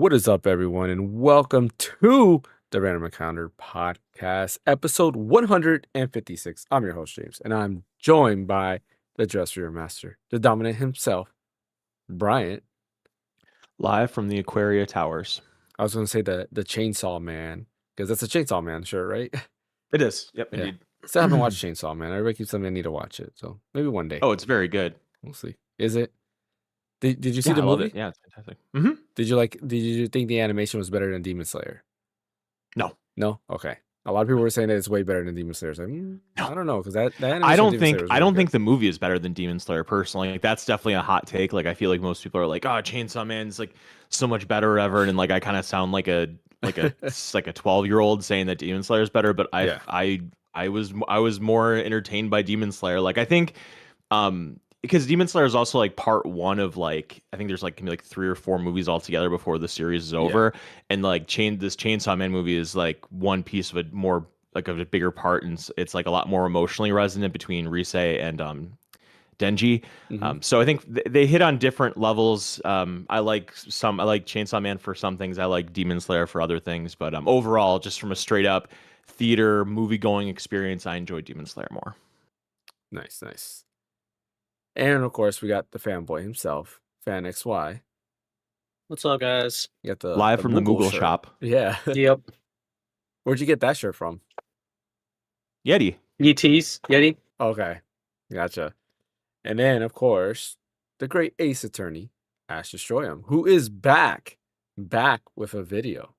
What is up, everyone, and welcome to the Random Encounter Podcast, episode 156. I'm your host, James, and I'm joined by the Dress Reader Master, the dominant himself, Bryant. Live from the Aquaria Towers. I was going to say the Chainsaw Man, because that's a Chainsaw Man shirt, right? It is. Yep, Yeah. indeed. Still haven't watched Chainsaw Man. Everybody keeps telling me I need to watch it, so maybe one day. Oh, it's very good. We'll see. Is it? Did you see Yeah, the I love movie? it. Yeah, it's fantastic. Mm-hmm. Did you think the animation was better than Demon Slayer? No. No? Okay. A lot of people were saying that it's way better than Demon Slayer. Like, No. I don't know, because that animation I of don't Demon think Slayer was I really don't good. think the movie is better than Demon Slayer personally. Like that's definitely a hot take. Like I feel like most people are like, "Oh, Chainsaw Man's like so much better ever," and like I kind of sound like a 12-year-old saying that Demon Slayer is better. But Yeah. I was more entertained by Demon Slayer. Like I think because Demon Slayer is also like part one of like I think there's like maybe like 3 or 4 movies altogether before the series is over, and like this Chainsaw Man movie is like one piece of a more like of a bigger part, and it's like a lot more emotionally resonant between Rise and Denji. Mhm. So I think they hit on different levels. I like Chainsaw Man for some things. I like Demon Slayer for other things. But overall, just from a straight up theater movie going experience, I enjoy Demon Slayer more. Nice, nice. And of course, we got the fanboy himself, Phaneckswhy. What's up, guys? You got the Live from the Moogle Moogle shirt. shop. Yeah. Yep. Where'd you get that shirt from? Yeti. Yeti. Okay. Gotcha. And then, of course, the great ace attorney, Ash Destroyum, who is back with a video.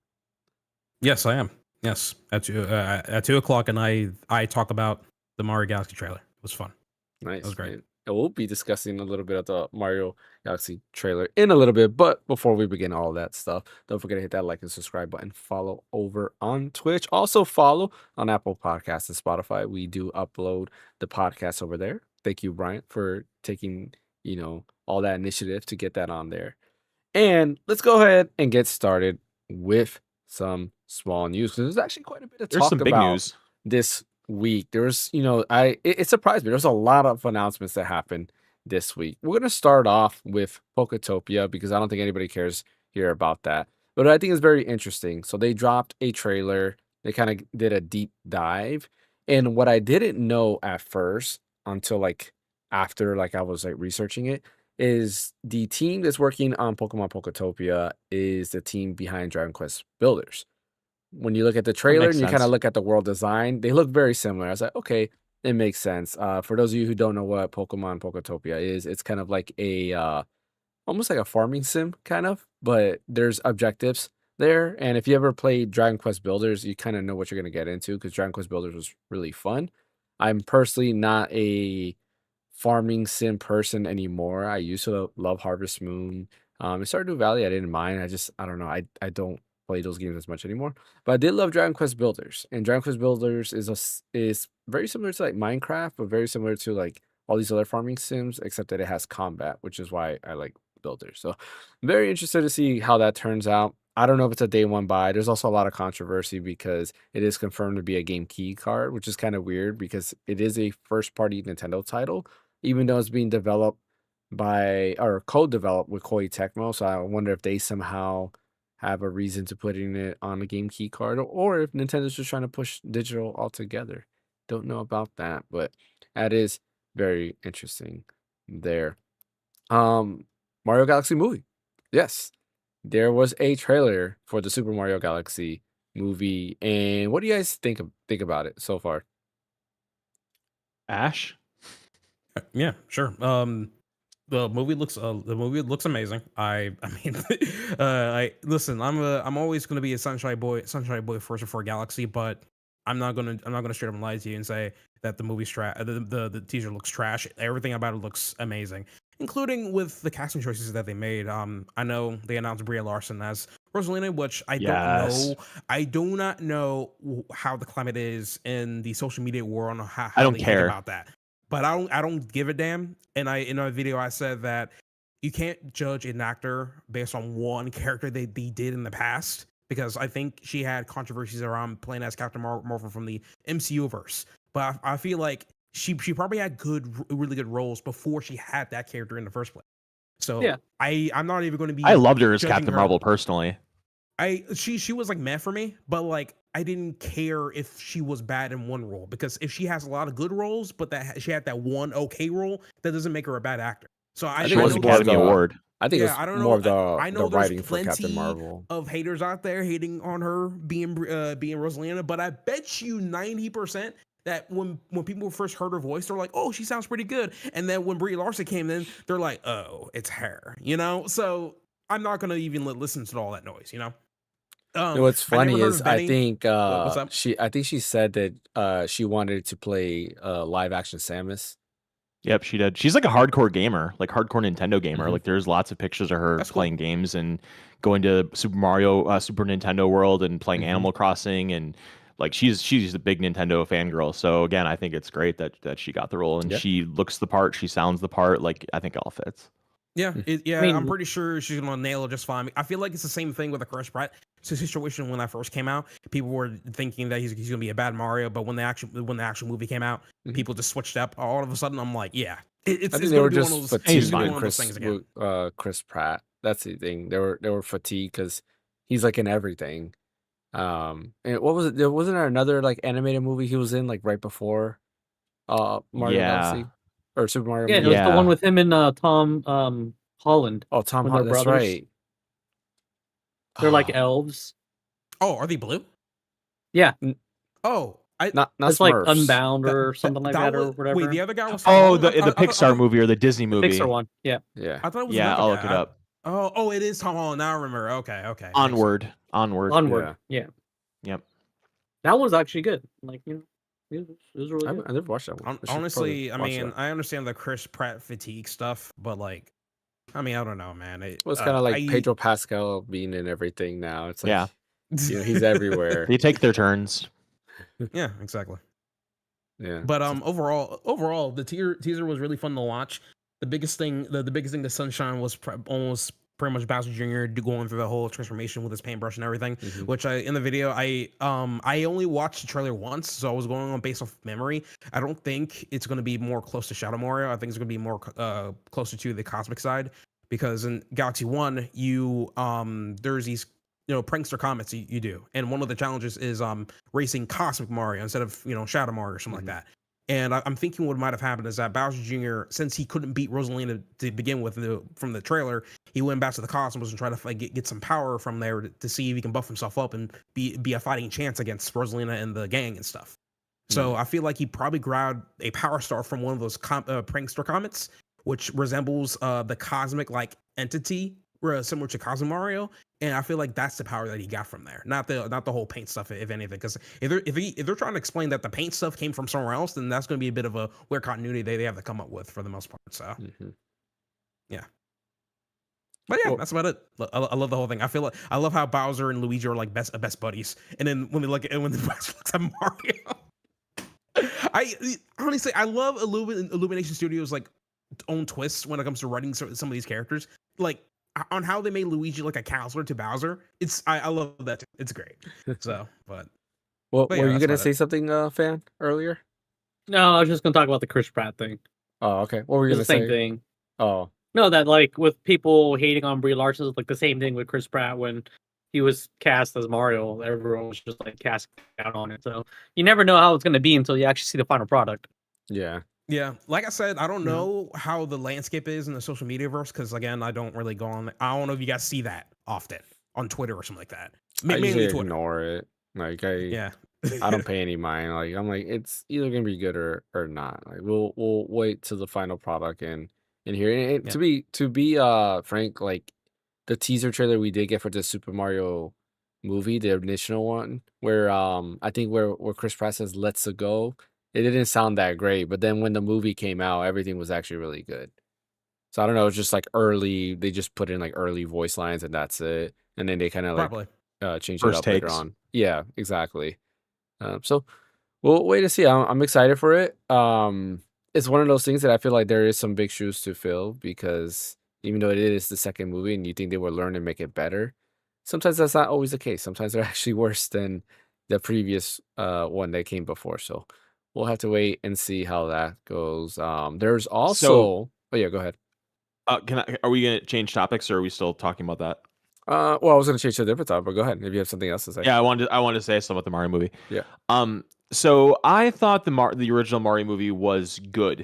Yes, I am. Yes, at 2:00, and I talk about the Mario Galaxy trailer. It was fun. Nice. That was great. Man. And we'll be discussing a little bit of the Mario Galaxy trailer in a little bit. But before we begin all that stuff, don't forget to hit that like and subscribe button. Follow over on Twitch. Also follow on Apple Podcasts and Spotify. We do upload the podcast over there. Thank you, Bryant, for taking, all that initiative to get that on there. And let's go ahead and get started with some small news, because there's actually quite a bit of There's talk some big about news this week. There's, it surprised me. There's a lot of announcements that happened this week. We're going to start off with Pokotopia, because I don't think anybody cares here about that. But I think it's very interesting. So they dropped a trailer. They kind of did a deep dive. And what I didn't know at first, until like after like I was like researching it, is the team that's working on Pokemon Pokotopia is the team behind Dragon Quest Builders. When you look at the trailer and makes you kind of sense. look at the world design, they look very similar. I was like, okay, it makes sense. For those of you who don't know what Pokemon Pokotopia is, it's kind of like a almost like a farming sim kind of, but there's objectives there. And if you ever played Dragon Quest Builders, you kind of know what you're going to get into, because Dragon Quest Builders was really fun. I'm personally not a farming sim person anymore. I used to love Harvest Moon. And Stardew Valley, I didn't mind. I don't know. I don't play those games as much anymore. But I did love Dragon Quest Builders. And Dragon Quest Builders is very similar to like Minecraft, but very similar to like all these other farming sims, except that it has combat, which is why I like Builders. So I'm very interested to see how that turns out. I don't know if it's a day one buy. There's also a lot of controversy because it is confirmed to be a game key card, which is kind of weird because it is a first party Nintendo title, even though it's being developed by or co-developed with Koei Tecmo. So I wonder if they somehow have a reason to putting it on a game key card, or if Nintendo's just trying to push digital altogether. Don't know about that, but that is very interesting there. Mario Galaxy movie. Yes. There was a trailer for the Super Mario Galaxy movie. And what do you guys think about it so far? Ash. Yeah, sure. The movie looks amazing. I mean, I listen. I'm always gonna be a Sunshine Boy first before Galaxy, but I'm not gonna straight up lie to you and say that the movie's trash. The teaser looks trash. Everything about it looks amazing, including with the casting choices that they made. I know they announced Brie Larson as Rosalina, which I don't know. I do not know how the climate is in the social media world on how I don't they care think about that. But I don't give a damn. And in our video I said that you can't judge an actor based on one character they did in the past, because I think she had controversies around playing as Captain Marvel from the MCU verse. But I feel like she probably had really good roles before she had that character in the first place. So Yeah. I'm not even going to be. I loved her as judging Captain her. Marvel personally. She was like meh for me, but like I didn't care if she was bad in one role, because if she has a lot of good roles, but that she had that one okay role, that doesn't make her a bad actor. So I She think it won was the know more of Academy the. Award. I think it yeah, was I don't more know. of I the know there's writing for Captain plenty Marvel. of haters out there hating on her being Rosalina, but I bet you 90% that when people first heard her voice, they're like, "Oh, she sounds pretty good," and then when Brie Larson came in, they're like, "Oh, it's her," you know. So I'm not gonna even listen to all that noise, you know. You know what's I never funny heard is of Benny. What's up? I think she said that she wanted to play live action Samus. Yep, she did. She's like a hardcore gamer, like hardcore Nintendo gamer. Mhm. Like there's lots of pictures of her That's cool. playing games and going to Super Mario, Super Nintendo World and playing Mhm. Animal Crossing, and like she's a big Nintendo fangirl. So again, I think it's great that she got the role, and Yeah. she looks the part, she sounds the part. Like I think it all fits. Yeah, Mm. yeah, I mean- I'm pretty sure she's gonna nail it just fine. I feel like it's the same thing with the Chris Pratt situation when that first came out. People were thinking that he's gonna be a bad Mario, but when the actual movie came out, Mhm. people just switched up. All of a sudden, I'm like, yeah, I it's think they gonna were be one of just those. It's He's fatigued gonna be fine. one with of those things again. Chris Pratt. That's the thing. They were fatigued because he's like in everything. And what was it? There wasn't there another like animated movie he was in like right before Mario Yeah. Galaxy or Super Mario Yeah, it movie? was the one Yeah. with him and Tom Holland. Oh, Tom when they're Holland. That's brothers. right. They're like Ah, elves. Oh, are they blue? Yeah, Oh, not it's like Smurfs. Unbound that- or something like that, or was- whatever. Wait, the other guy was Tom Oh, Holland? the Pixar movie or the Disney The movie. Pixar one. Yeah. Yeah. I thought it was Yeah, another I'll guy. look it up. Oh, it is Tom Holland. Now I remember. Okay, okay. Makes sense. Onward. Onward. Yeah. Yep. That was actually good. Like, it was really good. I never watched that one. I should Honestly, probably I watch mean, that. I understand the Chris Pratt fatigue stuff, but like, I mean, I don't know, man. Well, it's kind of like Pedro Pascal being in everything now. It's like, Yeah. he's everywhere. They take their turns. Yeah, exactly. Yeah. But overall, the teaser was really fun to watch. The biggest thing, the biggest thing, the Sunshine was almost pretty much Bowser Jr. going through the whole transformation with his paintbrush and everything. Mhm. Which in the video, I only watched the trailer once, so I was going on based off memory. I don't think it's going to be more close to Shadow Mario. I think it's going to be more closer to the cosmic side, because in Galaxy 1, there's these prankster comets you do, and one of the challenges is racing Cosmic Mario instead of Shadow Mario or something like that. And I'm thinking what might have happened is that Bowser Jr., since he couldn't beat Rosalina to begin with from the trailer, he went back to the cosmos and tried to get some power from there to see if he can buff himself up and be a fighting chance against Rosalina and the gang and stuff. So I feel like he probably grabbed a power star from one of those prankster comets, which resembles the cosmic like entity, similar to Cosmic Mario. And I feel like that's the power that he got from there, not the whole paint stuff, if anything. Because if they're trying to explain that the paint stuff came from somewhere else, then that's going to be a bit of a weird continuity they have to come up with for the most part. So yeah, but yeah, that's about it. I love the whole thing. I love how Bowser and Luigi are like best buddies, and then when Bowser looks at Mario. I honestly, I love Illumination Studios like own twists when it comes to writing some of these characters, like on how they made Luigi like a counselor to Bowser. I love that too. It's great. So, but Well, But yeah, were you that's gonna about say it. something, fan, earlier? No, I was just gonna talk about the Chris Pratt thing. Oh, okay. What were you It's gonna the same say? thing. Oh, No, that like with people hating on Brie Larson, it's like the same thing with Chris Pratt when he was cast as Mario. Everyone was just like cast out on it. So you never know how it's gonna be until you actually see the final product. yeah. yeah, like I said, I don't Yeah. know how the landscape is in the social media verse because again, I don't really go on. I don't know if you guys see that often on Twitter or something like that. I Mainly usually Twitter. ignore it. Like Yeah. I don't pay any mind. Like I'm like it's either gonna be good or not. Like we'll wait till the final product and hear. And Yeah. to be frank, like the teaser trailer we did get for the Super Mario movie, the initial one, where I think where Chris Pratt says "Let's go," it didn't sound that great. But then when the movie came out, everything was actually really good. So I don't know. It's just like early. They just put in like early voice lines and that's it. And then they kind of like Probably. change it First up later takes. on. Yeah, exactly. So we'll wait to see. I'm excited for it. It's one of those things that I feel like there is some big shoes to fill because even though it is the second movie and you think they will learn and make it better, sometimes that's not always the case. Sometimes they're actually worse than the previous one that came before. So we'll have to wait and see how that goes. There's also. Oh yeah, go ahead. Are we gonna change topics or are we still talking about that? Well, I was gonna change to a different topic, but go ahead if you have something else to say. Yeah, I wanted to say something about the Mario movie. Yeah. So I thought the original Mario movie was good.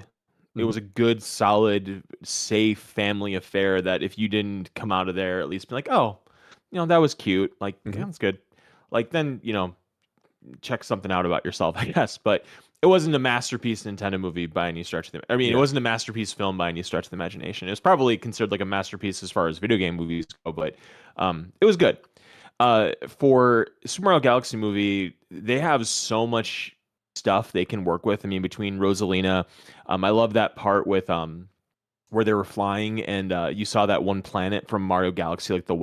It Mhm. was a good, solid, safe family affair that if you didn't come out of there at least be like, oh, that was cute. Like, yeah, Mhm. that's good. Like then, check something out about yourself, I guess. But it wasn't a masterpiece Nintendo movie by any stretch of the. I mean, it Yeah. wasn't a masterpiece film by any stretch of the imagination. It was probably considered like a masterpiece as far as video game movies go, but it was good. For Super Mario Galaxy movie, they have so much stuff they can work with. I mean, between Rosalina, I love that part with where they were flying and you saw that one planet from Mario Galaxy, like the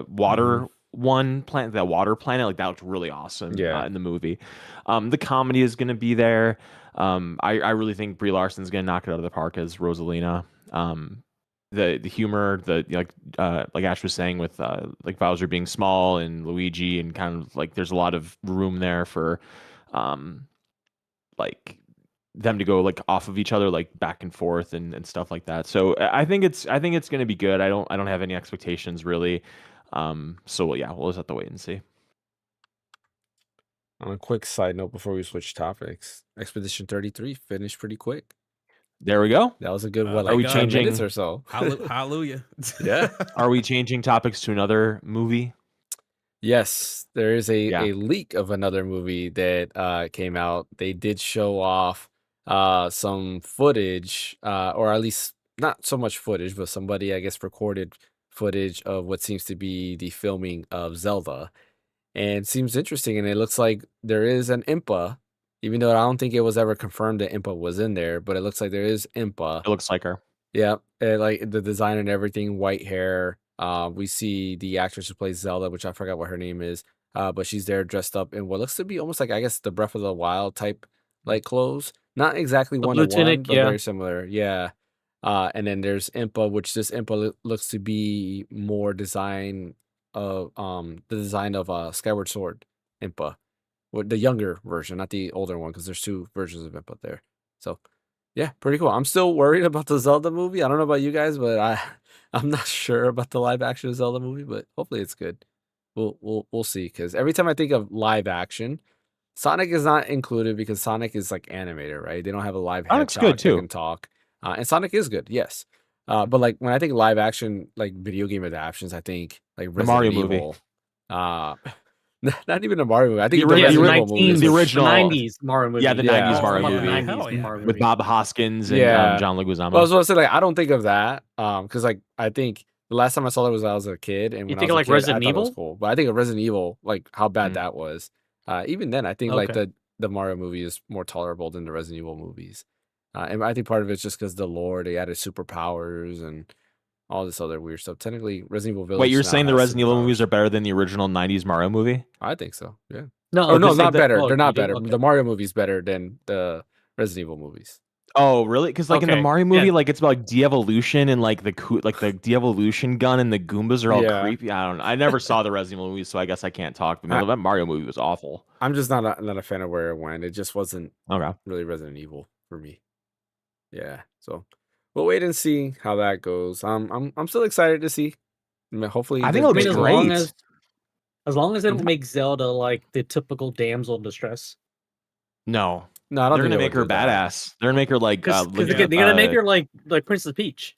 water one planet, that water planet, like that looked really awesome Yeah. in the movie. The comedy is going to be there. I really think Brie Larson's going to knock it out of the park as Rosalina. The humor, like Ash was saying with like Bowser being small and Luigi, and kind of like there's a lot of room there for like them to go like off of each other, like back and forth and stuff like that. So I think it's going to be good. I don't have any expectations really. So yeah, we'll just have to wait and see. On a quick side note before we switch topics, Expedition 33 finished pretty quick. There we go. That was a good Are we like 10 minutes changing- or so. Hallelujah. Yeah. Are we changing topics to another movie? Yes, there is Yeah. a leak of another movie that came out. They did show off some footage, or at least not so much footage, but somebody I guess recorded footage of what seems to be the filming of Zelda. And it seems interesting, and it looks like there is an Impa, even though I don't think it was ever confirmed that Impa was in there, but it looks like there is Impa. It looks like her. Yeah, and like the design and everything, white hair. We see the actress who plays Zelda, which I forgot what her name is, but she's there dressed up in what looks to be almost like I guess the Breath of the Wild type like clothes. Not exactly The one blue to one, tunic, but yeah. very similar. Yeah. And then there's Impa, which this Impa looks to be more design of the design of Skyward Sword Impa, with the younger version, not the older one, because there's two versions of Impa there. So yeah, pretty cool. I'm still worried about the Zelda movie. I don't know about you guys, but I'm not sure about the live action Zelda movie, but hopefully it's good. We'll see. Because every time I think of live action, Sonic is not included because Sonic is like animated, right? They don't have a live Sonic's hedgehog good, that too. can talk, and Sonic is good, yes. But like when I think live action, like video game adaptations, I think like Resident Mario movie. Evil. Not even a Mario movie. I think The the ori- Resident the Evil movies. the was- original- 90s Mario movie. Yeah, the Yeah. 90s Mario Talking about movie. the 90s Hell yeah. Mario With movie. Bob Hoskins and Yeah. John Leguizamo. Well, I was going to say, like, I don't think of that, because like I think the last time I saw it was when I was a kid, and when think I of, was like, a kid, Resident I thought it was Evil? cool. But I think of Resident Evil, like how bad Mm. that was. Even then, I think like Okay. the Mario movie is more tolerable than the Resident Evil movies, and I think part of it's just because the lore, they added superpowers and all this other weird stuff. Technically, Resident Evil Village. Wait, you're now saying the has Resident Evil movies superpowers. are better than the original 90s Mario movie? I think so. Yeah. No, Oh no, this is not the- better. oh, They're you not do? better. Okay. The Mario movie's better than the Resident Evil movies. Oh, really? Because like in the Okay, Mario movie, yeah. like it's about like de-evolution and like the de-evolution gun and the Goombas are all Yeah. creepy. I don't know. I never saw the Resident Evil movies, so I guess I can't talk. But man, that Mario movie was awful. I'm just not a fan of where it went. It just wasn't Okay. really Resident Evil for me. Yeah, so we'll wait and see how that goes. I'm still excited to see. Hopefully, I think they it make looks as great. long as long as they don't Mhm. make Zelda like the typical damsel in distress. No, No, I don't they're think gonna they make would her do that. badass. They're gonna make her like Because like, they're gonna make her like Princess Peach.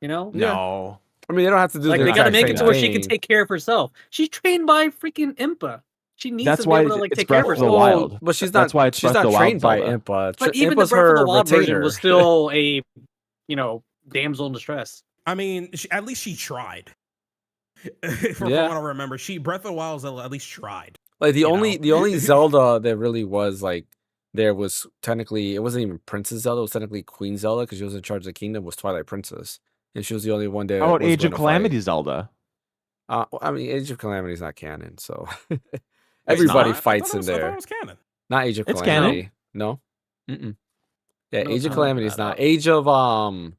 You know? Yeah. No. I mean, they don't have to do Like the they gotta exact make same it to where she can thing. take care of herself. She's trained by freaking Impa. She needs That's to why be able to like it's take care of Breath of the herself. Wild. But she's That's not. why it's she's Breath not of the Wild trained by Zelda. Impa. But even the Impa's Breath of the her Wild version retainer. was still a, damsel in distress. I mean, at least she tried. From Yeah. what I remember, Breath of the Wild at least tried. Like the you only know? the only Zelda that really was like there was technically, it wasn't even Princess Zelda. It was technically Queen Zelda because she was in charge of the kingdom. Was Twilight Princess, and she was the only one that. How about was Age of gonna Calamity Zelda? Fight. I mean, Age of Calamity is not canon, so Wait, everybody not? I fights thought in it was- I thought there. it was canon. Not Age of It's Calamity. No. Mm-mm. Yeah, No, Age of no, Calamity is no, not. no. Age of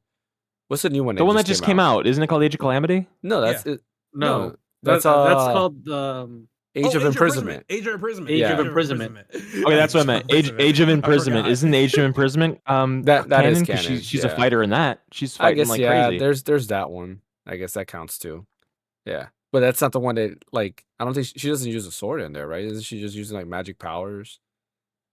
What's the new one? The one that just came out. Isn't it called Age of Calamity? No, that's it. No, that's that's called Age of Imprisonment. Age of Imprisonment. Age Yeah. of Imprisonment. Okay, that's what I meant. Age of Imprisonment. Isn't Age of Imprisonment That is 'Cause canon, She's a yeah. fighter in that. She's I fighting guess like yeah. crazy. There's that one. I guess that counts too. Yeah, but that's not the one that like I don't think she doesn't use a sword in there, right? Isn't she just using like magic powers?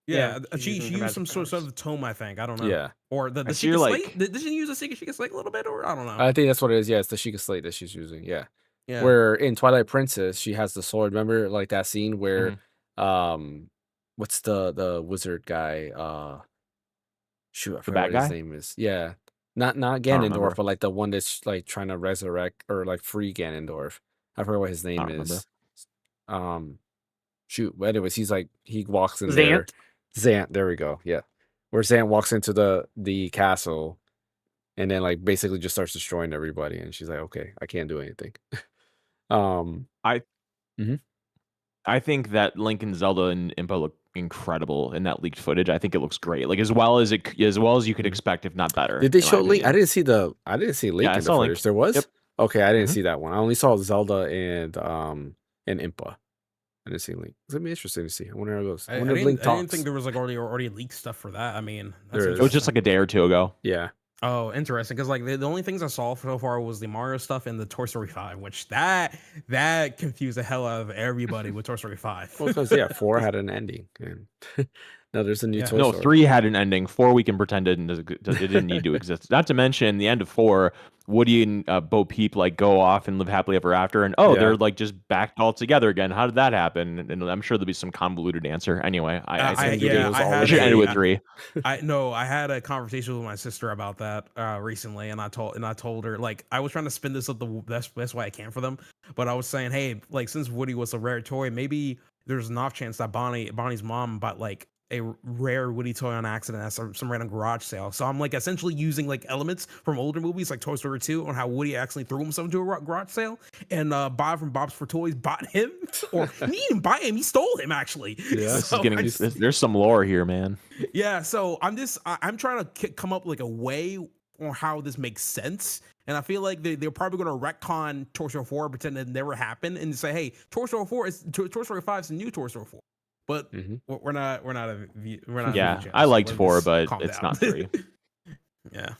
Yeah, Yeah, she's she using her used magic some sort powers. of tome, I think. I don't know. Yeah, Or the I the see Sheikah you're Slate? like, Did she use a Sheikah Slate a little bit, or I don't know. I think that's what it is. Yeah, it's the Sheikah Slate that she's using. Yeah, Yeah. where in Twilight Princess she has the sword. Remember like that scene where, mhm, um, what's the wizard guy? Shoot, I the forgot bad what his guy? name is. Yeah, not I don't Ganondorf, remember. but like the one that's like trying to resurrect or like free Ganondorf. I forgot what his I name don't remember. is. Um, Shoot. But anyways, he's like he walks in there. Zant. Zant, there we go. Yeah. Where Zant walks into the castle and then like basically just starts destroying everybody. And she's like, okay, I can't do anything. Um I mhm. I think that Link and Zelda and Impa look incredible in that leaked footage. I think it looks great, like as well as you could Mhm. expect, if not better, Did they in my show Link? opinion. I didn't see Yeah, Link I in the saw Link. footage. There was? Yep. Okay, I didn't hmm see that one. I only saw Zelda and Impa. I didn't see Link. It's gonna be interesting to see. I wonder how it goes. I wonder if Link I didn't think talks. there was like already leaked stuff for that. I mean, that's There It was is. just interesting. like a day or two ago. Yeah. Oh, interesting. Because like the only things I saw so far was the Mario stuff and the Toy Story 5, which that confused the hell out of everybody with Toy Story 5. Well, because yeah, 4 had an ending. And now there's a new Yeah. Toy No, Story. 3 had an ending. 4 we can pretend it didn't need to exist. Not to mention the end of 4, Woody and Bo Peep like go off and live happily ever after, and Yeah. they're like just back all together again. How did that happen? And I'm sure there'll be some convoluted answer. Anyway, I think yeah, we I should end it with a 3. I had a conversation with my sister about that recently, and I told her, like, I was trying to spin this up the best way I can for them, but I was saying, hey, like, since Woody was a rare toy, maybe there's an off chance that Bonnie's mom bought like a rare Woody toy on accident at some random garage sale. So I'm like essentially using like elements from older movies like Toy Story 2 on how Woody accidentally threw himself into a garage sale, and Bob from Bob's for Toys bought him, or he didn't buy him, he stole him actually. Yeah. This So is getting. I just- There's some lore here, man. yeah, so I'm trying to come up with like a way on how this makes sense. And I feel like they're probably going to retcon Toy Story 4, pretend it never happened, and say, hey, Toy Story 4 is Toy Story 5 is the new Toy Story 4. But Mhm. we're not Yeah, VJs, I liked so 4, just but calm it's down. not 3. Yeah.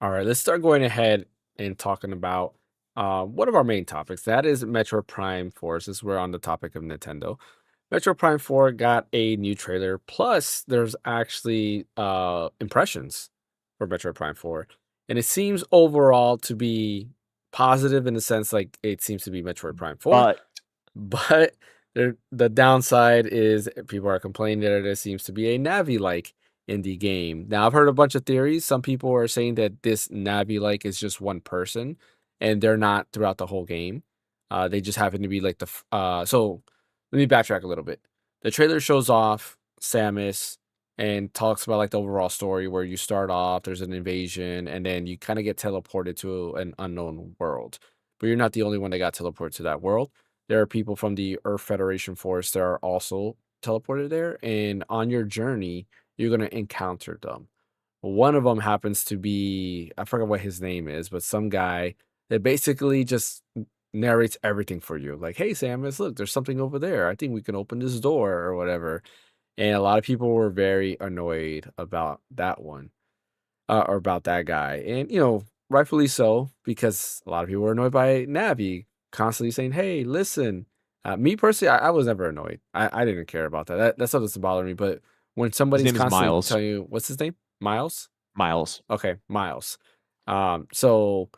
All right, let's start going ahead and talking about one of our main topics. That is Metroid Prime 4, since we're on the topic of Nintendo. Metroid Prime 4 got a new trailer. Plus, there's actually impressions for Metroid Prime 4. And it seems overall to be positive in the sense like it seems to be Metroid Prime 4. But the downside is people are complaining that there seems to be a Navi-like indie game. Now, I've heard a bunch of theories. Some people are saying that this Navi-like is just one person, and they're not throughout the whole game. They just happen to be like so let me backtrack a little bit. The trailer shows off Samus and talks about like the overall story where you start off, there's an invasion, and then you kind of get teleported to an unknown world. But you're not the only one that got teleported to that world. There are people from the Earth Federation Force that are also teleported there, and on your journey, you're gonna encounter them. One of them happens to be, I forget what his name is, but some guy that basically just narrates everything for you. Like, hey, Samus, look, there's something over there. I think we can open this door or whatever. And a lot of people were very annoyed about that one, or about that guy. And, rightfully so, because a lot of people were annoyed by Navi constantly saying, hey, listen. Me personally, I was never annoyed. I didn't care about that. That stuff doesn't bother me. But when His somebody's name is constantly Miles. telling you, what's his name? Miles? Miles. Okay, Miles. So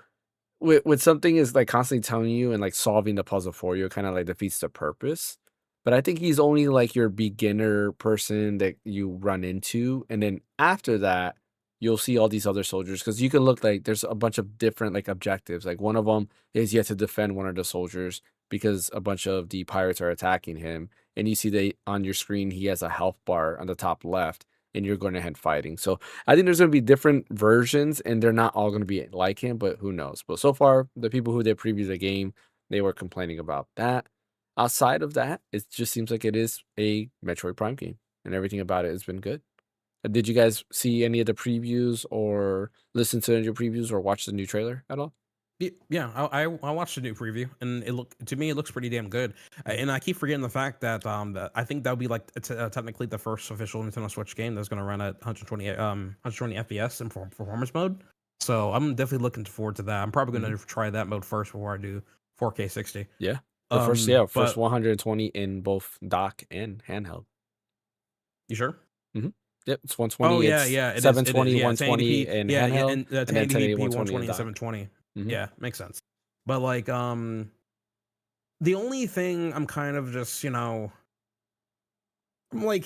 with something is like constantly telling you and like solving the puzzle for you, it kind of like defeats the purpose. But I think he's only like your beginner person that you run into, and then after that, you'll see all these other soldiers because you can look like there's a bunch of different like objectives. Like one of them is you have to defend one of the soldiers because a bunch of the pirates are attacking him, and you see that on your screen he has a health bar on the top left, and you're going ahead fighting. So I think there's going to be different versions, and they're not all going to be like him, but who knows? But so far, the people who did preview the game, they were complaining about that. Outside of that, it just seems like it is a Metroid Prime game, and everything about it has been good. Did you guys see any of the previews or listen to any of your previews or watch the new trailer at all? Yeah, I watched the new preview, and to me it looks pretty damn good. And I keep forgetting the fact that I think that would be like technically the first official Nintendo Switch game that's going to run at 120 FPS in performance mode. So I'm definitely looking forward to that. I'm probably going to try that mode first before I do 4K 60. Yeah. The first But 120 in both dock and handheld. you sure? Yep, it's 120. Oh yeah, It's yeah, it is. 720, Yeah, 120 1080p. in Yeah, handheld, and and then 1080, 1080p 120 in 120 and dock. 720. Mhm. Yeah, makes sense. But like, the only thing I'm kind of just, I'm like,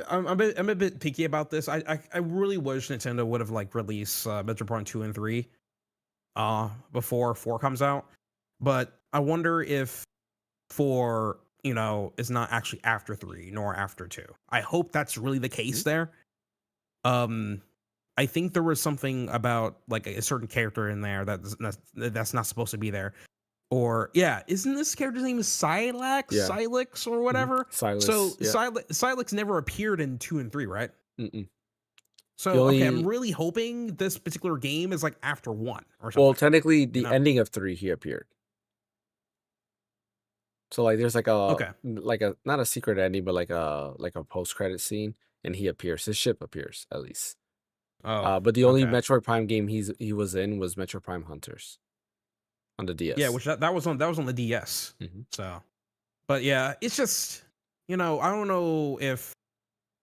I'm a bit picky about this. I really wish Nintendo would have like released Metroid Prime 2 and 3 before 4 comes out. But I wonder if 4, is not actually after 3 nor after 2. I hope that's really the case there. I think there was something about like a certain character in there that's not supposed to be there. Or isn't this character's name is Silex? Yeah. Silex or whatever? Silas. So yeah. Silex never appeared in 2 and 3, right? Mm-mm. So I'm really hoping this particular game is like after 1 or something. Well, technically, the ending of 3 he appeared. So like, there's like a not a secret ending, but like a post credit scene, and he appears. His ship appears at least. But the only Metroid Prime game he was in was Metroid Prime Hunters on the DS. Yeah, which that was on the DS. So, but yeah, it's just I don't know if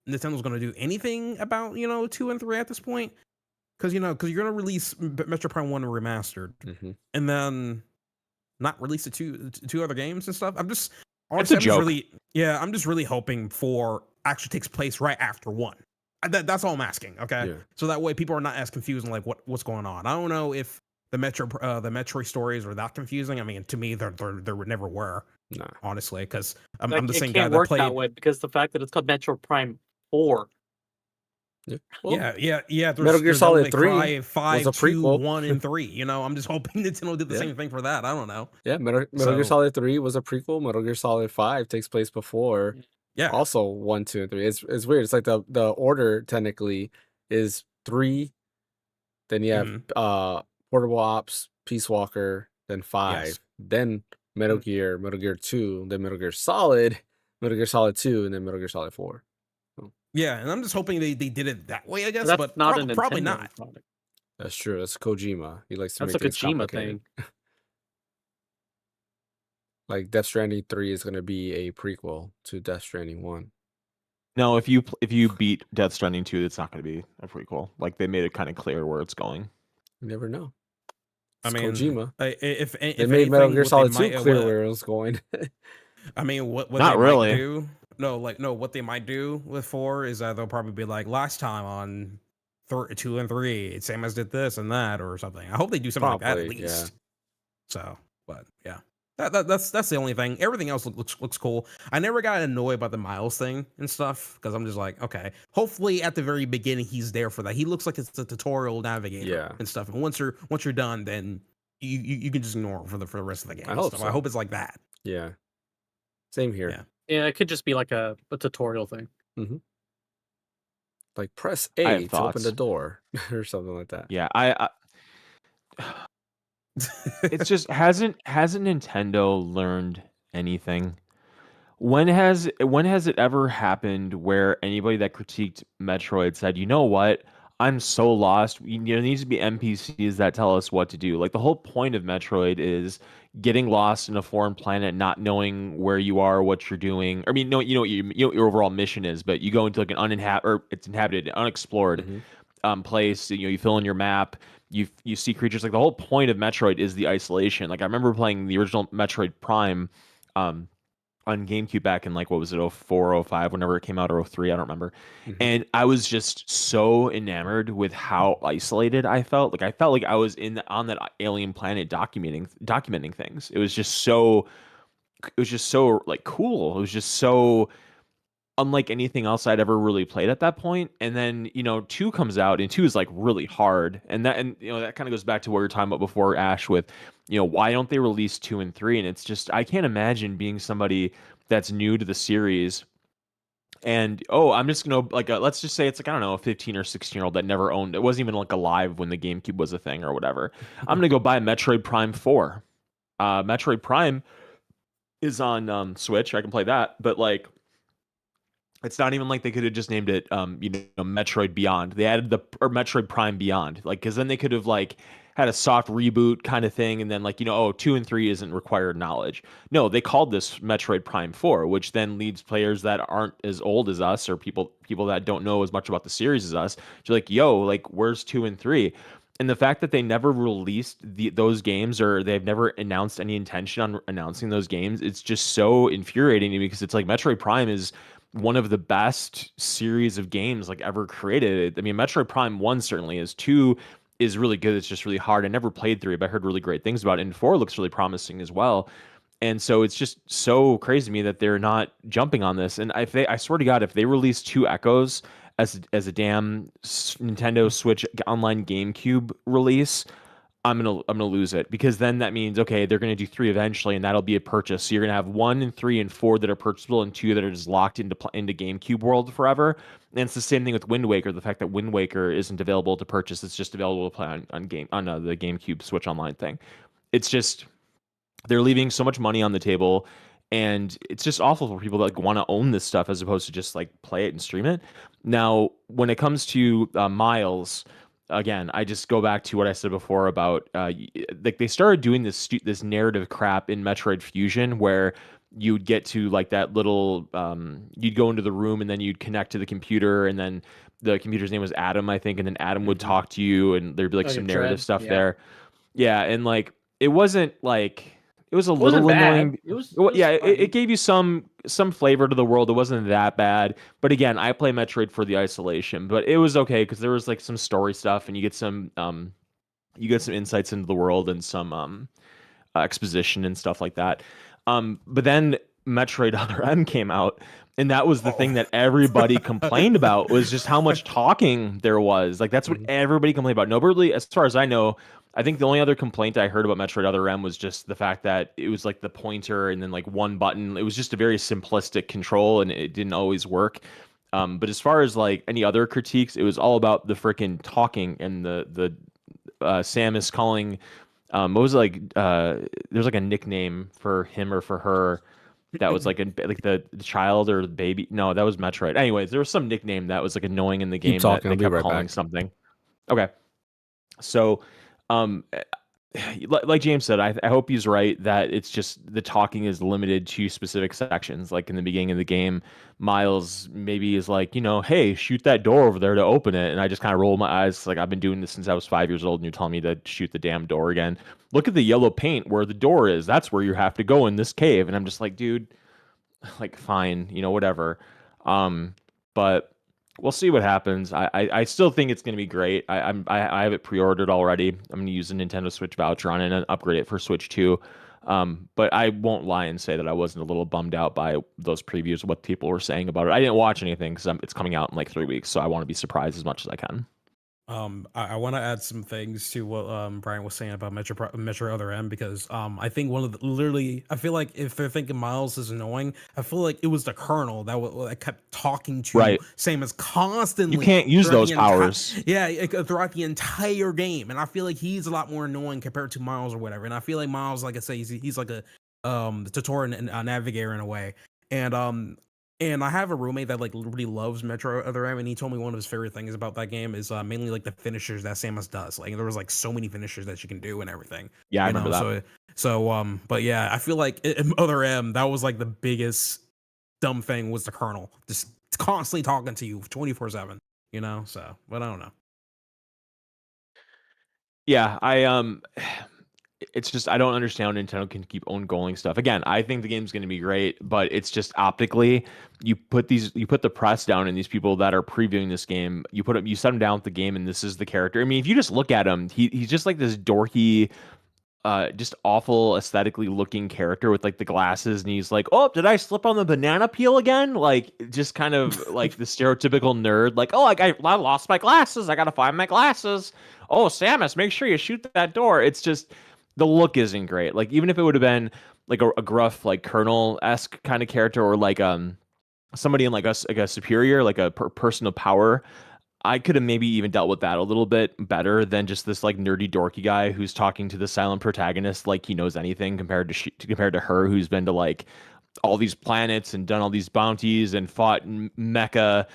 Nintendo's going to do anything about 2 and 3 at this point, because because you're going to release Metroid Prime 1 remastered, and then not release the two other games and stuff. I'm just honestly, I'm just really hoping 4 actually takes place right after 1. That's all I'm asking. Okay, so that way people are not as confused on like what's going on. I don't know if the Metroid stories are that confusing. I mean, to me, there never were. Nah. Honestly, because I'm the same guy that played that way, because the fact that it's called Metroid Prime 4. Yeah, well, yeah. Metal Gear Solid 3 5, was a prequel. 2, 1, and 3. I'm just hoping Nintendo did the same thing for that. I don't know. Yeah, Metal Gear Solid 3 was a prequel. Metal Gear Solid 5 takes place before. Yeah. Also 1, 2, and 3. It's weird. It's like the order technically is 3. Then you have Portable Ops, Peace Walker, then 5, then Metal Gear, Metal Gear 2, then Metal Gear Solid 2, and then Metal Gear Solid 4. Yeah, and I'm just hoping they did it that way, I guess. That's but not probably not. Product. That's true. That's Kojima. He likes to That's make things a Kojima complicated. thing. Like Death Stranding 3 is going to be a prequel to Death Stranding 1. No, if you beat Death Stranding 2, it's not going to be a prequel. Like they made it kind of clear where it's going. You never know. It's Kojima. If they made Metal Gear Solid 2 clear where it was going. I mean, what not they really might do? No, what they might do with 4 is that they'll probably be like last time on 2 and 3, it's same as did this and that or something. I hope they do something like that at least. Yeah. So, but yeah. That's the only thing. Everything else looks cool. I never got annoyed by the Miles thing and stuff because I'm just like, okay. Hopefully, at the very beginning, he's there for that. He looks like it's a tutorial navigator and stuff. And once you're done, then you can just ignore for the rest of the game. I hope it's like that. Yeah. Same here. Yeah, it could just be like a tutorial thing. Like press A to open the door or something like that. Yeah, it's just hasn't Nintendo learned anything? When has it ever happened where anybody that critiqued Metroid said, "You know what? I'm so lost. There needs to be NPCs that tell us what to do." Like the whole point of Metroid is getting lost in a foreign planet, not knowing where you are, what you're doing. I mean, no, you know what your overall mission is, but you go into like an it's inhabited, unexplored place. You fill in your map. You see creatures. Like the whole point of Metroid is the isolation. Like I remember playing the original Metroid Prime on GameCube back in like what was it 04, 05, whenever it came out, or 03, I don't remember. And I was just so enamored with how isolated I felt. Like I felt like I was on that alien planet documenting things. It was just so like cool. It was just so unlike anything else I'd ever really played at that point. And then 2 comes out, and 2 is like really hard, and that kind of goes back to what we were talking about before, Ash, with why don't they release 2 and 3? And it's just, I can't imagine being somebody that's new to the series and I'm just gonna like let's just say it's like, I don't know, a 15 or 16-year-old that never owned it, wasn't even like alive when the GameCube was a thing or whatever. I'm gonna go buy Metroid Prime 4. Metroid Prime is on Switch. I can play that, but like It's not even like they could have just named it, Metroid Beyond. They added or Metroid Prime Beyond, like, because then they could have like had a soft reboot kind of thing, and then like, oh, 2 and 3 isn't required knowledge. No, they called this Metroid Prime 4, which then leads players that aren't as old as us, or people that don't know as much about the series as us, to like, yo, like, where's 2 and 3? And the fact that they never released those games, or they've never announced any intention on announcing those games, it's just so infuriating to me, because it's like Metroid Prime is one of the best series of games like ever created. I mean, Metroid Prime 1 certainly is. 2 is really good. It's just really hard. I never played 3, but I heard really great things about it. And 4 looks really promising as well. And so it's just so crazy to me that they're not jumping on this. And I swear to God, if they release 2 Echoes as a damn Nintendo Switch Online GameCube release, I'm gonna lose it, because then that means, okay, they're gonna do 3 eventually, and that'll be a purchase. So you're gonna have 1 and 3 and 4 that are purchasable, and 2 that are just locked into GameCube world forever. And it's the same thing with Wind Waker. The fact that Wind Waker isn't available to purchase, it's just available to play on the GameCube Switch Online thing. It's just, they're leaving so much money on the table, and it's just awful for people that like want to own this stuff as opposed to just like play it and stream it. Now, when it comes to Miles, again, I just go back to what I said before about like they started doing this narrative crap in Metroid Fusion, where you'd get to like that little you'd go into the room, and then you'd connect to the computer, and then the computer's name was Adam, I think, and then Adam would talk to you, and there'd be like some narrative stuff there. Yeah, and like it wasn't like, it was a little annoying. It gave you some flavor to the world. It wasn't that bad. But again, I play Metroid for the isolation, but it was okay, because there was like some story stuff, and you get some insights into the world, and some exposition and stuff like that. But then Metroid Other M came out, and that was the thing that everybody complained about, was just how much talking there was. Like, that's what everybody complained about. Nobody, as far as I know, I think the only other complaint I heard about Metroid Other M was just the fact that it was like the pointer and then like one button. It was just a very simplistic control, and it didn't always work. But as far as like any other critiques, it was all about the freaking talking, and the Samus calling, what was it, like there's like a nickname for him or for her that was like the child or the baby. No, that was Metroid. Anyways, there was some nickname that was like annoying in the game that they kept calling something. Okay, so like James said, I hope he's right that it's just the talking is limited to specific sections. Like in the beginning of the game, Miles maybe is like, hey, shoot that door over there to open it. And I just kind of roll my eyes, like, I've been doing this since I was 5 years old, and you're telling me to shoot the damn door again. Look at the yellow paint where the door is. That's where you have to go in this cave. And I'm just like, dude, like, fine, whatever. But we'll see what happens. I still think it's going to be great. I have it pre-ordered already. I'm going to use a Nintendo Switch voucher on it and upgrade it for Switch 2. But I won't lie and say that I wasn't a little bummed out by those previews, what people were saying about it. I didn't watch anything because it's coming out in like 3 weeks, so I want to be surprised as much as I can. I want to add some things to what Brian was saying about Metro Other M, because I think I feel like if they're thinking Miles is annoying, I feel like it was the Colonel that kept talking to Samus constantly. You can't use those powers. Throughout the entire game, and I feel like he's a lot more annoying compared to Miles or whatever. And I feel like Miles, like I say, he's like a tutorial and a navigator in a way. And I have a roommate that like really loves Metro Other M, and he told me one of his favorite things about that game is mainly like the finishers that Samus does. Like there was like so many finishers that you can do and everything. Yeah, I remember that. But yeah, I feel like in Other M, that was like the biggest dumb thing, was the Colonel just constantly talking to you 24/7. So, but I don't know. Yeah, it's just, I don't understand how Nintendo can keep ongoing stuff. Again, I think the game's going to be great, but it's just optically, you put the press down, and these people that are previewing this game, you set them down with the game, and this is the character. I mean, if you just look at him, he's just like this dorky, just awful aesthetically looking character with like the glasses, and he's like, oh, did I slip on the banana peel again? Like, just kind of like the stereotypical nerd, like, oh, I lost my glasses, I gotta find my glasses. Oh, Samus, make sure you shoot that door. It's just, the look isn't great. Like, even if it would have been like a gruff, like Colonel-esque kind of character, or like somebody in like a superior, like a person of power, I could have maybe even dealt with that a little bit better than just this like nerdy dorky guy who's talking to the silent protagonist like he knows anything, compared to her, who's been to like all these planets and done all these bounties and fought Mecha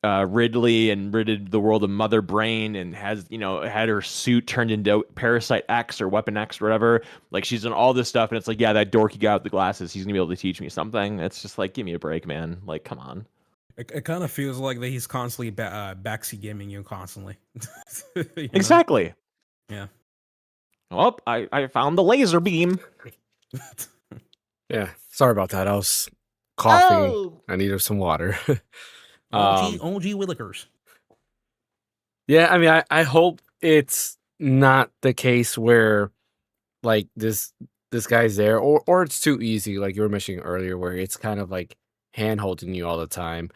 Ridley and ridded the world of Mother Brain and has, had her suit turned into Parasite X or Weapon X or whatever. Like she's done all this stuff and it's like, yeah, that dorky guy with the glasses, he's gonna be able to teach me something. It's just like, give me a break, man. Like, come on. It kind of feels like that he's constantly backseat gaming you constantly. Exactly. Yeah. Oh, I found the laser beam. Yeah, sorry about that. I was coughing. Oh! I needed some water. OG Willikers. Yeah, I mean, I hope it's not the case where like this guy's there, or it's too easy, like you were mentioning earlier, where it's kind of like hand holding you all the time.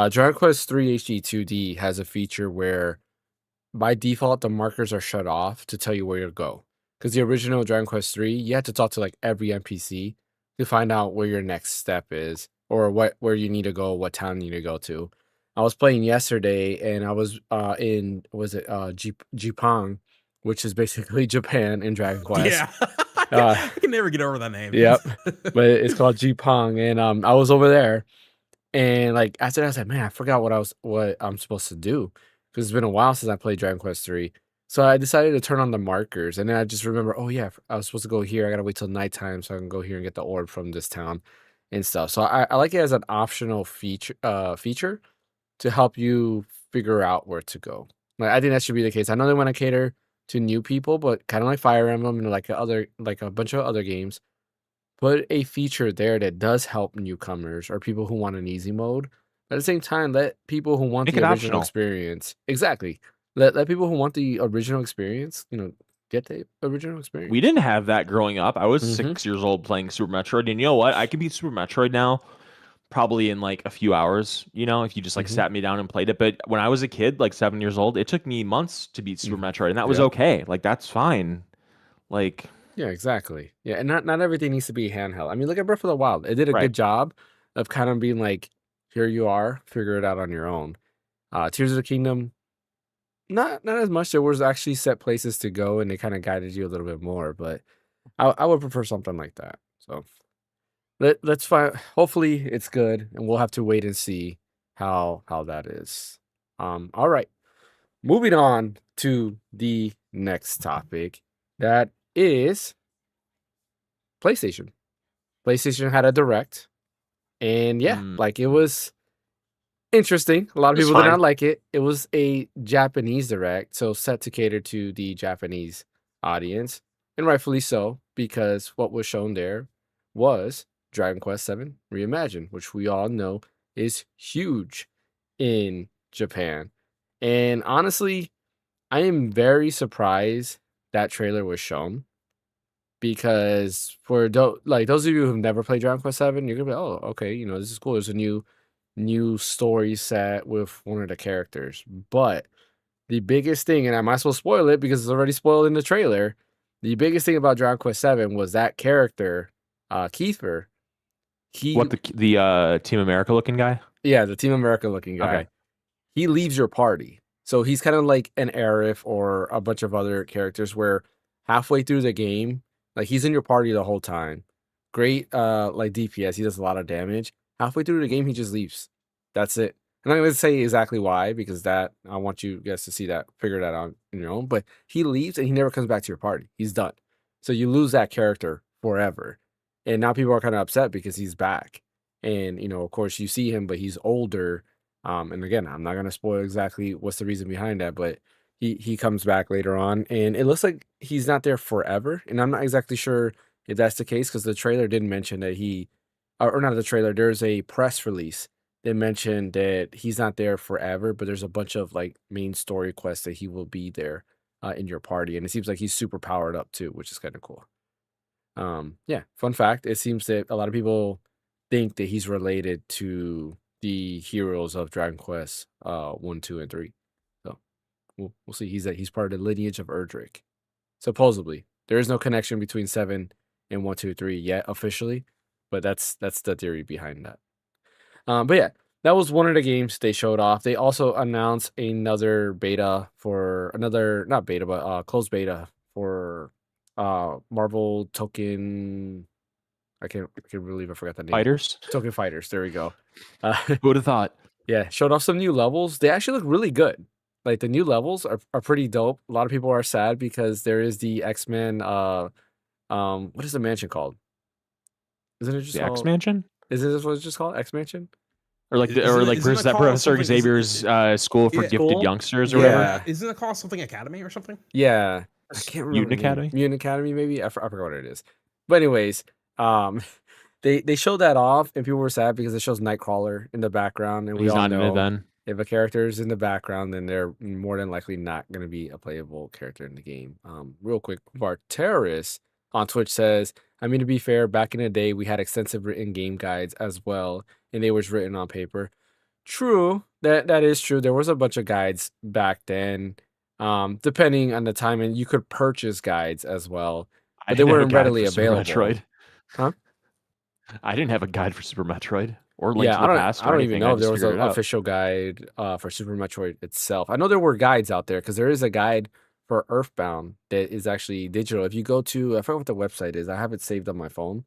Dragon Quest 3 HD 2D has a feature where by default the markers are shut off to tell you where to go. Because the original Dragon Quest 3, you had to talk to like every NPC to find out where your next step is, or where you need to go, what town you need to go to. I was playing yesterday and I was Jipang, which is basically Japan in Dragon Quest. Yeah. Uh, I can never get over that name. Yep. But it's called Jipang, and I was over there, and like after that, I was like, man, I forgot what I'm supposed to do because it's been a while since I played Dragon Quest 3. So I decided to turn on the markers, and then I just remember, oh yeah, I was supposed to go here. I gotta wait till nighttime so I can go here and get the orb from this town and stuff. So I like it as an optional feature to help you figure out where to go. Like I think that should be the case. I know they want to cater to new people, but kind of like Fire Emblem and like a bunch of other games, put a feature there that does help newcomers or people who want an easy mode. At the same time, let people who want Make the it original optional. experience exactly. Let people who want the original experience, get the original experience. We didn't have that growing up. I was Mhm. 6 years old playing Super Metroid, and you know what? I could beat Super Metroid now probably in like a few hours, if you just like Mhm. sat me down and played it. But when I was a kid, like 7 years old, it took me months to beat Super Metroid, and that was Yep. okay. Like that's fine. Like Yeah, exactly. Yeah, and not everything needs to be handheld. I mean, look at Breath of the Wild. It did a Right. good job of kind of being like, here you are, figure it out on your own. Tears of the Kingdom, not as much. There was actually set places to go, and they kind of guided you a little bit more. But I would prefer something like that. So let's find. Hopefully, it's good, and we'll have to wait and see how that is. All right, moving on to the next topic. That is PlayStation. PlayStation had a direct, and yeah, like it was interesting. A lot of It's people did fine. not like it. It was a Japanese direct, so set to cater to the Japanese audience, and rightfully so, because what was shown there was Dragon Quest VII Reimagined, which we all know is huge in Japan. And honestly, I am very surprised that trailer was shown because for those of you who've never played Dragon Quest VII, you're gonna be, oh, okay, this is cool. There's a new story set with one of the characters. But the biggest thing, and I might as well spoil it because it's already spoiled in the trailer. The biggest thing about Dragon Quest VII was that character, Kiefer. what the Team America looking guy? Yeah, the Team America looking guy. Okay. He leaves your party. So he's kind of like an Aerith or a bunch of other characters where halfway through the game, like he's in your party the whole time. Great like DPS, he does a lot of damage. Halfway through the game, he just leaves. That's it. I'm not gonna say exactly why, because that I want you guys to see that, figure that out on your own. But he leaves and he never comes back to your party. He's done. So you lose that character forever. And now people are kind of upset because he's back. And of course you see him, but he's older. And again, I'm not gonna spoil exactly what's the reason behind that, but he comes back later on, and it looks like he's not there forever. And I'm not exactly sure if that's the case because the trailer didn't mention that or not the trailer. There's a press release that mentioned that he's not there forever, but there's a bunch of like main story quests that he will be there in your party, and it seems like he's super powered up too, which is kind of cool. Yeah, fun fact: it seems that a lot of people think that he's related to the heroes of Dragon Quest 1, 2, and 3. So we'll see. He's part of the lineage of Erdrick. Supposedly, there is no connection between 7 and 1, 2, 3 yet officially, but that's the theory behind that. But yeah, that was one of the games they showed off. They also announced another beta for not beta, but closed beta for Marvel Token I can't believe I forgot the name. Fighters. Token Fighters. There we go. Who would have thought? Yeah, showed off some new levels. They actually look really good. Like the new levels are pretty dope. A lot of people are sad because there is the X-Men. What is the mansion called? Isn't it just The called? X Mansion, Isn't this what it's just called? X Mansion? or like Isn't it called Professor something- Xavier's school for Yeah. gifted School? youngsters or Yeah. whatever. Isn't it called something Academy or something? Yeah, I can't remember. Mutant the name. Academy? Mutant Academy, maybe. I forgot what it is. But anyways, they showed that off, and people were sad because it shows Nightcrawler in the background, and we He's all not in it know then. if a character is in the background, then they're more than likely not going to be a playable character in the game. Real quick, Barteris on Twitch says, I mean, to be fair, back in the day, we had extensive written game guides as well, and they was written on paper. True, that is true. There was a bunch of guides back then, depending on the time, and you could purchase guides as well, I but they didn't have a weren't guide readily for Super available. Metroid. Huh? I didn't have a guide for Super Metroid or Link Yeah, to the Past. I or don't anything. even know if there just was figured an it out. official guide for Super Metroid itself. I know there were guides out there because there is a guide for Earthbound that is actually digital. If you go to, I forget what the website is. I have it saved on my phone.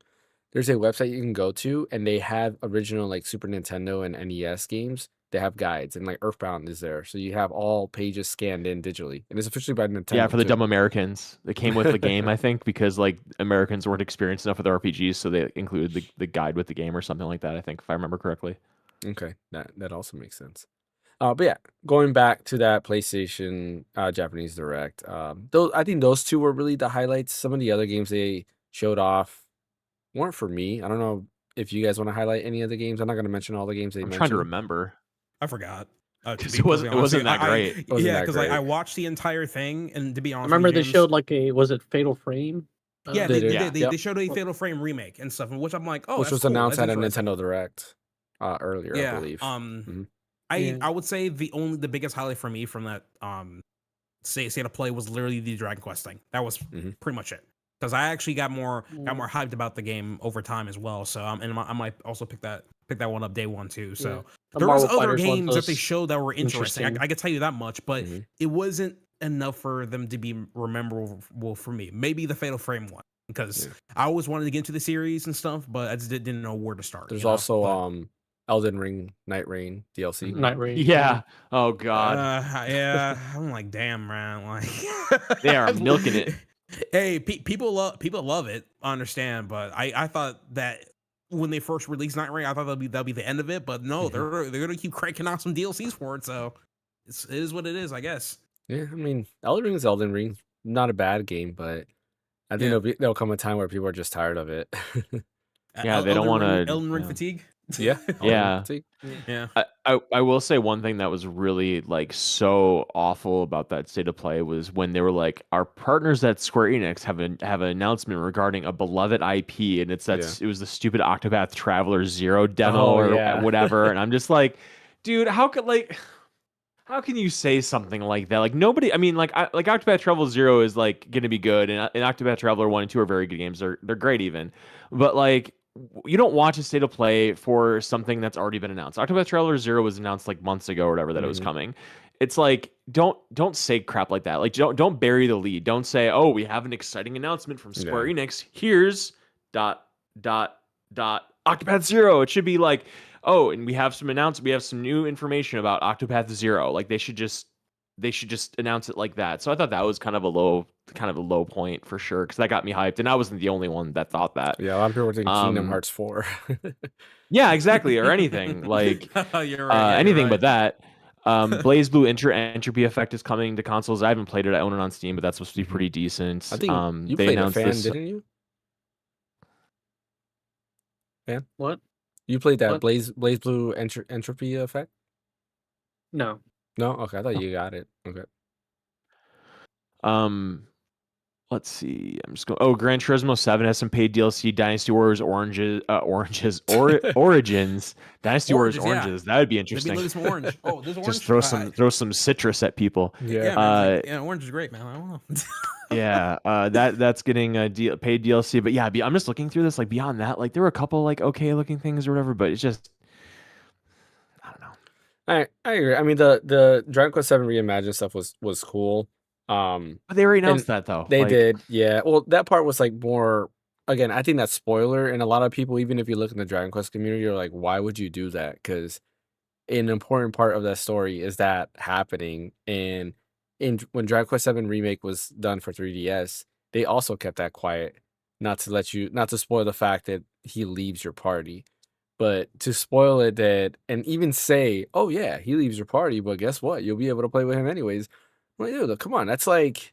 There's a website you can go to, and they have original like Super Nintendo and NES games. They have guides, and like Earthbound is there, so you have all pages scanned in digitally, and it's officially by Nintendo. Yeah, for the too. dumb Americans. They came with the game, I think, because like Americans weren't experienced enough with RPGs, so they included the guide with the game or something like that, I think, if I remember correctly. Okay, that also makes sense. But yeah, going back to that PlayStation Japanese Direct, I think those two were really the highlights. Some of the other games they showed off weren't for me. I don't know if you guys want to highlight any of the games. I'm not going to mention all the games they I'm mentioned. trying to remember. I forgot. To 'Cause be it wasn't- perfectly honest with you. that great. It wasn't Yeah, that because great. I watched the entire thing, and to be I honest, remember with you, they James, showed like was it Fatal Frame? Yeah, They they, did. they, Yep. they showed a Fatal Frame remake and stuff, which I'm like, oh, which that's was cool, announced that's at a interesting. Nintendo Direct earlier, I Yeah, believe. Mhm. I would say the biggest highlight for me from that state of play was literally the Dragon Quest thing. That was Mhm. pretty much it. Because I actually got more hyped about the game over time as well. So and I might also pick that one up day one too. So The there was Marvel other Fighters one games that they was showed that were interesting. interesting. I could tell you that much, but Mhm. it wasn't enough for them to be memorable for me. Maybe the Fatal Frame one, because Yeah. I always wanted to get into the series and stuff, but I just didn't know where to start. There's you know? also But, Elden Ring Night Rain DLC. Night Rain. Yeah. Oh God. yeah, I'm like, damn, man, like They are milking it. Hey, people love it. I understand, but I thought that when they first released Night Rain, I thought that'd be the end of it. But no, they're gonna keep cranking out some DLCs for it. So it is what it is, I guess. Yeah, I mean, Elden Ring is Elden Ring. Not a bad game, but I think there'll come a time where people are just tired of it. Yeah, they don't wanna- Elden Ring yeah. fatigue. Yeah. Yeah. See? Yeah. I will say one thing that was really like so awful about that state of play was when they were like, our partners at Square Enix have an announcement regarding a beloved IP, and it's it was the stupid Octopath Traveler 0 demo or whatever, and I'm just like, dude, how can you say something like that? Like nobody, I mean, like Octopath Traveler 0 is like going to be good, and Octopath Traveler 1 and 2 are very good games. They're great even, but like you don't watch a state of play for something that's already been announced. Octopath Traveler 0 was announced like months ago or whatever that it was coming. It's like don't say crap like that. Like don't bury the lead. Don't say, oh, we have an exciting announcement from Square Enix. Here's ... Octopath 0. It should be like, oh, and we have some new information about Octopath 0. Like they should just announce it like that. So I thought that was kind of a low point for sure, because that got me hyped, and I wasn't the only one that thought that. Yeah, a lot of people were thinking Kingdom Hearts 4. Yeah, exactly, or anything like You're right, anything you're but that. Blaze Blue Entropy Effect is coming to consoles. I haven't played it. I own it on Steam, but that's supposed to be pretty decent. I think you they played a announced fan, this. didn't you? Fan? What? You played that What? Blaze Blue Entropy Effect? No. No? Okay, I thought you got it. Okay. Let's see. I'm just going. Oh, Gran Turismo 7 has some paid DLC. Dynasty Warriors Origins. Dynasty Warriors Oranges, yeah. Oranges. That would be Maybe interesting. lose some orange. Oh, there's orange. Just throw some citrus at people. Yeah. man, yeah, orange is great, man. I don't know. Yeah, that's getting a paid DLC. But yeah, I'm just looking through this. Like beyond that, like there were a couple like okay looking things or whatever, but it's just I don't know. I agree. I mean, the Dragon Quest 7 Reimagined stuff was cool. But they already announced that though. They Like, did, yeah. Well, that part was like more again, I think that's spoiler, and a lot of people, even if you look in the Dragon Quest community, are like, why would you do that? Because an important part of that story is that happening. And when Dragon Quest Seven Remake was done for 3DS, they also kept that quiet, not to spoil the fact that he leaves your party, but to spoil it that and even say, oh yeah, he leaves your party, but guess what? You'll be able to play with him anyways. Well, dude, come on, that's like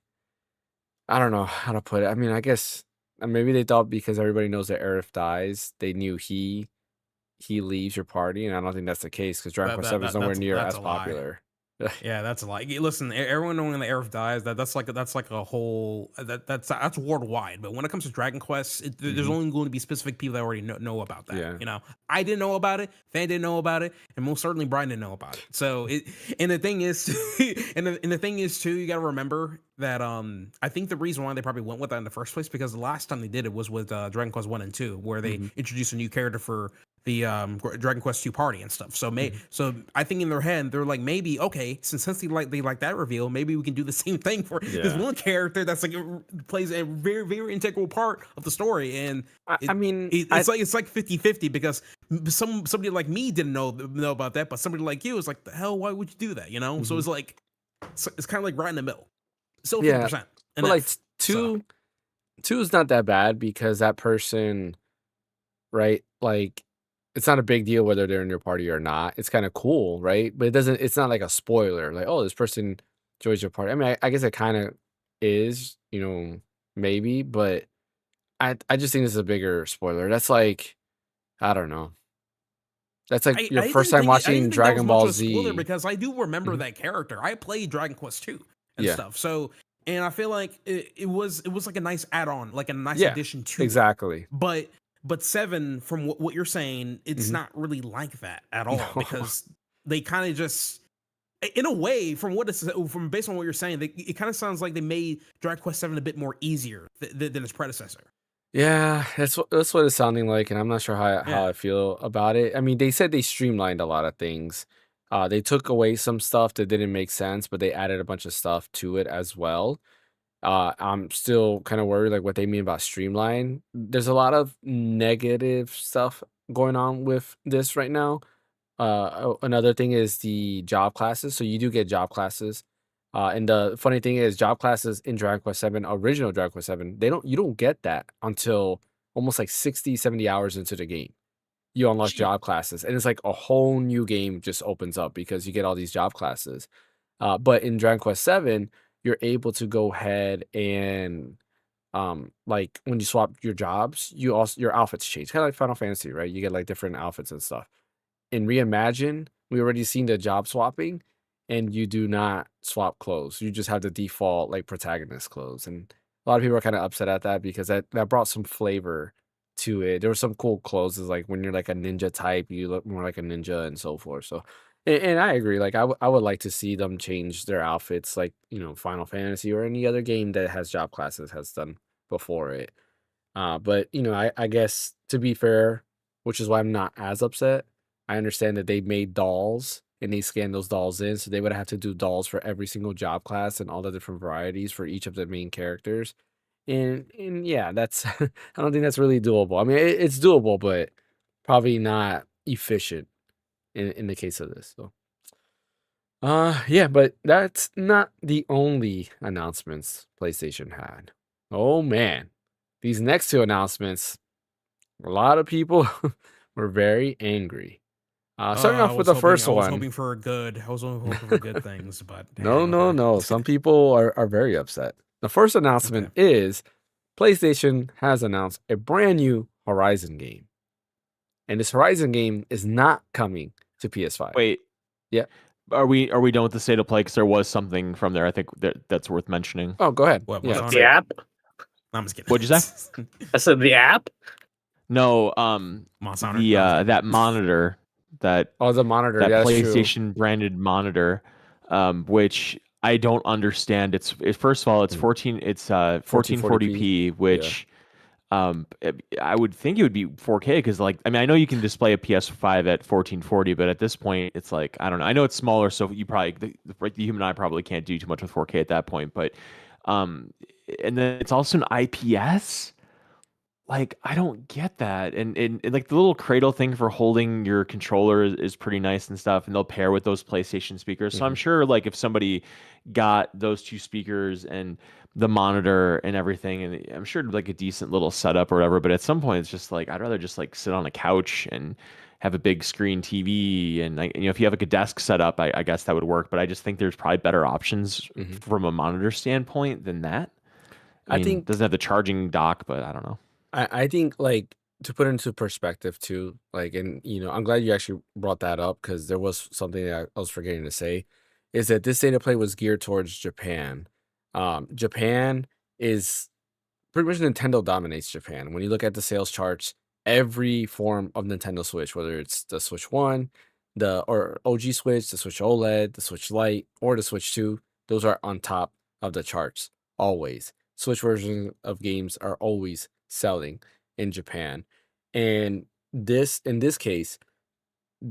I don't know how to put it. I mean, I guess maybe they thought because everybody knows that Aerith dies, they knew he leaves your party, and I don't think that's the case because Dragon Quest Seven is nowhere near that's as a lie. popular. Yeah, that's a lie. Listen, everyone knowing the Aerith dies, that's like a whole that's worldwide. But when it comes to Dragon Quest, there's Mhm. only going to be specific people that already know about that. Yeah. You know, I didn't know about it, Fan didn't know about it, and most certainly Brian didn't know about it. So and the thing is, and the thing is too, you got to remember that I think the reason why they probably went with that in the first place because the last time they did it was with Dragon Quest 1 and 2, where they Mhm. introduced a new character for the Dragon Quest 2 party and stuff. So so I think in their head they're like maybe okay, since they like that reveal, maybe we can do the same thing for this Yeah. one character that's like plays a very very integral part of the story. And I mean, it's like 50-50 because somebody like me didn't know about that, but somebody like you is like the hell, why would you do that? You know, so Mhm. it's like it's kind of like right in the middle. Still 50%. Yeah, but like enough. two is not that bad because that person, right? Like, it's not a big deal whether they're in your party or not. It's kind of cool, right? But it's not like a spoiler. Like, oh, this person joins your party. I mean, I guess it kind of is, maybe, but I just think this is a bigger spoiler. That's like, I don't know. That's like your first time I watching didn't think that was Dragon much Ball of a spoiler Z. because I do remember Mhm. that character. I played Dragon Quest 2 and Yeah. stuff. So, and I feel like it was like a nice add-on, like a nice Yeah, addition to it. exactly. But 7, from what you're saying, it's Mhm. not really like that at all No. because they kind of just, in a way, from based on what you're saying, it kind of sounds like they made Dragon Quest 7 a bit more easier than its predecessor. Yeah, that's what it's sounding like, and I'm not sure how Yeah. I feel about it. I mean, they said they streamlined a lot of things. They took away some stuff that didn't make sense, but they added a bunch of stuff to it as well. I'm still kind of worried, like what they mean about streamline. There's a lot of negative stuff going on with this right now. Another thing is the job classes. So you do get job classes. And the funny thing is, job classes in Dragon Quest 7, original Dragon Quest 7, you don't get that until almost like 60, 70 hours into the game. You unlock Gee. job classes, and it's like a whole new game just opens up because you get all these job classes. But in Dragon Quest 7, you're able to go ahead and like when you swap your jobs, your outfits change. Kind of like Final Fantasy, right? You get like different outfits and stuff. In Reimagine, we already seen the job swapping, and you do not swap clothes. You just have the default like protagonist clothes, and a lot of people are kind of upset at that because that brought some flavor to it. There were some cool clothes, is like when you're like a ninja type, you look more like a ninja and so forth. So, and I agree. Like I would like to see them change their outfits, like Final Fantasy or any other game that has job classes has done before it. But I guess to be fair, which is why I'm not as upset. I understand that they made dolls and they scanned those dolls in, so they would have to do dolls for every single job class and all the different varieties for each of the main characters. And yeah, that's I don't think that's really doable. I mean, it's doable, but probably not efficient in the case of this. So, yeah, but that's not the only announcements PlayStation had. Oh man, these next two announcements, a lot of people were very angry. Starting off with the first I was one. hoping for good. I was hoping for good things, but No, damn, no, okay. no. Some people are very upset. The first announcement is PlayStation has announced a brand new Horizon game. And this Horizon game is not coming to PS5. Wait. Yeah. Are we done with the state of play? Because there was something from there. I think that's worth mentioning. Oh, go ahead. What, Yeah. what's on The it? app? I'm just kidding. What'd you say? I said the app? No, Monster Hunter? No, I'm just kidding. that monitor, that Oh, the monitor. that Yeah, that's true. PlayStation branded monitor, which I don't understand. First of all, it's 1440p, which I would think it would be 4K because I know you can display a PS5 at 1440, but at this point it's like I don't know. I know it's smaller, so you probably the human eye probably can't do too much with 4K at that point. But and then it's also an IPS. like I don't get that. And like the little cradle thing for holding your controller is pretty nice and stuff, and they'll pair with those PlayStation speakers. So I'm Mhm. sure like if somebody got those two speakers and the monitor and everything, and I'm sure like a decent little setup or whatever, but at some point it's just like I'd rather just like sit on a couch and have a big screen TV, and like, if you have like a desk setup, I guess that would work. But I just think there's probably better options Mhm. from a monitor standpoint than that. I I mean, think doesn't have the charging dock, but I don't know. I think like to put into perspective too, like, and I'm glad you actually brought that up because there was something that I was forgetting to say, is that this data play was geared towards Japan. Japan is pretty much Nintendo dominates Japan. When you look at the sales charts, every form of Nintendo Switch, whether it's the Switch One, the or OG Switch, the Switch OLED, the Switch Lite, or the Switch 2, those are on top of the charts always. Switch versions of games are always selling in Japan. And this in this case,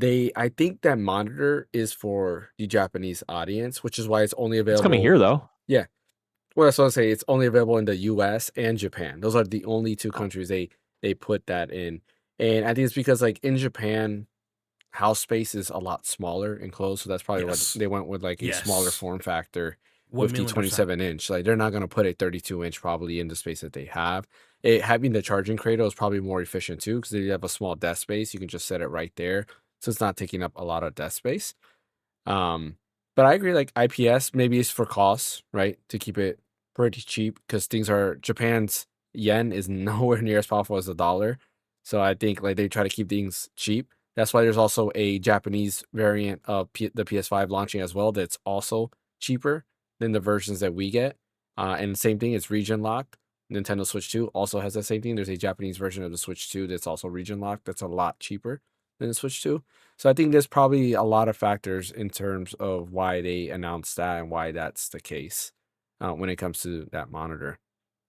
I think that monitor is for the Japanese audience, which is why it's only It's coming available. here though. Yeah, well, that's what I say. It's only available in the US and Japan. Those are the only two countries they put that in. And I think it's because like in Japan, house space is a lot smaller and closed. So that's probably what Yes. they went with, like a smaller Yes. form factor One with the million percent. 27-inch. Like they're not gonna put a 32-inch probably in the space that they have. Having the charging cradle is probably more efficient too, because you have a small desk space, you can just set it right there. So it's not taking up a lot of desk space. Um, but I agree, like IPS maybe is for costs, right? To keep it pretty cheap because Japan's yen is nowhere near as powerful as the dollar. So I think like they try to keep things cheap. That's why there's also a Japanese variant of the PS5 launching as well that's also cheaper than the versions that we get. And the same thing, it's region locked. Nintendo Switch 2 also has the same thing. There's a Japanese version of the Switch 2 that's also region locked. That's a lot cheaper than the Switch 2. So I think there's probably a lot of factors in terms of why they announced that and why that's the case when it comes to that monitor.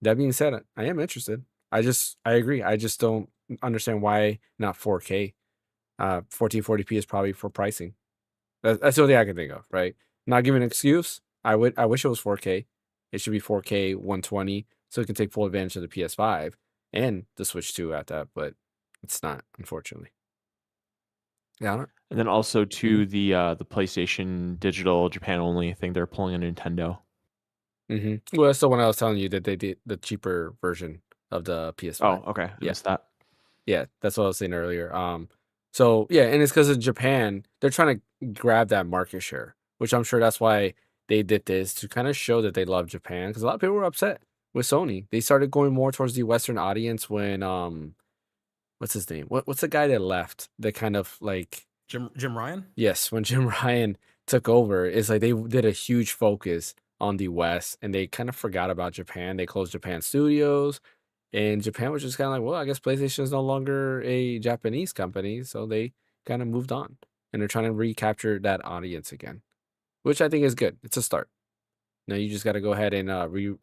That being said, I am interested. I agree. I just don't understand why not 4K. 1440p is probably for pricing. That's the only thing I can think of, right? Not giving an excuse. I wish it was 4K. It should be 4K 120 so it can take full advantage of the PS5 and the Switch 2 at that, but it's not, unfortunately. Yeah, I don't. And then also Mhm. to the PlayStation Digital Japan only thing, they're pulling a Nintendo. Well, that's the one I was telling you that they did the cheaper version of the PS5. Oh, okay. I Yeah, missed that. yeah, that's what I was saying earlier. So yeah, and it's because of Japan, they're trying to grab that market share, which I'm sure that's why they did this to kind of show that they love Japan. Because a lot of people were upset with Sony. They started going more towards the Western audience when what's his name? What's the guy that left? That kind of like Jim Ryan? Yes, when Jim Ryan took over, it's like they did a huge focus on the West and they kind of forgot about Japan. They closed Japan studios, and Japan was just kind of like, well, I guess PlayStation is no longer a Japanese company, so they kind of moved on and they're trying to recapture that audience again, which I think is good. It's a start. Now you just got to go ahead and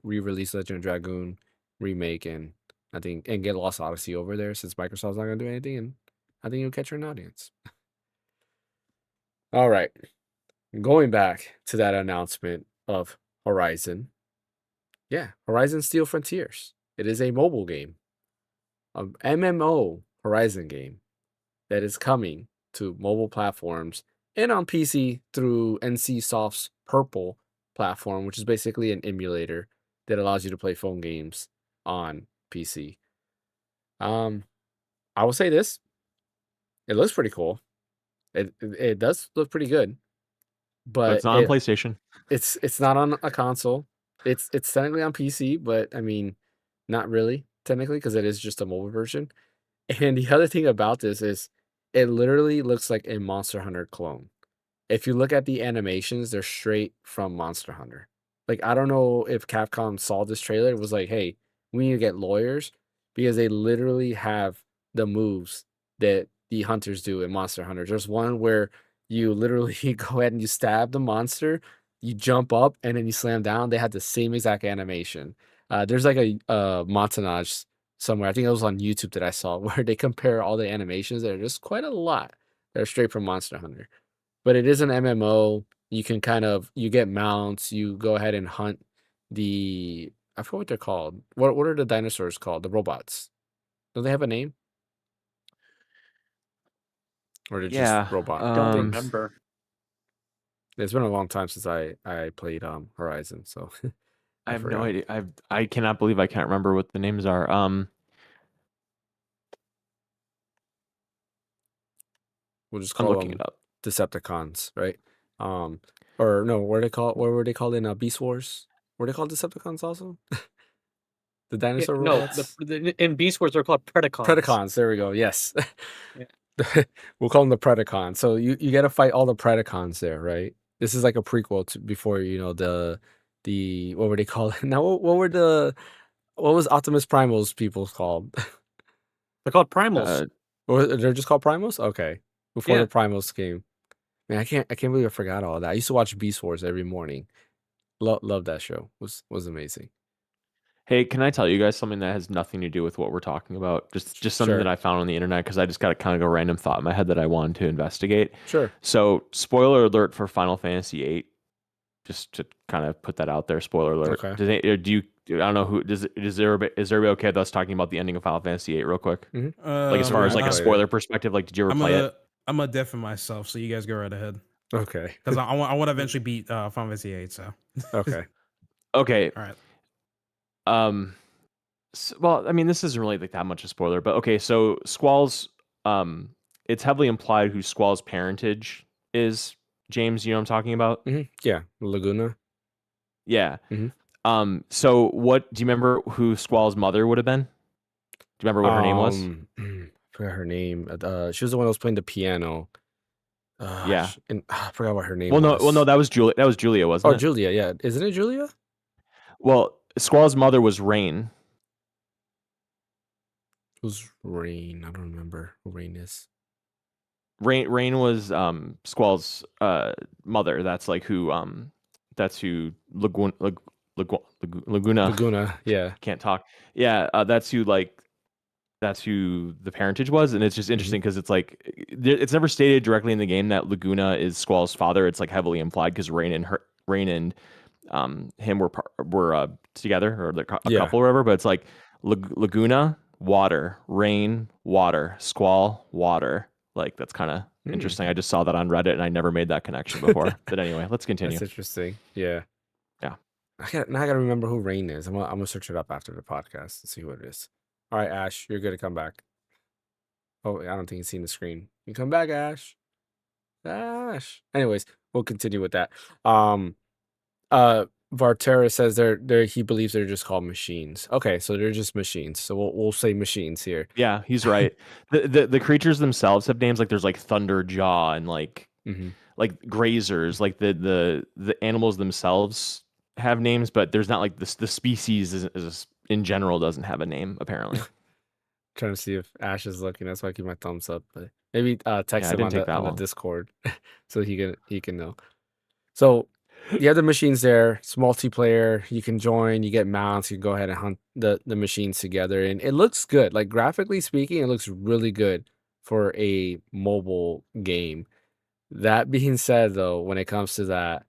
re-release Legend of Dragoon remake, and I think and get Lost Odyssey over there since Microsoft's not going to do anything, and I think you'll catch an audience. All right. Going back to that announcement of Horizon, yeah, Horizon Steel Frontiers. It is a mobile game, an MMO Horizon game that is coming to mobile platforms and on PC through NCSoft's Purple platform, which is basically an emulator that allows you to play phone games on PC. Um, I will say this: it looks pretty cool. It does look pretty good, But it's but not on PlayStation. it's not on a console. It's technically on PC, but I mean, not really technically because it is just a mobile version. And the other thing about this is it literally looks like a Monster Hunter clone. If you look at the animations, they're straight from Monster Hunter. Like, I don't know if Capcom saw this trailer, it was like, hey, we need to get lawyers because they literally have the moves that the hunters do in Monster Hunter. There's one where you literally go ahead and you stab the monster, you jump up, and then you slam down. They had the same exact animation. There's like a montage somewhere. I think it was on YouTube that I saw where they compare all the animations. They're just quite a lot. They're straight from Monster Hunter. But it is an MMO. You can you get mounts, you go ahead and hunt I forgot what they're called. What are the dinosaurs called? The robots. Do they have a name? Or they're just Yeah. robot Don't things? remember. It's been a long time since I played Horizon, so I I have no forgot. idea. I cannot believe I can't remember what the names are. We'll just I'm call looking them it up. Decepticons, right? Or no, what were they called in Beast Wars? Were they called Decepticons also? The Yeah, dinosaur no, robots? in Beast Wars they're called Predacons. Predacons, there we go. Yes. Yeah. We'll call them the Predacons. So you got to fight all the Predacons there, right? This is like a prequel to before the what were they called? Now what was Optimus Primal's people called? They're called Primals. Or they're just called Primals? Okay. Before Yeah. the Primals came. Man, I can't believe I forgot all that. I used to watch Beast Wars every morning. Love that show. Was amazing. Hey, can I tell you guys something that has nothing to do with what we're talking about? Just something that Sure. I found on the internet because I just got a kind of a random thought in my head that I wanted to investigate. Sure. So, spoiler alert for Final Fantasy VIII. Just to kind of put that out there. Spoiler alert. Okay. I don't know who is everybody okay with us talking about the ending of Final Fantasy VIII real quick? Like as far as like a spoiler perspective, like did you ever play it? I'm a deaf in myself, so you guys go right ahead. Okay. Because I want to eventually beat Final Fantasy VIII. So Okay. Okay. All right. Well, I mean, this isn't really like that much a spoiler, but okay. So Squall's, it's heavily implied who Squall's parentage is. James, you know what I'm talking about? Yeah. Laguna. Yeah. Mm-hmm. So what do you remember who Squall's mother would have been? Do you remember what her name was? I forgot her name. She was the one that was playing the piano. Yeah. And I forgot what her name Well, was. no, that was Julia. That was Julia, wasn't it? Oh, Julia. Yeah. Isn't it Julia? Well, Squall's mother was Rain. Who's Rain? I don't remember who Rain is. Rain was Squall's mother. That's like who Laguna. Laguna. Yeah. Can't talk. Yeah, that's who the parentage was, and it's just interesting because it's like it's never stated directly in the game that Laguna is Squall's father. It's like heavily implied because Rain and him were together or a couple or whatever. But it's like Laguna, water, Rain, water, Squall, water. Like that's kind of interesting. I just saw that on Reddit and I never made that connection before. But anyway, let's continue. That's interesting. Yeah. Yeah. Now I gotta remember who Rain is. I'm gonna search it up after the podcast and see who it is. All right, Ash, you're good to come back. Oh, I don't think he's seen the screen. You come back, Ash. Ash. Anyways, we'll continue with that. Vartera says he believes they're just called machines. Okay, so they're just machines. So we'll say machines here. Yeah, he's right. The creatures themselves have names, like there's like Thunderjaw and like grazers. Like the animals themselves have names, but there's not like the species is in general doesn't have a name apparently. Trying to see if Ash is looking. That's why I keep my thumbs up. But maybe text him on the Discord so he can know. So you have the machines there. It's multiplayer. You can join. You get mounts. You can go ahead and hunt the machines together, and it looks good. Like graphically speaking, it looks really good for a mobile game. That being said, though, when it comes to that,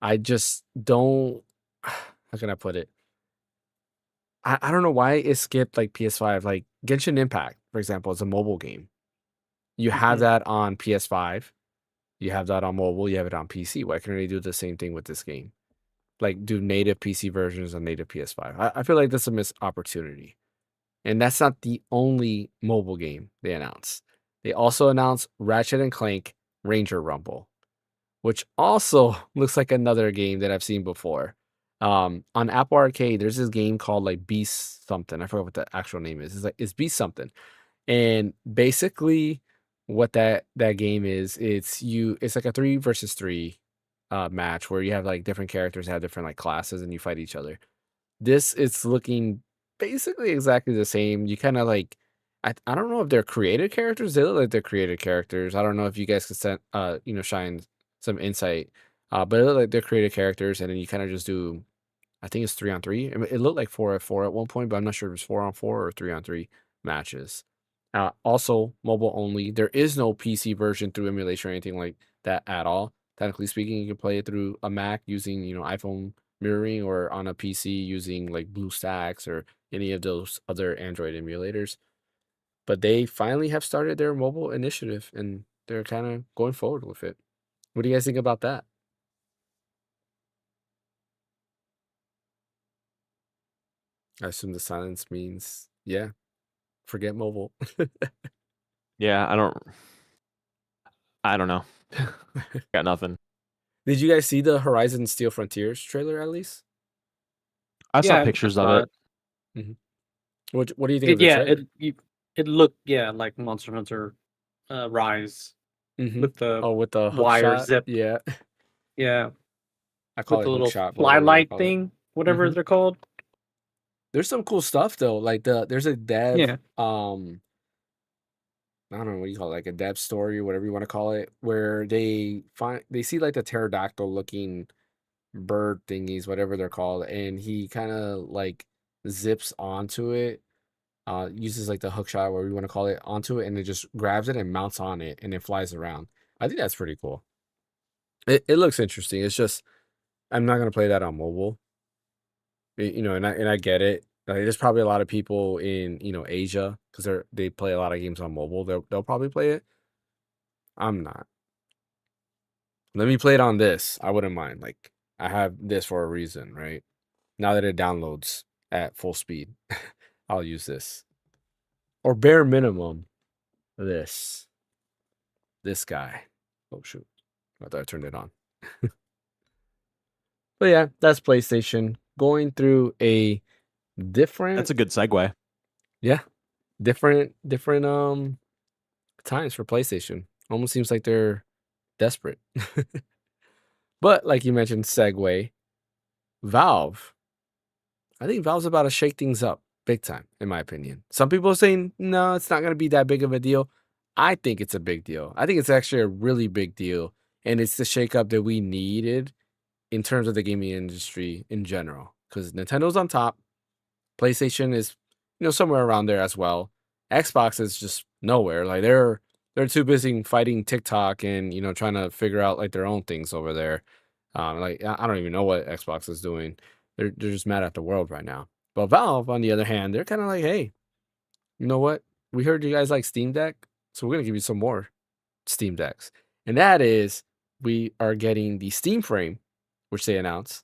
I just don't. How can I put it? I don't know why it skipped like PS5. Like Genshin Impact, for example, is a mobile game. You have that on PS5. You have that on mobile. You have it on PC. Why can't they do the same thing with this game? Like do native PC versions on native PS5. I feel like that's a missed opportunity. And that's not the only mobile game they announced. They also announced Ratchet and Clank Ranger Rumble, which also looks like another game that I've seen before. On Apple Arcade, there's this game called like Beast something. I forgot what the actual name is. It's Beast something. And basically what that game is, it's like a 3 versus 3 match where you have like different characters that have different like classes and you fight each other. This is looking basically exactly the same. You kind of like I don't know if they're created characters. They look like they're created characters. I don't know if you guys could shine some insight. But it looked like they're created characters, and then you kind of just do, I think it's 3-on-3. I mean, it looked like 4-on-4 at one point, but I'm not sure if it's 4-on-4 or 3-on-3 matches. Also, mobile only. There is no PC version through emulation or anything like that at all. Technically speaking, you can play it through a Mac using, iPhone mirroring, or on a PC using like BlueStacks or any of those other Android emulators. but they finally have started their mobile initiative, and they're kind of going forward with it. What do you guys think about that? I assume the silence means, yeah, forget mobile. Yeah, I don't know. Got nothing. Did you guys see the Horizon Steel Frontiers trailer at least? I saw Yeah, pictures I of saw it. What do you think of the Yeah, trailer? it looked like Monster Hunter Rise with the Oh, with the hook wire shot? zip. Yeah. Yeah, I call with it the hook little shot, but whatever you wanna flylight call it. thing, whatever Mhm. they're called. There's some cool stuff though. Like there's a dev, Yeah. I don't know what you call it, like a dev story or whatever you want to call it, where they see like the pterodactyl looking bird thingies, whatever they're called, and he kind of like zips onto it, uses like the hook shot, whatever you want to call it, onto it, and it just grabs it and mounts on it, and it flies around. I think that's pretty cool. It looks interesting. It's just I'm not gonna play that on mobile. And I get it. Like, there's probably a lot of people in Asia because they play a lot of games on mobile. They'll probably play it. I'm not. Let me play it on this. I wouldn't mind. Like I have this for a reason, right? Now that it downloads at full speed, I'll use this. Or bare minimum, this guy. Oh shoot! I thought I turned it on. But yeah, that's PlayStation going through a different. That's a good segue. Yeah, different times for PlayStation. Almost seems like they're desperate. But like you mentioned, segue, Valve. I think Valve's about to shake things up big time, in my opinion. Some people are saying, no, it's not going to be that big of a deal. I think it's a big deal. I think it's actually a really big deal. And it's the shakeup that we needed in terms of the gaming industry in general. Because Nintendo's on top. PlayStation is, somewhere around there as well. Xbox is just nowhere. Like they're too busy fighting TikTok and trying to figure out like their own things over there. Like I don't even know what Xbox is doing. They're just mad at the world right now. But Valve, on the other hand, they're kind of like, hey, you know what? We heard you guys like Steam Deck, so we're gonna give you some more Steam Decks. And that is, we are getting the Steam Frame, which they announced,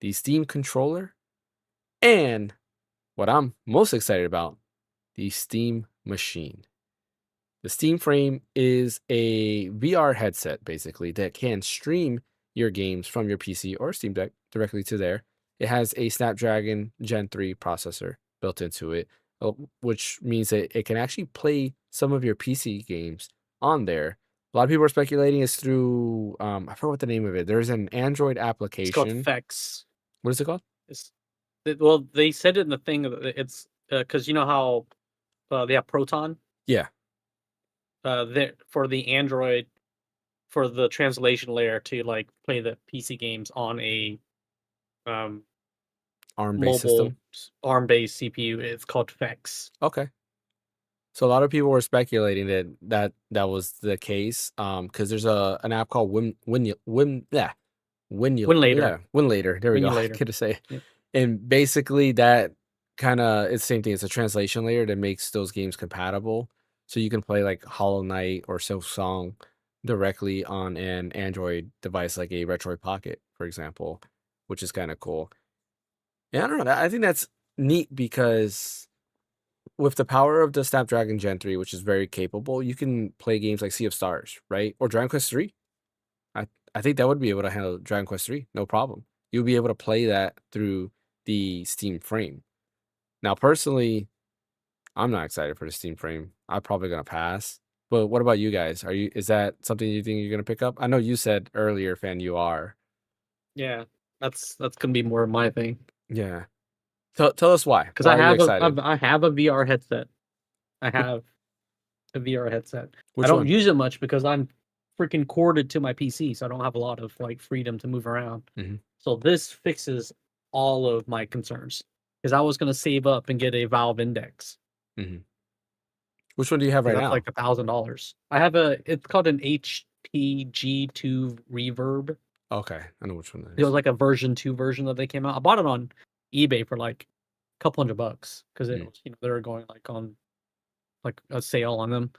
the Steam Controller, and what I'm most excited about, the Steam Machine. The Steam Frame is a VR headset, basically, that can stream your games from your PC or Steam Deck directly to there. It has a Snapdragon Gen 3 processor built into it, which means that it can actually play some of your PC games on there. A lot of people are speculating it's through, I forgot what the name of it. There's an Android It's called application. Fex. What is it called? Well, they said it in the thing. It's because you know how they have Proton. Yeah. For the Android, for the translation layer to like play the PC games on a ARM-based mobile system. ARM-based CPU. It's called Fex. Okay. So a lot of people were speculating that was the case, because there's an app called Winlator. There we go. I Winulator. couldn't say. Yep. And basically that kind of it's the same thing. It's a translation layer that makes those games compatible, so you can play like Hollow Knight or Silksong directly on an Android device like a Metroid Pocket, for example, which is kind of cool. And I don't know. I think that's neat because with the power of the Snapdragon Gen 3, which is very capable, you can play games like Sea of Stars, right? Or Dragon Quest 3. I think that would be able to handle Dragon Quest 3, no problem. You'll be able to play that through the Steam Frame. Now, personally, I'm not excited for the Steam Frame. I'm probably gonna pass. But what about you guys? Is that something you think you're gonna pick up? I know you said earlier, fan, you are. Yeah, that's gonna be more of my thing. Yeah. Tell us why. Because Why I are you have excited? I have a VR headset. I have a VR headset. Which I don't one? use it much because I'm freaking corded to my PC, so I don't have a lot of like freedom to move around. Mhm. So this fixes all of my concerns. Because I was gonna save up and get a Valve Index. Which one do you have right That's now? like $1,000. I have it's called an HTG2 Reverb. Okay, I know which one that It was is. like a version 2 version that they came out. I bought it on eBay for like a couple $100 because it was, they were going like on like a sale on them,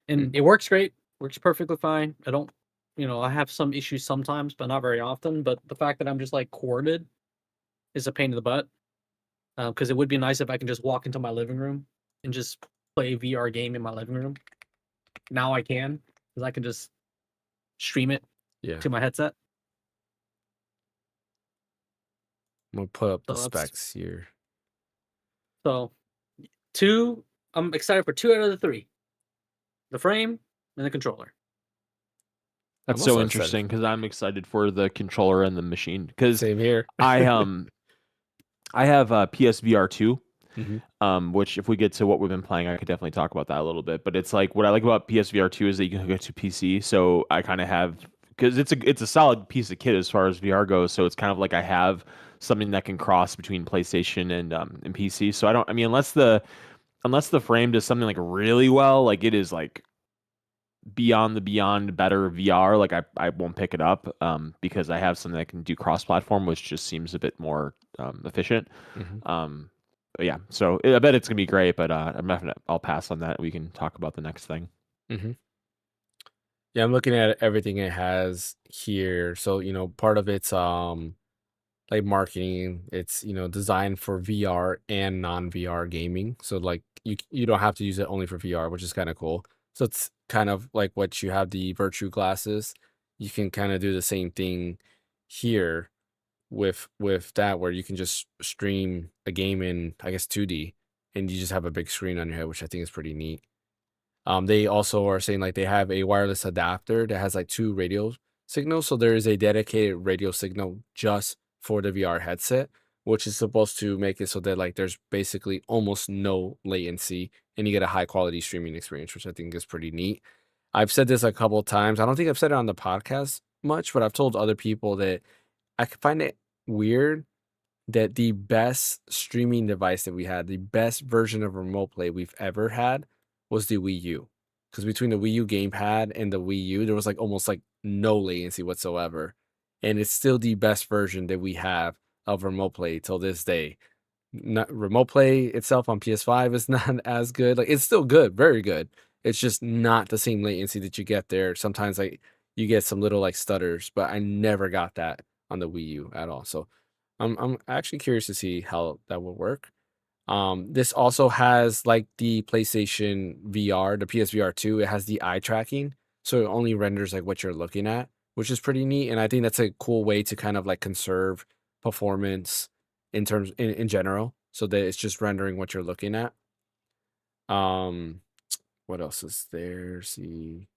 and it works great. Works perfectly fine. I don't, I have some issues sometimes, but not very often. But the fact that I'm just like corded is a pain in the butt. Because it would be nice if I can just walk into my living room and just play a VR game in my living room. Now I can, because I can just stream it Yeah. to my headset. I'm gonna put up the So that's- specs here. So, I'm excited for 2 out of the 3: the frame and the controller. That's I'm so also interesting excited. because I'm excited for the controller and the machine because Same here. I have a PSVR 2, Mhm. which if we get to what we've been playing, I could definitely talk about that a little bit. But it's like what I like about PSVR 2 is that you can hook it to PC. So I kind of have because it's a solid piece of kit as far as VR goes. So it's kind of like I have something that can cross between PlayStation and PC. So I mean unless the frame does something like really well, like it is like beyond better VR, like I won't pick it up because I have something that can do cross platform, which just seems a bit more efficient. Mhm. But yeah, so I bet it's gonna be great, but I'll pass on that. We can talk about the next thing. Mhm. Yeah, I'm looking at everything it has here. So, part of it's like marketing. It's, designed for VR and non-VR gaming. So like you don't have to use it only for VR, which is kind of cool. So it's kind of like what you have the virtue glasses. You can kind of do the same thing here with that where you can just stream a game in, I guess, 2D, and you just have a big screen on your head, which I think is pretty neat. They also are saying like they have a wireless adapter that has like 2 radio signals. So there is a dedicated radio signal just for the VR headset, which is supposed to make it so that like there's basically almost no latency and you get a high quality streaming experience, which I think is pretty neat. I've said this a couple of times. I don't think I've said it on the podcast much, but I've told other people that I find it weird that the best streaming device that we had, the best version of remote play we've ever had was the Wii U. Because between the Wii U gamepad and the Wii U, there was like almost like no latency whatsoever. And it's still the best version that we have of remote play till this day. Not, remote play itself on PS5 is not as good. Like it's still good, very good. It's just not the same latency that you get there. Sometimes like you get some little like stutters, but I never got that on the Wii U at all. So I'm actually curious to see how that will work. This also has like the PlayStation VR, the PSVR 2. It has the eye tracking, so it only renders like what you're looking at, which is pretty neat. And I think that's a cool way to kind of like conserve performance in general, so that it's just rendering what you're looking at. Um, what else is there? See,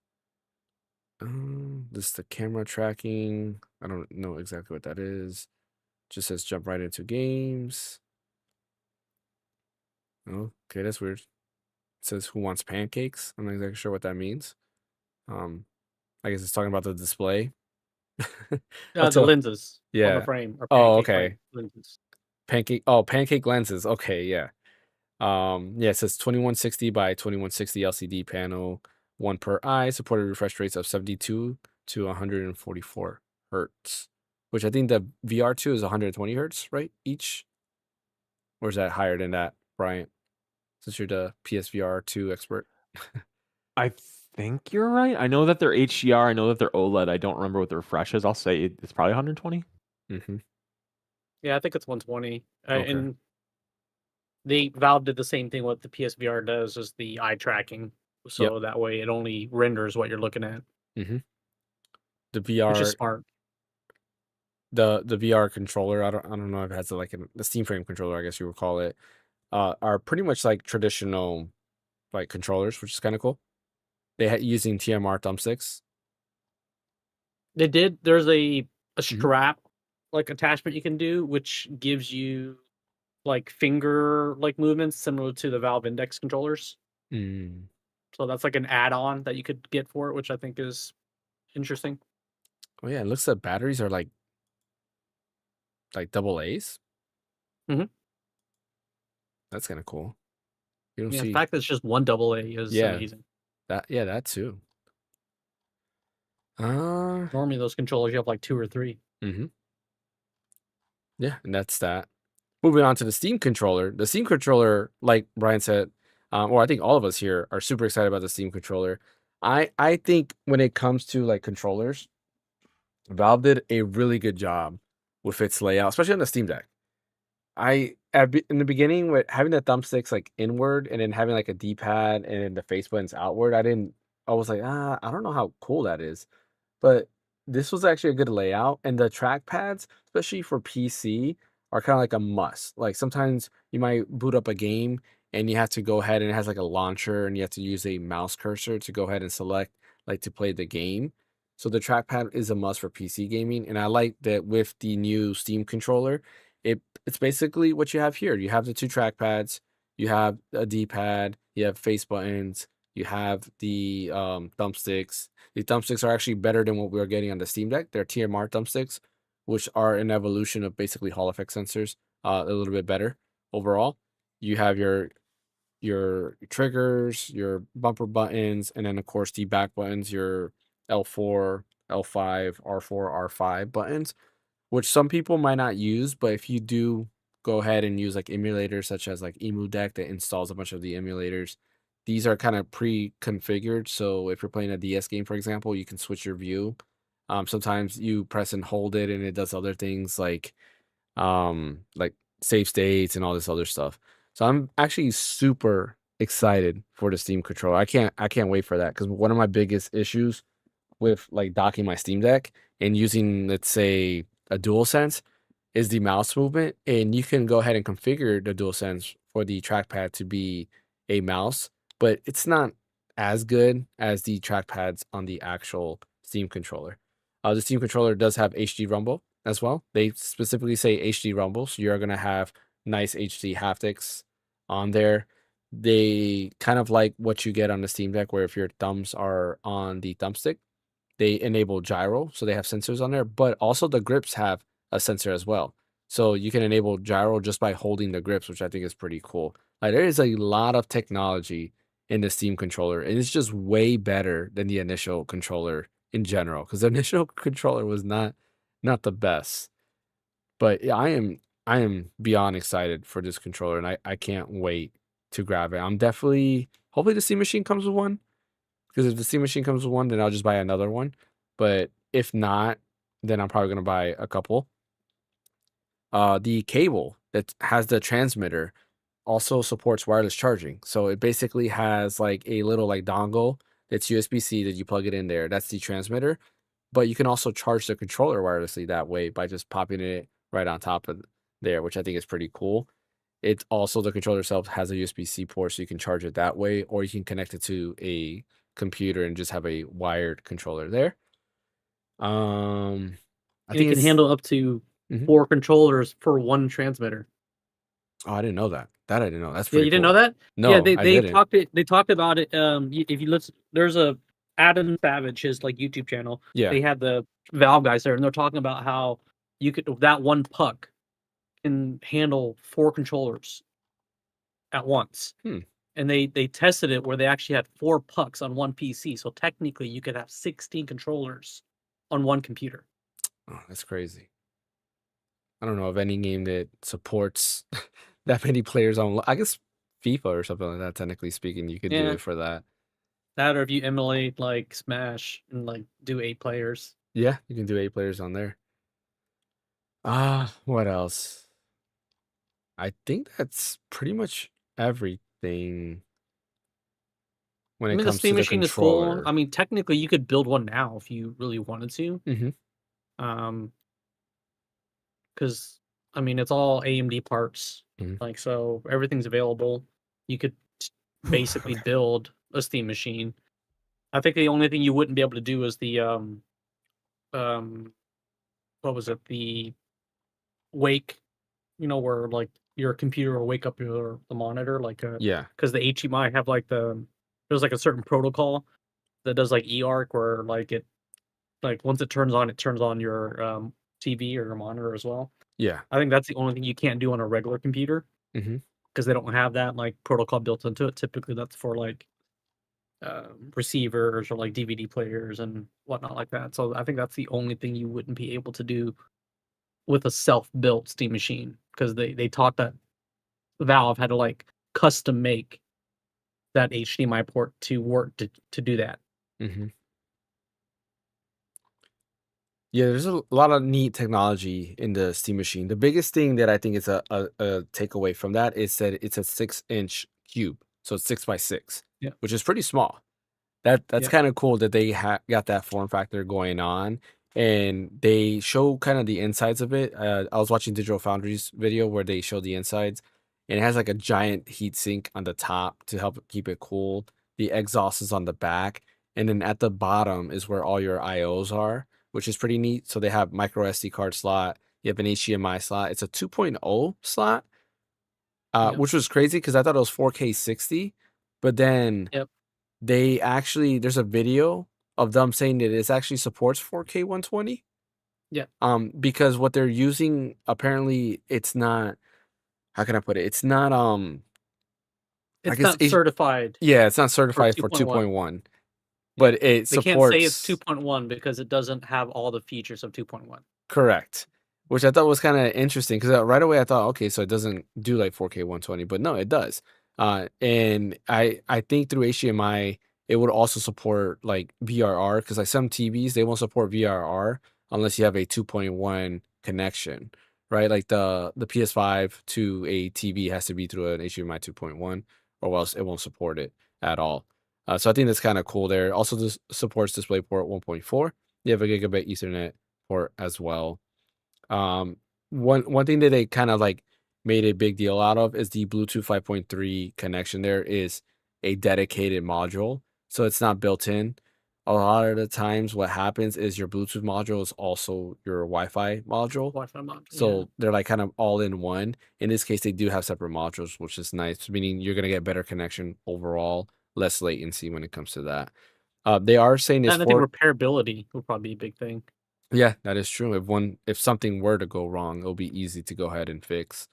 this is the camera tracking. I don't know exactly what that is. Just says jump right into games. Oh, okay, that's weird. It says who wants pancakes? I'm not exactly sure what that means. Um, I guess it's talking about the display. What's The up? lenses on the Yeah. frame are Oh, pancake okay. lenses. Pancake lenses. Okay, yeah. Yeah, it says 2160 by 2160 LCD panel, one per eye, supported refresh rates of 72 to 144 hertz, which I think the VR2 is 120 hertz, right? Each, or is that higher than that, Bryant? Since you're the PSVR2 expert. I think you're right. I know that they're HDR. I know that they're OLED. I don't remember what the refresh is. I'll say it's probably 120. Mm-hmm. Yeah, I think it's 120. Okay. And Valve did the same thing. What the PSVR does is the eye tracking, so that way it only renders what you're looking at, Mm-hmm. The which is VR, smart. the VR controller. I don't know if it has the Steam Frame controller, I guess you would call it. Are pretty much like traditional like controllers, which is kind of cool. They had using TMR thumbsticks. They did. There's a Mhm. strap like attachment you can do, which gives you like finger like movements similar to the Valve Index controllers. Mm. So that's like an add-on that you could get for it, which I think is interesting. Oh yeah, it looks like batteries are like double A's. Mhm. That's kind of cool. You don't Yeah, the see fact that it's just one AA is Yeah. amazing. that too. Uh, Normally those controllers you have like 2 or 3. mm-hmm. Yeah, and that's that. Moving on to the Steam controller. The Steam controller, like Brian said, or I think all of us here are super excited about the Steam controller. I think when it comes to like controllers, Valve did a really good job with its layout, especially on the Steam Deck. In the beginning with having the thumbsticks like inward and then having like a D-pad and the face buttons outward, I was like, I don't know how cool that is. But this was actually a good layout, and the trackpads, especially for PC, are kind of like a must. Like sometimes you might boot up a game and you have to go ahead and it has like a launcher and you have to use a mouse cursor to go ahead and select like to play the game. So the trackpad is a must for PC gaming, and I like that with the new Steam controller, it's basically what you have here. You have the two trackpads, you have a D-pad, you have face buttons, you have the thumbsticks. The thumbsticks are actually better than what we are getting on the Steam Deck. They're TMR thumbsticks, which are an evolution of basically Hall effect sensors, a little bit better overall. You have your triggers, your bumper buttons, and then of course the back buttons, your L4, L5, R4, R5 buttons, which some people might not use, but if you do go ahead and use like emulators such as like Emu Deck that installs a bunch of the emulators, these are kind of pre-configured. So if you're playing a DS game, for example, you can switch your view. Sometimes you press and hold it and it does other things like save states and all this other stuff. So I'm actually super excited for the Steam controller. I can't wait for that because one of my biggest issues with like docking my Steam Deck and using, let's say, a DualSense is the mouse movement. And you can go ahead and configure the DualSense for the trackpad to be a mouse, but it's not as good as the trackpads on the actual Steam controller. The Steam controller does have HD rumble as well. They specifically say HD rumble, so you're gonna have nice HD haptics on there. They kind of like what you get on the Steam Deck, where if your thumbs are on the thumbstick, they enable gyro, so they have sensors on there, but also the grips have a sensor as well. So you can enable gyro just by holding the grips, which I think is pretty cool. Like there is a lot of technology in the Steam controller, and it's just way better than the initial controller in general, because the initial controller was not the best. But yeah, I am beyond excited for this controller, and I can't wait to grab it. I'm definitely hopefully the Steam Machine comes with one. Because if the Steam Machine comes with one, then I'll just buy another one. But if not, then I'm probably gonna buy a couple. The cable that has the transmitter also supports wireless charging. So it basically has like a little like dongle that's USB-C that you plug it in there. That's the transmitter. But you can also charge the controller wirelessly that way by just popping it right on top of there, which I think is pretty cool. It's also the controller itself has a USB-C port, so you can charge it that way, or you can connect it to a computer and just have a wired controller there. I And it think can it's handle up to Mhm. 4 controllers for 1 transmitter. Oh, I didn't know that. That I didn't know. That's Yeah, pretty you didn't know cool. that? No, Yeah, I didn't. they talked about it. If you listen, there's a Adam Savage, his like YouTube channel. Yeah. They had the Valve guys there, and they're talking about how you could that one puck can handle 4 controllers at once. Hmm. And they tested it where they actually had 4 pucks on one PC. So technically, you could have 16 controllers on one computer. Oh, that's crazy. I don't know of any game that supports that many players on. I guess FIFA or something like that. Technically speaking, you could do Yeah. it for that. That, or if you emulate like Smash and like do 8 players. Yeah, you can do 8 players on there. What else? I think that's pretty much everything when I it mean, the comes to Steam the Machine is cool. controller. I mean, technically, you could build one now if you really wanted to. Mm-hmm. Because I mean, it's all AMD parts. Mhm. Like, so everything's available. You could basically Okay. build a Steam Machine. I think the only thing you wouldn't be able to do is the what was it? The wake, where like your computer will wake up the monitor, like Yeah. because the HDMI have like there's like a certain protocol that does like eARC where like once it turns on your TV or your monitor as well. Yeah. I think that's the only thing you can't do on a regular computer Mm-hmm. because they don't have that like protocol built into it. Typically, that's for like receivers or like DVD players and whatnot like that. So I think that's the only thing you wouldn't be able to do with a self-built Steam machine because they taught that Valve had to like custom make that HDMI port to work to do that. Mm-hmm. Yeah, there's a lot of neat technology in the Steam Machine. The biggest thing that I think is a takeaway from that is that it's a 6-inch cube, so it's 6x6, Yeah. which is pretty small. That's Yeah. kind of cool that they got that form factor going on, and they show kind of the insides of it. I was watching Digital Foundry's video where they show the insides, and it has like a giant heat sink on the top to help keep it cool. The exhaust is on the back, and then at the bottom is where all your IOs are, which is pretty neat. So they have micro SD card slot. You have an HDMI slot. It's a 2.0 slot, Yep. which was crazy because I thought it was 4K 60, but then Yep. they actually there's a video of them saying that it actually supports 4K 120. Yeah. Because what they're using apparently it's not, how can I put it? It's not It's guess not certified yeah, it's not certified for 2.1. 2.1, but it They can't say supports it's 2.1 because it doesn't have all the features of 2.1. correct, which I thought was kind of interesting because right away I thought, okay, so it doesn't do like 4K 120, but no, it does. And I think through HDMI it would also support like VRR because like some TVs they won't support VRR unless you have a 2.1 connection, right? Like the PS5 to a TV has to be through an HDMI 2.1 or else it won't support it at all. So I think that's kind of cool there. It also supports DisplayPort 1.4. You have a gigabit Ethernet port as well. One thing that they kind of like made a big deal out of is the Bluetooth 5.3 connection. There is a dedicated module, so it's not built in. A lot of the times, what happens is your Bluetooth module is also your Wi-Fi module. Wi-Fi module. So they're like kind of all in one. In this case, they do have separate modules, which is nice, meaning you're gonna get better connection overall, less latency when it comes to that. They are saying it's And I think repairability will probably be a big thing. yeah, that is true. If something were to go wrong, it'll be easy to go ahead and fix.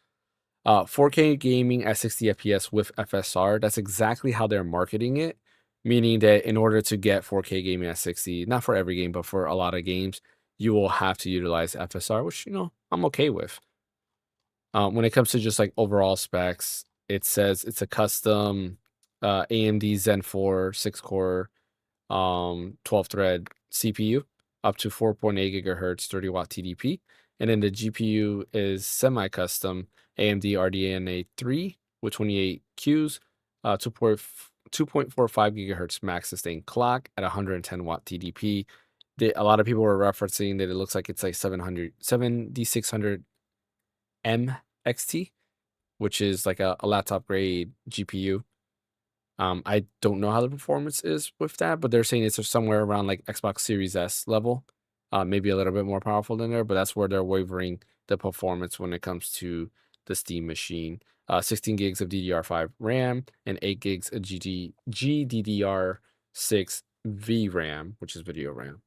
4K gaming at 60 FPS with FSR. That's exactly how they're marketing it, meaning that in order to get 4K gaming at 60, not for every game, but for a lot of games, you will have to utilize FSR, which I'm okay with. When it comes to just like overall specs, it says it's a custom AMD Zen 4 6-core 12-thread CPU up to 4.8 gigahertz 30-watt TDP. And then the GPU is semi-custom AMD RDNA 3 with 28 Qs, 2.45 gigahertz max sustained clock at 110-watt TDP. A lot of people were referencing that it looks like it's like 7600 MXT, which is like a laptop grade GPU. I don't know how the performance is with that, but they're saying it's somewhere around like Xbox Series S level, maybe a little bit more powerful than there, but that's where they're wavering the performance when it comes to the Steam Machine. 16 gigs of DDR5 RAM and 8 gigs of GDDR6 VRAM, which is video RAM.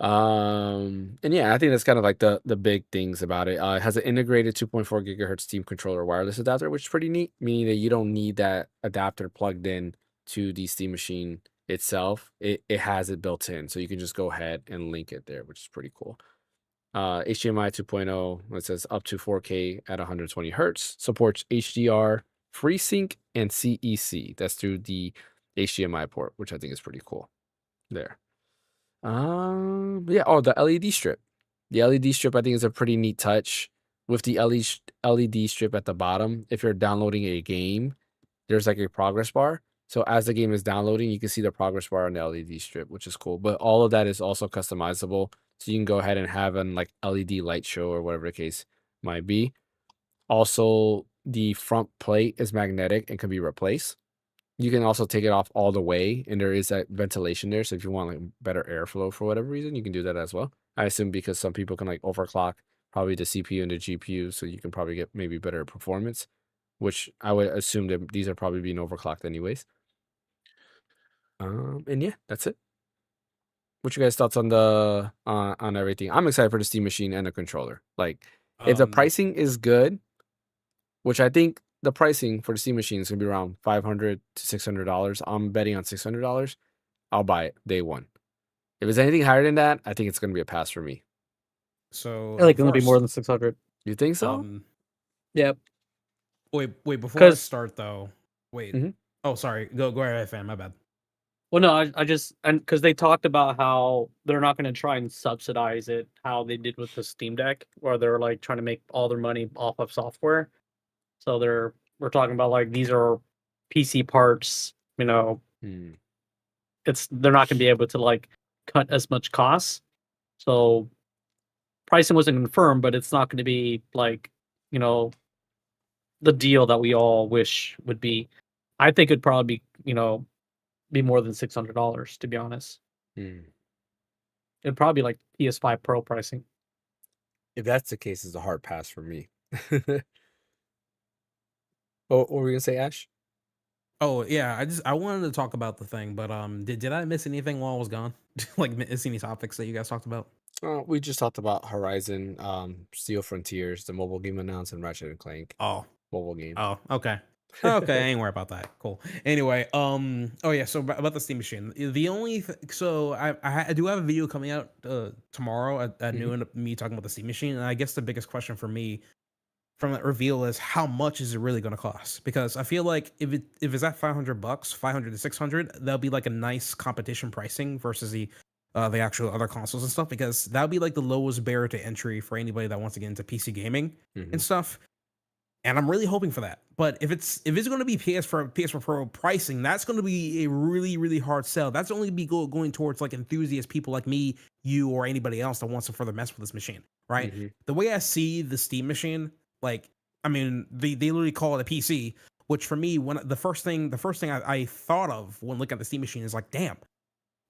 And yeah, I think that's kind of like the big things about it. It has an integrated 2.4 gigahertz Steam controller wireless adapter, which is pretty neat, meaning that you don't need that adapter plugged in to the Steam Machine itself. It has it built in, so you can just go ahead and link it there, which is pretty cool. HDMI 2.0, it says up to 4K at 120 hertz, supports HDR, FreeSync, and CEC. That's through the HDMI port, which I think is pretty cool there. Yeah. Oh, the LED strip. The LED strip, I think, is a pretty neat touch. With the LED strip at the bottom, if you're downloading a game, there's like a progress bar. So as the game is downloading, you can see the progress bar on the LED strip, which is cool. But all of that is also customizable. So you can go ahead and have an like LED light show or whatever the case might be. Also, the front plate is magnetic and can be replaced. You can also take it off all the way, and there is that ventilation there. So if you want like better airflow for whatever reason, you can do that as well. I assume because some people can like overclock probably the CPU and the GPU, so you can probably get maybe better performance, which I would assume that these are probably being overclocked anyways. And yeah, that's it. What you guys' thoughts on the on everything? I'm excited for the Steam Machine and the controller. Like, if the pricing is good, which I think the pricing for the Steam Machine is gonna be around $500 to $600. I'm betting on $600. I'll buy it day one. If it's anything higher than that, I think it's gonna be a pass for me. So I think it's gonna be more than 600. You think so? Yep. Wait, before I start though. Wait. Mhm. Oh, sorry. Go ahead, fam. My bad. Well, no, I just and because they talked about how they're not going to try and subsidize it, how they did with the Steam Deck, where they're like trying to make all their money off of software. So we're talking about like these are PC parts, Hmm. they're not going to be able to like cut as much costs. So pricing wasn't confirmed, but it's not going to be like, you know, the deal that we all wish would be. I think it'd probably be more than $600, to be honest. Hmm. It'd probably be like PS5 Pro pricing. If that's the case, it's a hard pass for me. What were you gonna say, Ash? Oh yeah, I wanted to talk about the thing, but did I miss anything while I was gone? Like miss any topics that you guys talked about? We just talked about Horizon, Steel Frontiers, the mobile game announced, and Ratchet and Clank Oh, mobile game. oh, okay. Okay, I ain't worried about that. Cool. Anyway, oh yeah, so about the Steam Machine. The only so I do have a video coming out tomorrow at Mhm. noon of me talking about the Steam Machine, and I guess the biggest question for me from that reveal is how much is it really going to cost? Because I feel like if it's at $500, 500 to 600, that'll be like a nice competition pricing versus the actual other consoles and stuff. Because that'll be like the lowest barrier to entry for anybody that wants to get into PC gaming and Mhm. stuff. And I'm really hoping for that. But if it's going to be PS4 Pro pricing, that's going to be a really really hard sell. That's only be going towards like enthusiast people like me, you, or anybody else that wants to further mess with this machine, right? Mhm. The way I see the Steam Machine, like I mean, they literally call it a PC, which for me, when the first thing I thought of when looking at the Steam Machine is like, damn,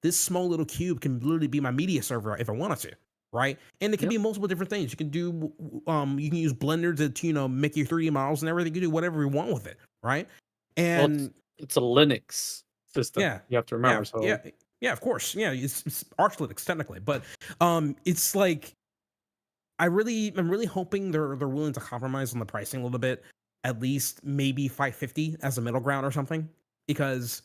this small little cube can literally be my media server if I wanted to, right? And it can Yep. be multiple different things. You can do, you can use Blender to make your 3D models and everything. You can do whatever you want with it, right? Well, And it's a Linux system. yeah, You have to remember. So yeah, of course, yeah, it's Arch Linux technically, but it's like I'm really hoping they're willing to compromise on the pricing a little bit, at least maybe 550 as a middle ground or something, because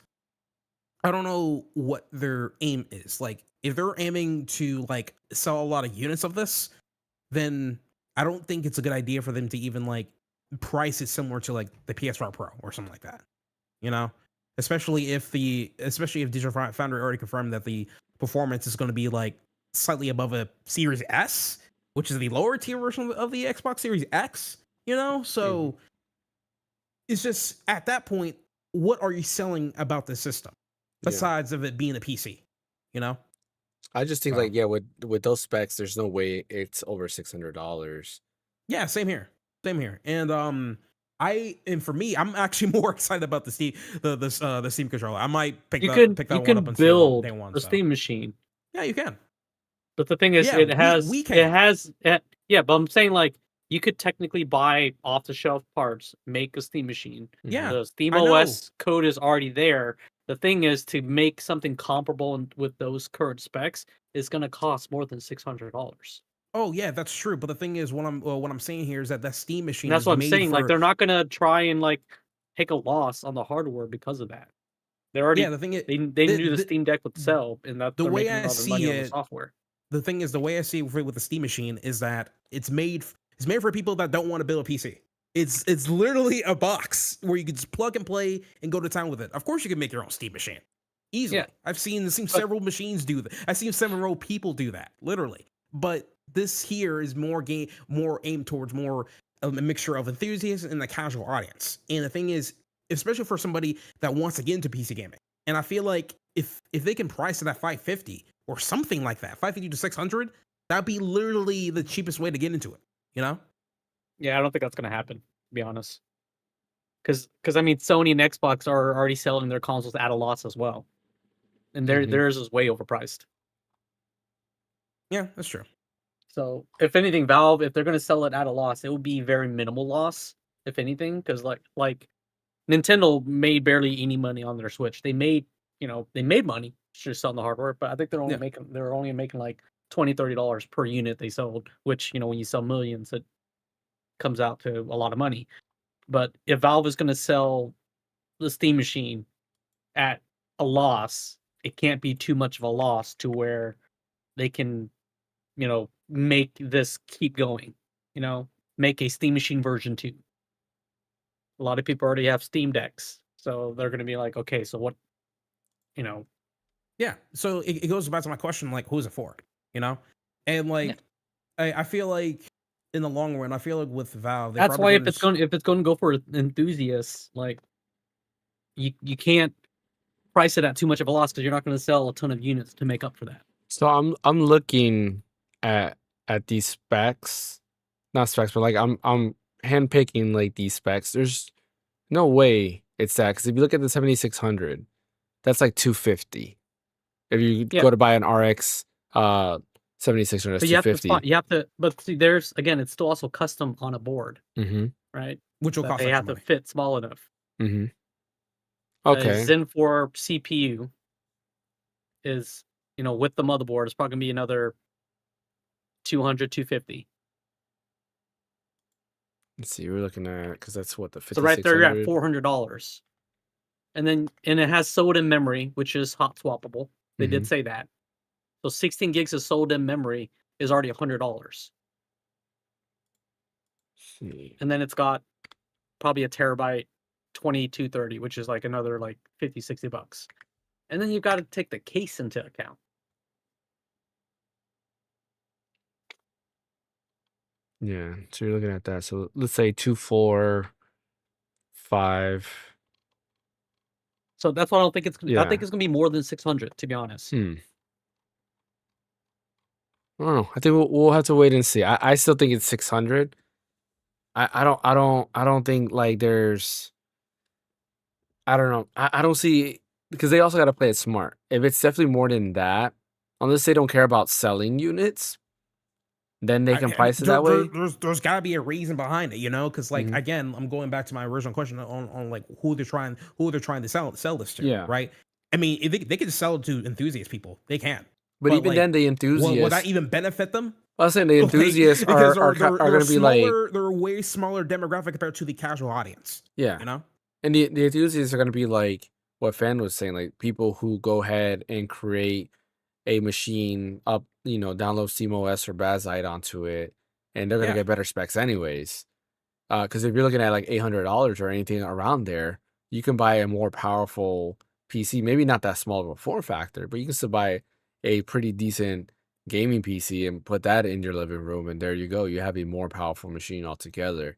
I don't know what their aim is. Like, if they're aiming to like sell a lot of units of this, then I don't think it's a good idea for them to even like price it similar to like the PS4 Pro or something like that. You know, especially if Digital Foundry already confirmed that the performance is going to be like slightly above a Series S, which is the lower tier version of the Xbox Series X. You know, so it's just at that point, what are you selling about this system Yeah. besides of it being a PC? You know, I just think So- like with those specs, there's no way it's over $600. yeah, same here, and for me, I'm actually more excited about the the Steam controller. I might pick you that can one up and see it on build day one. a So. Steam machine. Yeah, you can. But the thing is, Yeah, it we can. yeah. But I'm saying like you could technically buy off the shelf parts, make a Steam machine. Yeah, The Steam I know. OS code is already there. The thing is to make something comparable with those current specs is going to cost more than $600. Oh yeah, that's true. But the thing is, what I'm saying here is that Steam machine And that's is what I'm made saying. Like for. they're not going to try and like take a loss on the hardware because of that. They already Yeah, the thing is, they knew the Steam Deck would sell, and that the they're way making I all their see money on the it- software. the thing is, the way I see it with the Steam machine is that it's made for people that don't want to build a PC. It's literally a box where you can just plug and play and go to town with it. Of course, you can make your own Steam machine easily. Yeah. I've seen several machines do that. I've seen several people do that, literally. But this here is more aimed towards more a mixture of enthusiasts and the casual audience. And the thing is, especially for somebody that wants to get into PC gaming, and I feel like if they can price it at 550 or something like that, 550 to 600, that'd be literally the cheapest way to get into it. You know? Yeah, I don't think that's going to happen, to be honest. Because I mean, Sony and Xbox are already selling their consoles at a loss as well, and Mhm. theirs is way overpriced. Yeah, that's true. So if anything, Valve, if they're going to sell it at a loss, it would be very minimal loss, if anything, because like Nintendo made barely any money on their Switch. They made money just selling the hardware, but I think they're only making like $20-$30 per unit they sold, which when you sell millions, it comes out to a lot of money. But if Valve is going to sell the Steam machine at a loss, it can't be too much of a loss to where they can, make this keep going. Make a Steam machine version 2. A lot of people already have Steam Decks, So they're going to be like, okay, so what, Yeah. So it goes back to my question, like, who's it for? And like, Yeah. I feel like in the long run, I feel like with Valve, That's why if it's going to go for enthusiasts, like you can't price it at too much of a loss because you're not going to sell a ton of units to make up for that. So I'm looking at these specs, not specs, but like I'm handpicking like these specs. There's no way it's that, because if you look at the 7600, that's like 250. If you go to buy an RX 7600, that's But you have 250. but see, there's again, it's still also custom on a board, right? which will cost They have extra to money. fit small enough. Okay. Zen 4 CPU is, with the motherboard, it's probably gonna be another 200, 250. Let's see. We're looking at, because that's what the So right there, you're at 5600. $400, and it has sold-in memory, which is hot swappable. They did say that. So 16 gigs of sold-in memory is already $100, See. and then it's got probably a terabyte 2230, which is like another like $50-$60, and then you've got to take the case into account. Yeah, so you're looking at that. So let's say 245. So that's why I don't think it's. Yeah. I think it's gonna be more than 600, to be honest. I don't know. I think we'll have to wait and see. I still think it's 600. I don't think like there's. I don't know. I don't see, because they also got to play it smart. If it's definitely more than that, unless they don't care about selling units, then they can price it that way. There's got to be a reason behind it, because like again, I'm going back to my original question on like who they're trying to sell this to. Yeah. Right. I mean, if they can sell it to enthusiast people, they can. But even like, then, the enthusiasts. will that even benefit them? I was saying the enthusiasts because are going to be like, they're a way smaller demographic compared to the casual audience. Yeah. And the enthusiasts are going to be like what Fan was saying, like people who go ahead and create a machine up, download SteamOS or Bazite onto it, and they're going to get better specs anyways. Because if you're looking at like $800 or anything around there, you can buy a more powerful PC. Maybe not that small of a form factor, but you can still buy a pretty decent gaming PC and put that in your living room, and there you go. You have a more powerful machine altogether.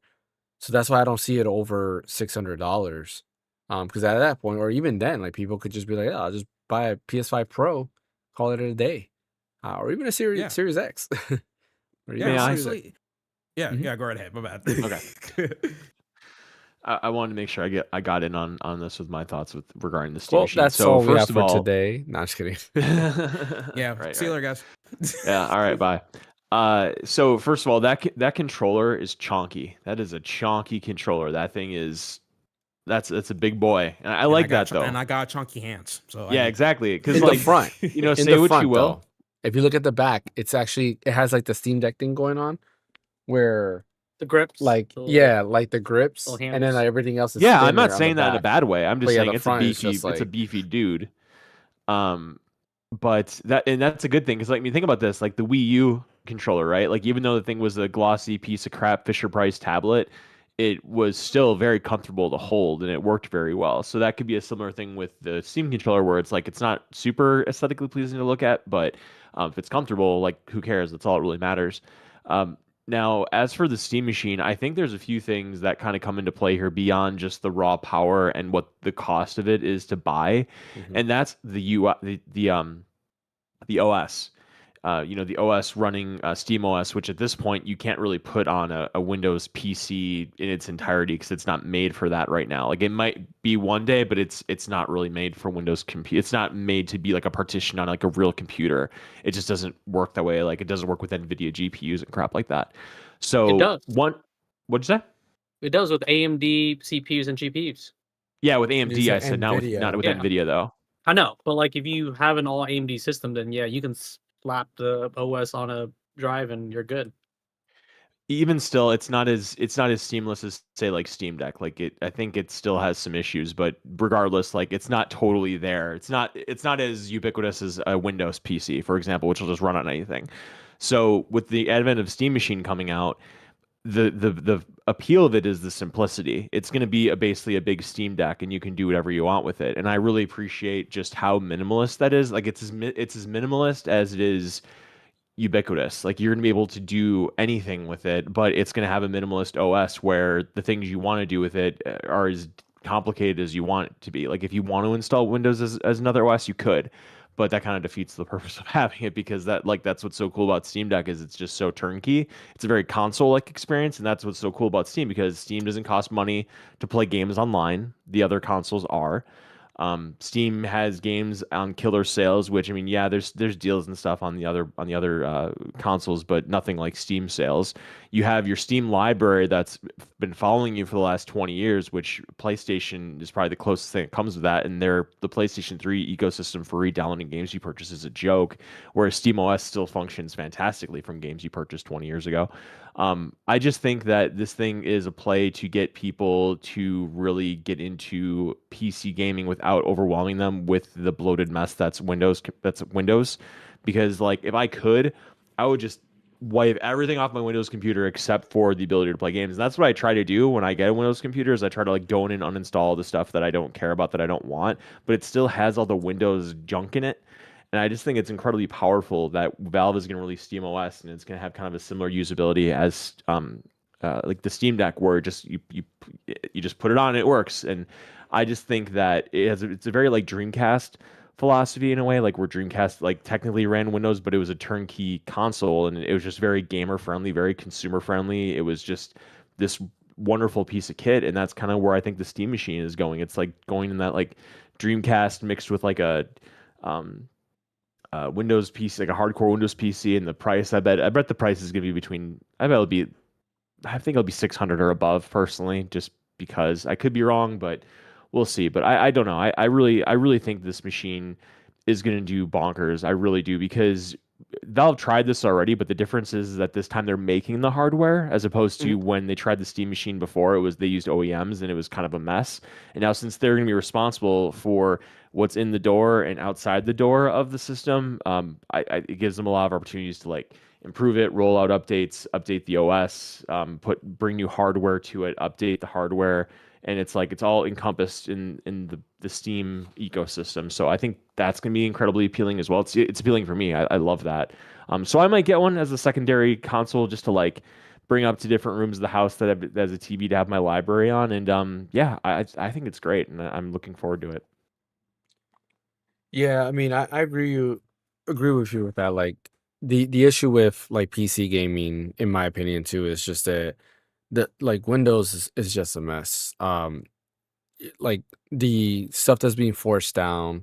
So that's why I don't see it over $600. Because at that point, or even then, like people could just be like, "Oh, I'll just buy a PS5 Pro, call it a day," or even a Series X. Or even a Series X. Yeah, go right ahead. My bad. Okay. I wanted to make sure I got in on this with my thoughts regarding the Steam machine. That's so all we first have of for all, today. No, I'm just kidding. Yeah. See you later, guys. Yeah. All right. Bye. So first of all, that controller is chonky. That is a chonky controller. That thing is. That's a big boy, and I like that though. And I got chunky hands. So yeah, exactly. Because in like the front, say what you will. Though, if you look at the back, it has like the Steam Deck thing going on, where the grips, like the grips, and then like, everything else is. Yeah, I'm not saying that in a bad way. I'm just saying it's a beefy dude. But that's a good thing, because like, I mean, think about this, like the Wii U controller, right? Like even though the thing was a glossy piece of crap Fisher Price tablet, it was still very comfortable to hold and it worked very well. So that could be a similar thing with the Steam controller, where it's like it's not super aesthetically pleasing to look at, but if it's comfortable, like who cares? That's all that really matters. Now, as for the Steam machine, I think there's a few things that kind of come into play here beyond just the raw power and what the cost of it is to buy, and that's the OS. The OS running SteamOS, which at this point you can't really put on a Windows PC in its entirety because it's not made for that right now. Like it might be one day, but it's not really made for Windows compute. It's not made to be like a partition on like a real computer. It just doesn't work that way. Like it doesn't work with NVIDIA GPUs and crap like that. So it does. What'd you say? It does with AMD CPUs and GPUs. Yeah, with AMD, I said not with NVIDIA though. I know, but like if you have an all AMD system, then yeah, you can slap the OS on a drive and you're good. Even still, it's not as seamless as say like Steam Deck. Like I think it still has some issues, but regardless, like it's not totally there. It's not as ubiquitous as a Windows PC, for example, which will just run on anything. So with the advent of Steam Machine coming out, the appeal of it is the simplicity. It's going to be basically a big Steam Deck, and you can do whatever you want with it. And I really appreciate just how minimalist that is. Like it's as minimalist as it is ubiquitous. Like you're going to be able to do anything with it, but it's going to have a minimalist OS where the things you want to do with it are as complicated as you want it to be. Like if you want to install Windows as another OS, you could, but that kind of defeats the purpose of having it because that's what's so cool about Steam Deck is it's just so turnkey. It's a very console-like experience, and that's what's so cool about Steam because Steam doesn't cost money to play games online. The other consoles are. Steam has games on killer sales, which I mean, yeah, there's deals and stuff on the other consoles, but nothing like Steam sales. You have your Steam library that's been following you for the last 20 years, which PlayStation is probably the closest thing that comes with that. And the PlayStation 3 ecosystem for re-downloading games you purchase is a joke, whereas SteamOS still functions fantastically from games you purchased 20 years ago. I just think that this thing is a play to get people to really get into PC gaming without overwhelming them with the bloated mess that's Windows. That's Windows, because like if I could, I would just wipe everything off my Windows computer except for the ability to play games. And that's what I try to do when I get a Windows computer. Is I try to like go in and uninstall the stuff that I don't care about, that I don't want, but it still has all the Windows junk in it. And I just think it's incredibly powerful that Valve is going to release SteamOS and it's going to have kind of a similar usability as like the Steam Deck, where just you just put it on, and it works. And I just think that it's a very like Dreamcast philosophy in a way, like where Dreamcast like technically ran Windows, but it was a turnkey console, and it was just very gamer friendly, very consumer friendly. It was just this wonderful piece of kit, and that's kind of where I think the Steam machine is going. It's like going in that like Dreamcast mixed with like a um Windows PC, like a hardcore Windows PC, and the price, I bet the price is gonna be between, I think it'll be 600 or above personally, just because I could be wrong, but we'll see. But I don't know. I really think this machine is gonna do bonkers. I really do, because Valve tried this already, but the difference is that this time they're making the hardware as opposed to when they tried the Steam machine before. It was they used OEMs and it was kind of a mess. And now since they're going to be responsible for what's in the door and outside the door of the system, it gives them a lot of opportunities to like improve it, roll out updates, update the OS, bring new hardware to it, update the hardware, and it's like it's all encompassed in the Steam ecosystem. So I think that's going to be incredibly appealing as well. It's appealing for me. I love that. So I might get one as a secondary console just to like bring up to different rooms of the house that have as a TV to have my library on. And yeah, I think it's great, and I'm looking forward to it. Yeah, I mean, I agree with you with that. Like the issue with like PC gaming, in my opinion, too, is just that like Windows is just a mess. Like the stuff that's being forced down,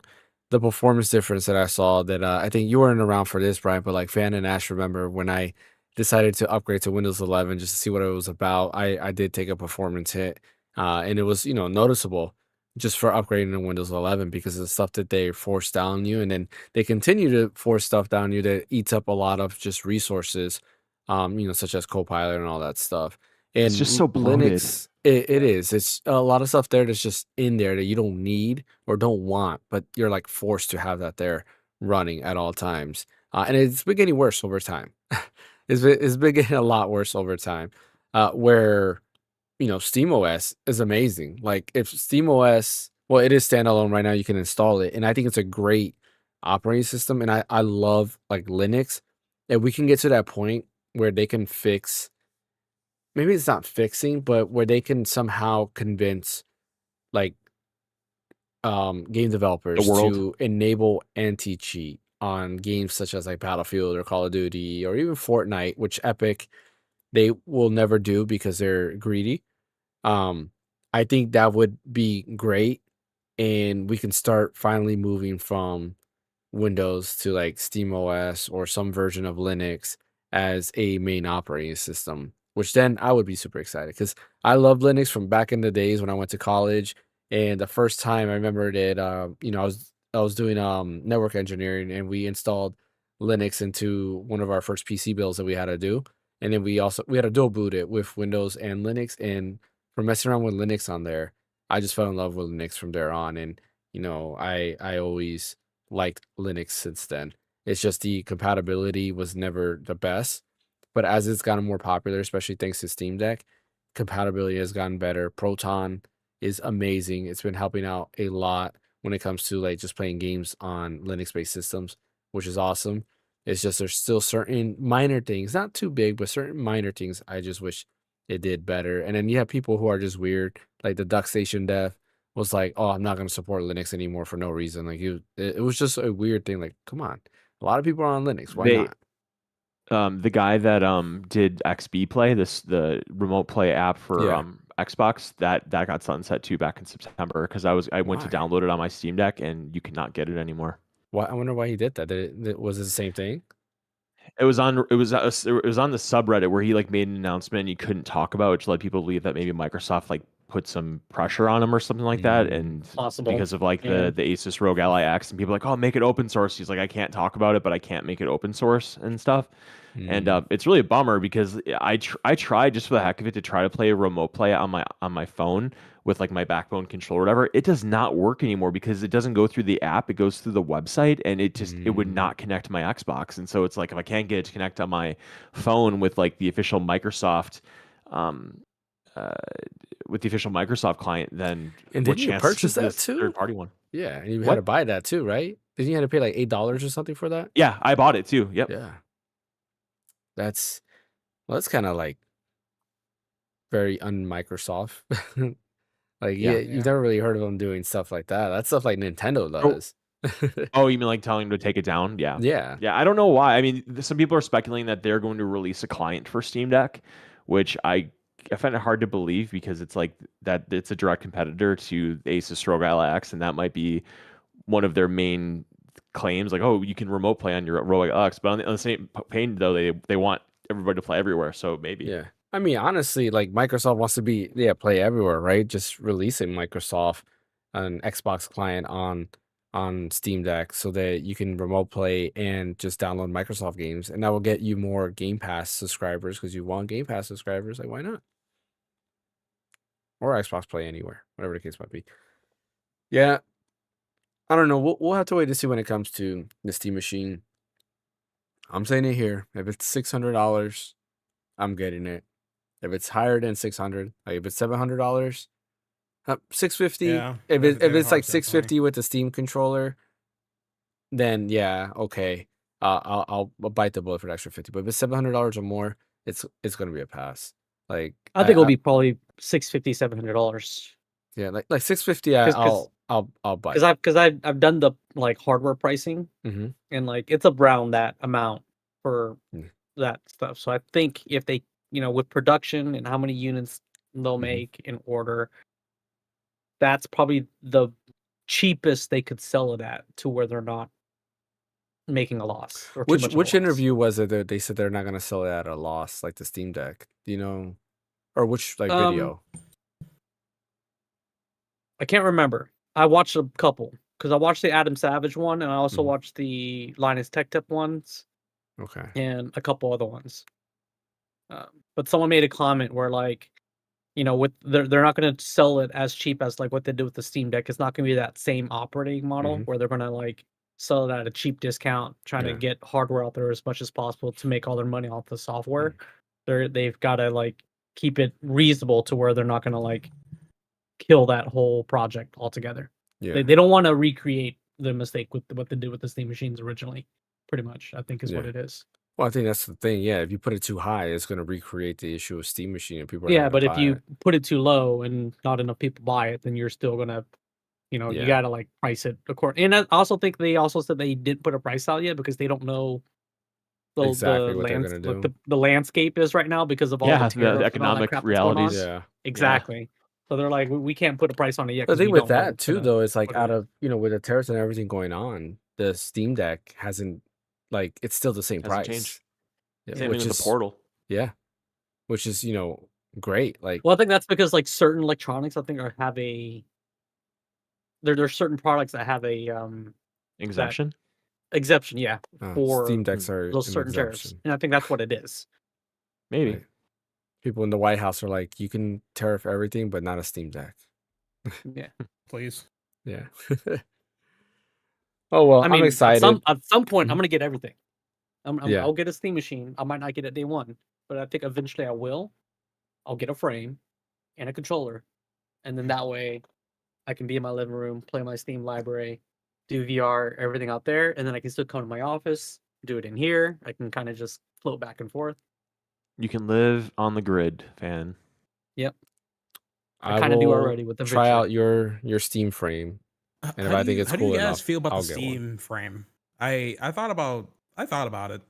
the performance difference that I saw that I think you weren't around for this, Brian, but like Fan and Ash remember when I decided to upgrade to Windows 11 just to see what it was about. I did take a performance hit, and it was noticeable just for upgrading to Windows 11 because of the stuff that they force down you, and then they continue to force stuff down you that eats up a lot of just resources, such as Copilot and all that stuff. It's And just so bloated. Linux, it is. It's a lot of stuff there that's just in there that you don't need or don't want, but you're like forced to have that there running at all times. And it's been getting worse over time. It's been getting a lot worse over time. Where SteamOS is amazing. Like if SteamOS, well, it is standalone right now. You can install it, and I think it's a great operating system. And I love like Linux. And we can get to that point where they can fix, maybe it's not fixing, but where they can somehow convince like game The developers world. to enable anti-cheat on games such as like Battlefield or Call of Duty or even Fortnite, which Epic they will never do because they're greedy. Um, I think that would be great, and we can start finally moving from Windows to like SteamOS or some version of Linux as a main operating system, which then I would be super excited because I love Linux from back in the days when I went to college. And the first time I remember that, I was doing network engineering, and we installed Linux into one of our first PC builds that we had to do. And then we had to dual boot it with Windows and Linux. And for messing around with Linux on there, I just fell in love with Linux from there on. And I always liked Linux since then. It's just the compatibility was never the best. but as it's gotten more popular, especially thanks to Steam Deck, compatibility has gotten better. Proton is amazing. It's been helping out a lot when it comes to like just playing games on Linux-based systems, which is awesome. It's just there's still certain minor things, not too big, but certain minor things I just wish it did better. And then you have people who are just weird, like the DuckStation dev was like, "Oh, I'm not going to support Linux anymore for no reason." Like it was just a weird thing. Like, come on, a lot of people are on Linux. Why They not? the guy that did XB Play, the remote play app for Yeah. Xbox, that got sunset too back in September because I went to Why? download it on my Steam Deck and you cannot get it anymore. Why? I wonder why he did that. Was it the same thing? It was on the subreddit where he like made an announcement and you couldn't talk about, which led people to believe that maybe Microsoft like put some pressure on him or something like that, and Possible. because of like Yeah. the Asus Rogue Ally X, and people are like, oh, make it open source. He's like, I can't talk about it, but I can't make it open source and stuff. And it's really a bummer because I tried just for the heck of it to try to play a remote play on my phone with like my Backbone controller or whatever. It does not work anymore because it doesn't go through the app, it goes through the website, and it would not connect to my Xbox. And so it's like if I can't get it to connect on my phone with like the official Microsoft with the official Microsoft client, then And what didn't you chance purchase is that this too? third party one? Yeah, and you had What? to buy that too, right? Didn't you have to pay like $8 or something for that? Yeah, I bought it too. Yep. Yeah. That's kind of like very un-Microsoft. Like, Yeah. you've never really heard of them doing stuff like that. That's stuff like Nintendo Oh. does. Oh, you mean like telling him to take it down? Yeah. Yeah. Yeah, I don't know why. I mean, some people are speculating that they're going to release a client for Steam Deck, which I find it hard to believe because it's like that it's a direct competitor to the Asus ROG Ally X, and that might be one of their main claims. Like, oh, you can remote play on your ROG Ally X, but on the same pain though, they want everybody to play everywhere. So maybe. Yeah. I mean, honestly, like Microsoft wants to play everywhere, right? Just releasing Microsoft an Xbox client on Steam Deck so that you can remote play and just download Microsoft games, and that will get you more Game Pass subscribers because you want Game Pass subscribers. Like, why not? Or Xbox Play Anywhere, whatever the case might be. Yeah, I don't know. We'll have to wait to see when it comes to the Steam machine. I'm saying it here. If it's $600, I'm getting it. If it's higher than 600, like if it's $700, $650. Yeah, If it it's like hard, definitely. $650 with the Steam controller, then yeah, okay. I'll bite the bullet for the extra 50. But if it's $700 or more, it's gonna be a pass. Like I think it'll be probably $650, $700. yeah, like $650. 'Cause- I'll buy. Because I've done the like hardware pricing, Mm-hmm. and like it's around that amount for Mm. that stuff. So I think if they, with production and how many units they'll Mhm. make in order, that's probably the cheapest they could sell it at to where they're not making a loss. Or too much of a Which loss. interview was it that they said they're not gonna sell it at a loss like the Steam Deck? Do you know? Or which like video? I can't remember. I watched a couple because I watched the Adam Savage one, and I also Mhm. watched the Linus Tech Tip ones Okay. and a couple other ones. But someone made a comment where like, with they're not going to sell it as cheap as like what they do with the Steam Deck. It's not going to be that same operating model Mhm. where they're going to like sell it at a cheap discount, trying to Yeah. get hardware out there as much as possible to make all their money off the software. They've got to like keep it reasonable to where they're not going to like kill that whole project altogether. Yeah. They don't want to recreate the mistake with what they did with the Steam machines originally. Pretty much, I think is what Yeah. it is. Well, I think that's the thing. Yeah, if you put it too high, it's gonna recreate the issue of Steam Machine, and people are Yeah, not but gonna if buy you it. put it too low and not enough people buy it, then you're still gonna, you Yeah. gotta like price it according. And I also think they also said they didn't put a price out yet because they don't know Exactly what they're gonna do. the landscape is right now because of all Yeah, the the tariffs and all that economic crap that's going on. realities. Yeah. Exactly. So they're like, we can't put a price on it yet. The 'cause thing we with don't know that what's too, gonna- though, it's like what it out is. of with the tariffs and everything going on, the Steam Deck hasn't like it's still the same Hasn't price. changed. Yeah, Same which thing with is the Portal. yeah, which is great. Like Well, I think that's because like certain electronics, I think, have a there's certain products that have a Exemption. exemption, yeah, for Steam Decks are those an certain tariffs, exemption. and I think that's what it is. Maybe. Right. People in the White House are like, you can tariff everything, but not a Steam Deck. Yeah, Please. Yeah. Oh well, I mean, I'm excited. At some point, I'm gonna get everything. Yeah. I'll get a Steam machine. I might not get it day one, but I think eventually I will. I'll get a frame and a controller, and then that way I can be in my living room, play my Steam library, do VR, everything out there, and then I can still come to my office, do it in here. I can kind of just float back and forth. You can live on the grid, fan. Yep. I kind of do will already with the try Victor. out your Steam frame, and if I think it's how do you cool guys enough, feel about I'll the get one. Steam frame? I thought about it.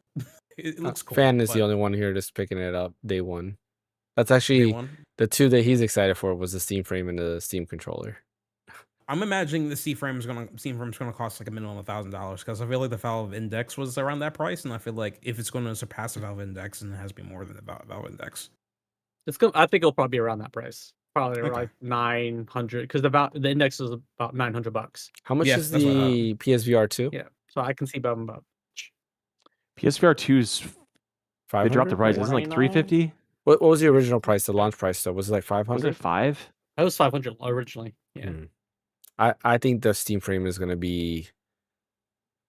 It looks cool. Fan is the but only one here just picking it up day one. That's day actually one. the two that he's excited for was the Steam frame and the Steam controller. I'm imagining the Steam frame's gonna cost like a minimum of $1,000 because I feel like the Valve Index was around that price, and I feel like if it's going to surpass the Valve Index, then it has to be more than the Valve Index. I think it'll probably be around that price. Probably Okay. like 900 because the index is about $900. How much Yeah, is that's what I thought. the PSVR 2? Yeah, so I can see about PSVR 2's they 500? dropped the price. Isn't it like 350? What was the original price? The launch price though was it like 500? Was it 5? That was 500 originally. Yeah. I think the Steam frame is gonna be.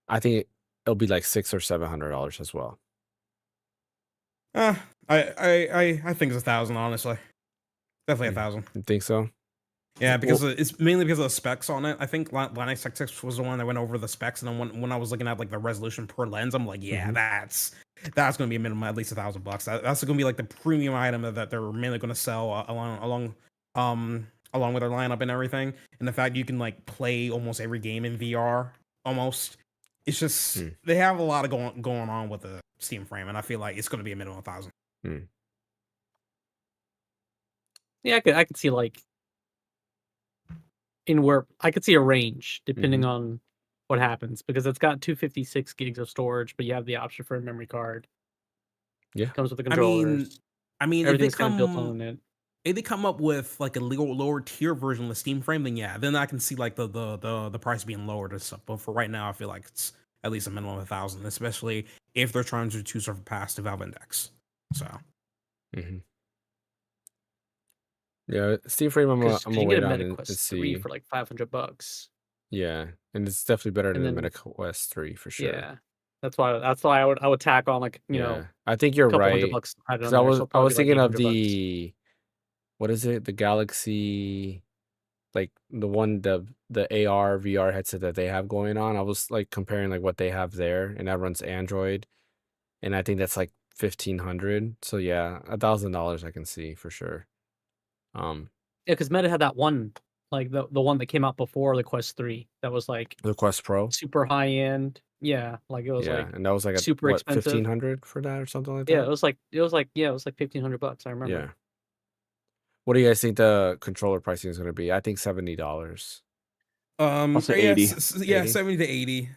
I think it'll be like $600 or $700 as well. I think it's 1,000 honestly. Definitely 1,000. You think so? Yeah, because it's mainly because of the specs on it. I think Linux Tech Tips was the one that went over the specs, and then when I was looking at like the resolution per lens, I'm like, yeah, that's gonna be a minimum at least $1,000. That's gonna be like the premium item that they're mainly gonna sell along with their lineup and everything. And the fact you can like play almost every game in VR, almost. It's just they have a lot of going on with the Steam frame, and I feel like it's gonna be a minimum of 1,000. Yeah, I could see like I could see a range depending on what happens because it's got 256 gigs of storage, but you have the option for a memory card. Yeah, comes with the controllers. I mean, everything's kind of built on it. If they come up with like a lower tier version of the Steam frame, then I can see like the price being lowered and stuff. But for right now, I feel like it's at least a minimum of 1,000, especially if they're trying to surpass the Valve Index. So. Yeah, Steam frame. I'm gonna wait on and Quest see 3 for like $500. Yeah, and it's definitely better than the then- MetaQuest 3 for sure. Yeah, that's why I would tack on like you know I think you're a couple right. $100 added 'Cause on I there, was so I probably was like thinking of $800. the what is it? The Galaxy, like the one the AR VR headset that they have going on. I was like comparing like what they have there, and that runs Android, and I think that's like 1,500. So yeah, $1,000 I can see for sure. Yeah, because Meta had that one like the one that came out before the Quest 3 that was like The Quest Pro. super high end. Yeah, like it was Yeah, like and that was like super expensive. 1,500 for that or something like yeah, that. it was like $1,500. I remember. Yeah. What do you guys think the controller pricing is going to be? I think $70. I'll say yeah, 80. 70 to 80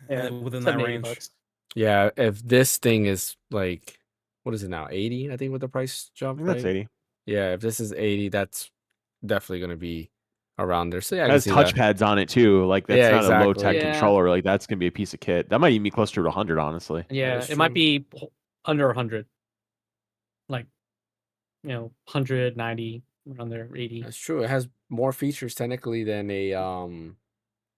within that 70, range. $80. Yeah, if this thing is like, what is it now? 80, I think, with the price I jump, think that's right? 80. Yeah, if this is 80, that's definitely going to be around there. So yeah, I It can has see that. touchpads on it too. Like that's Yeah, not a low exactly. tech Yeah. controller. Like that's gonna be a piece of kit. That might even be closer to 100, honestly. Yeah, is it might true. be under 100, like 190 around there, 80. That's true. It has more features technically than a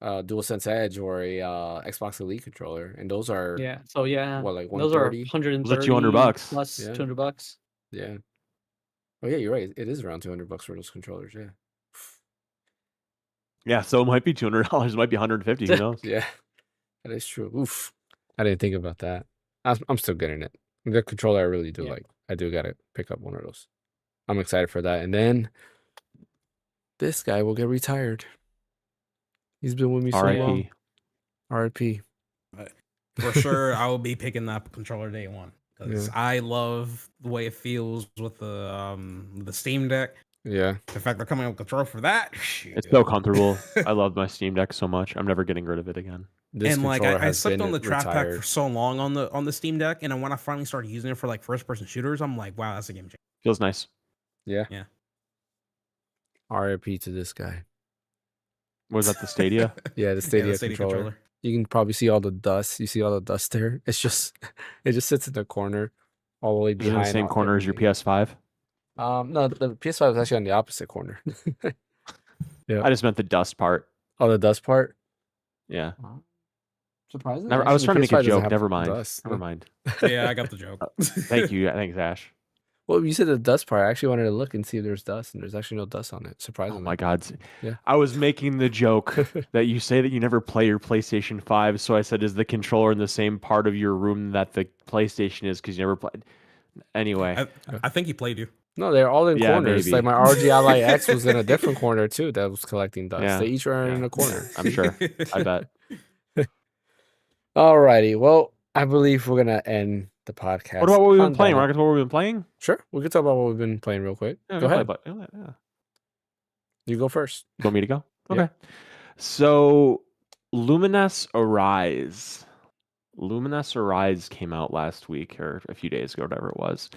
DualSense Edge or a Xbox Elite controller, and those are Yeah, so yeah, what, like those are 130? 130 Those are $200. plus Yeah. $200. Yeah. Oh yeah, you're right. It is around $200 for those controllers. Yeah. Yeah, so it might be $200. It might be 150. Who knows? Yeah, that is true. Oof, I didn't think about that. I'm still getting it. The controller I really do Yeah. like. I do gotta pick up one of those. I'm excited for that. And then this guy will get retired. He's been with me so long. R.I.P. R.I.P. For sure, I will be picking up controller day one because Yeah. I love the way it feels with the Steam Deck. Yeah. The fact they're coming up with a controller for that, It's so comfortable. I love my Steam Deck so much. I'm never getting rid of it again. This And like controller I has slept been on the trackpad for retired. so long on the Steam Deck, and then when I finally started using it for like first person shooters, I'm like, wow, that's a game changer. Feels nice. Yeah. Yeah. R.I.P. to this guy. Was that the Stadia? Yeah, the Stadia, controller. You can probably see all the dust. You see all the dust there. It's just, it just sits in the corner, all the way Is it behind. in the same corner as your everything. PS5? No, the PS5 is actually on the opposite corner. Yeah. I just meant the dust part. Oh, the dust part. Yeah. Surprisingly, I was trying to make a PS5 doesn't joke. have Never mind. dust. Never mind. Yeah, I got the joke. Thank you. Thanks, Ash. Well, you said the dust part. I actually wanted to look and see if there's dust, and there's actually no dust on it. Oh Surprisingly. my God. Yeah. I was making the joke that you say that you never play your PlayStation 5. So I said, is the controller in the same part of your room that the PlayStation is? Because you never played. Anyway. I think he played you. No, they're all in Yeah, corners. maybe. Like my RG Ally X was in a different corner too that was collecting dust. Yeah. They each were in Yeah. a corner. I'm sure. I bet. Alrighty. Well, I believe we're gonna end the podcast. What about what we've on been playing? that. Marcus, what we've been playing? Sure. We can talk about what we've been playing real quick. Yeah, Go ahead. Yeah. You go first. You want me to go? Yeah. Okay. So, Luminous Arise. Luminous Arise came out last week or a few days ago, whatever it was.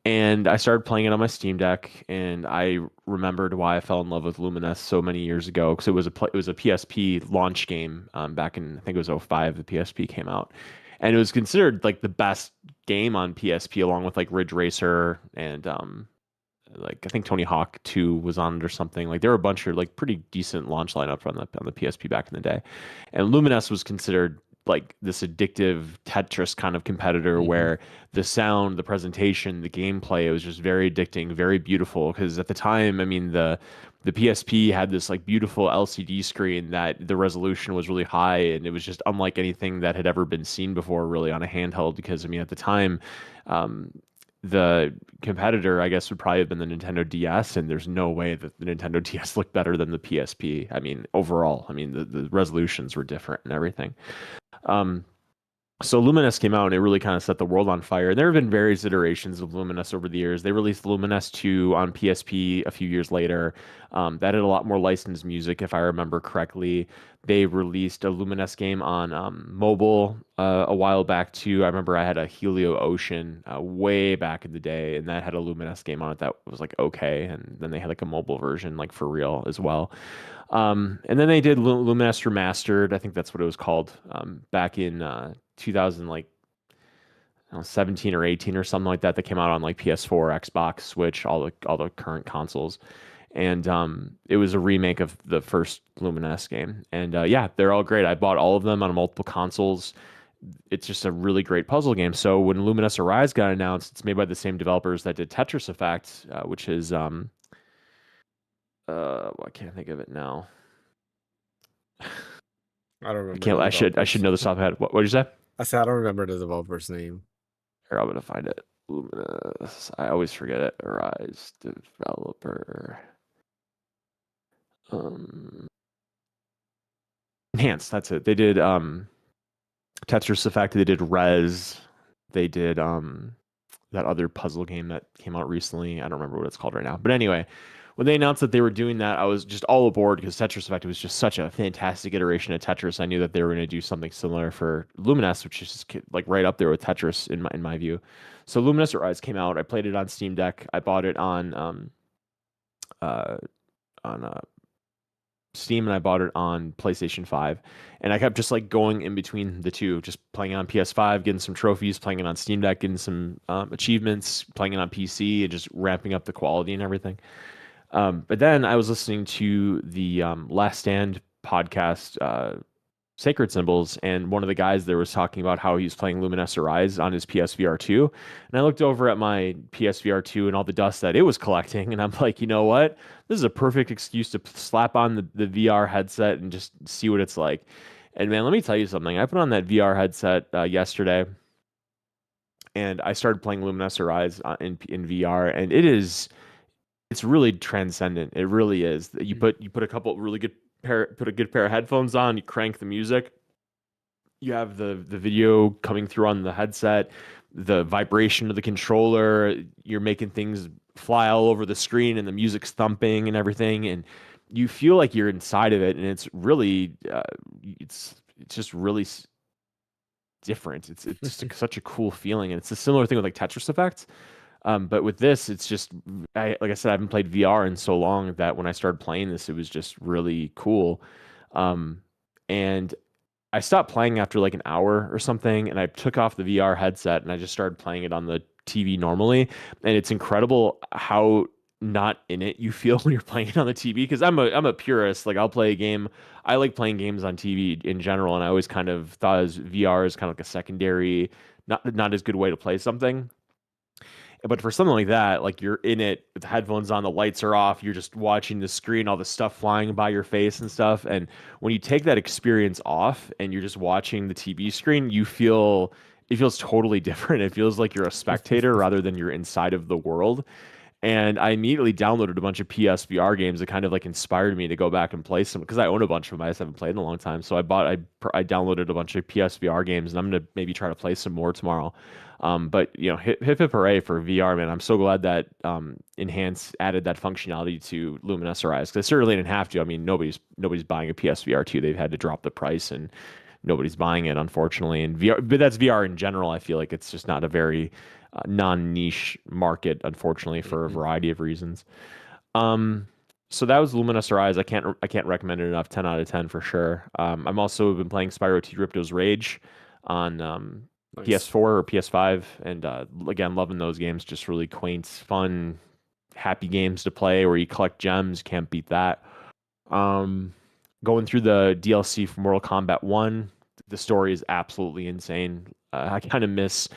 And I started playing it on my Steam Deck, and I remembered why I fell in love with Luminous so many years ago, because it was a PSP launch game back in, I think it was 05, the PSP came out. And it was considered like the best game on PSP, along with like Ridge Racer and like I think Tony Hawk 2 was on it or something. Like there were a bunch of like pretty decent launch lineup on the PSP back in the day. And Luminous was considered like this addictive Tetris kind of competitor where the sound, the presentation, the gameplay, it was just very addicting, very beautiful. Because at the time, I mean, the PSP had this like beautiful LCD screen that the resolution was really high, and it was just unlike anything that had ever been seen before, really, on a handheld. Because I mean, at the time, the competitor, I guess, would probably have been the Nintendo DS, and there's no way that the Nintendo DS looked better than the PSP. I mean, overall, I mean, the resolutions were different and everything. So Luminous came out and it really kind of set the world on fire. There have been various iterations of Luminous over the years. They released Luminous 2 on PSP a few years later. That had a lot more licensed music, if I remember correctly. They released a Luminous game on mobile a while back too. I remember I had a Helio Ocean way back in the day, and that had a Luminous game on it that was like okay. And then they had like a mobile version, like for real as well. And then they did Luminous Remastered. I think that's what it was called back in 2000, like 17 or 18 or something like that. That came out on like PS4, Xbox, Switch, all the current consoles. And it was a remake of the first Luminous game. And yeah, they're all great. I bought all of them on multiple consoles. It's just a really great puzzle game. So when Luminous Arise got announced, it's made by the same developers that did Tetris Effect, which is I can't think of it now. I don't remember. I can't. I should know this off the head. What did you say? I said I don't remember the developer's name. Here, I'm gonna find it. Luminous. I always forget it. Arise developer. Enhanced. That's it. They did Tetris Effect. They did Rez. They did that other puzzle game that came out recently. I don't remember what it's called right now. But anyway, when they announced that they were doing that, I was just all aboard because Tetris Effect was just such a fantastic iteration of Tetris. I knew that they were going to do something similar for Luminous, which is just like right up there with Tetris in my view. So Luminous Rise came out. I played it on Steam Deck. I bought it on Steam, and I bought it on PlayStation 5. And I kept just like going in between the two, just playing it on PS5, getting some trophies, playing it on Steam Deck, getting some achievements, playing it on PC, and just ramping up the quality and everything. But then I was listening to the Last Stand podcast, Sacred Symbols, and one of the guys there was talking about how he's playing Luminous Arise on his PSVR 2. And I looked over at my PSVR 2 and all the dust that it was collecting, and I'm like, you know what? This is a perfect excuse to slap on the VR headset and just see what it's like. And man, let me tell you something. I put on that VR headset yesterday, and I started playing Luminous Arise in VR, and it's really transcendent. It really is. You put a couple really good put a good pair of headphones on, you crank the music, you have the video coming through on the headset, the vibration of the controller, you're making things fly all over the screen, and the music's thumping and everything, and you feel like you're inside of it, and it's really it's just really different. It's just such a cool feeling, and it's a similar thing with like Tetris Effect. But with this, it's just, like I said, I haven't played VR in so long that when I started playing this, it was just really cool. And I stopped playing after like an hour or something, and I took off the VR headset and I just started playing it on the TV normally. And it's incredible how not in it you feel when you're playing it on the TV. Because I'm a purist. Like I'll play a game. I like playing games on TV in general, and I always kind of thought as VR is kind of like a secondary, not as good way to play something. But for something like that, like you're in it with the headphones on, the lights are off, you're just watching the screen, all the stuff flying by your face and stuff. And when you take that experience off and you're just watching the TV screen, it feels totally different. It feels like you're a spectator rather than you're inside of the world. And I immediately downloaded a bunch of PSVR games that kind of like inspired me to go back and play some because I own a bunch of them. I just haven't played in a long time. So I downloaded a bunch of PSVR games and I'm gonna maybe try to play some more tomorrow. But hip hooray for VR, man. I'm so glad that Enhance added that functionality to Luminous Horizon because certainly didn't have to. I mean, nobody's buying a PSVR 2. They've had to drop the price and nobody's buying it, unfortunately. And VR, but that's VR in general. I feel like it's just not a very non-niche market, unfortunately, for a variety of reasons. So that was Luminous Horizon. I can't recommend it enough. 10 out of 10 for sure. I'm also been playing Spyro 2 Ripto's Rage on Nice. PS4 or PS5, and again, loving those games. Just really quaint, fun, happy games to play where you collect gems. Can't beat that. Going through the DLC for Mortal Kombat 1, the story is absolutely insane. I kind of miss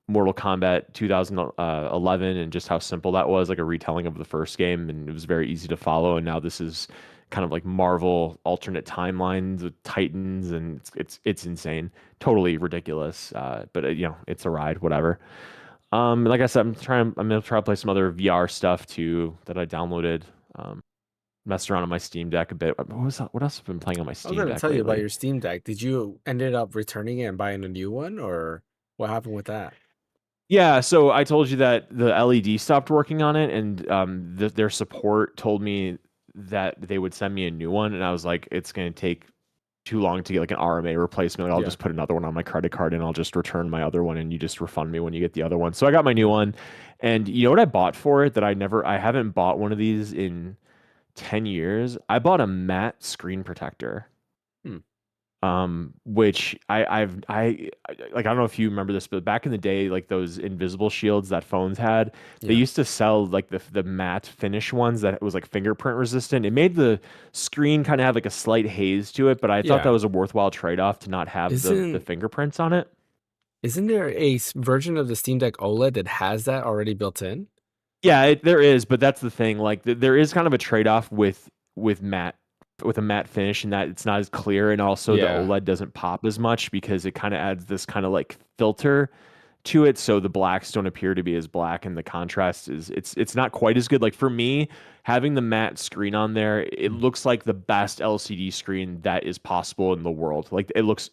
Mortal Kombat 2011 and just how simple that was, like a retelling of the first game, and it was very easy to follow. And now this is kind of like Marvel alternate timelines with Titans, and it's insane, totally ridiculous. But it's a ride, whatever. Like I said, I'm gonna try to play some other VR stuff too that I downloaded. Messed around on my Steam Deck a bit. What else have I been playing on my I was Steam going to Deck tell you about lately? your Steam Deck. Did you ended up returning it and buying a new one, or what happened with that? Yeah, so I told you that the LED stopped working on it, and their support told me that they would send me a new one, and I was like, it's going to take too long to get like an RMA replacement. Like, I'll Yeah. just put another one on my credit card, and I'll just return my other one, and you just refund me when you get the other one. So I got my new one, and you know what I bought for it that I haven't bought one of these in 10 years. I bought a matte screen protector. Hmm. Which I like, I don't know if you remember this, but back in the day, like those invisible shields that phones had, they Yeah. used to sell like the matte finish ones that was like fingerprint resistant. It made the screen kind of have like a slight haze to it, but I thought that Yeah. was a worthwhile trade-off to not have the Isn't fingerprints on it. isn't there a version of the Steam Deck OLED that has that already built in? Yeah, there is, but that's the thing. Like there is kind of a trade-off with matte with a matte finish, and that it's not as clear, and also the Yeah. OLED doesn't pop as much because it kind of adds this kind of like filter to it, so the blacks don't appear to be as black, and the contrast is it's not quite as good. Like for me, having the matte screen on there, it looks like the best LCD screen that is possible in the world. Like it looks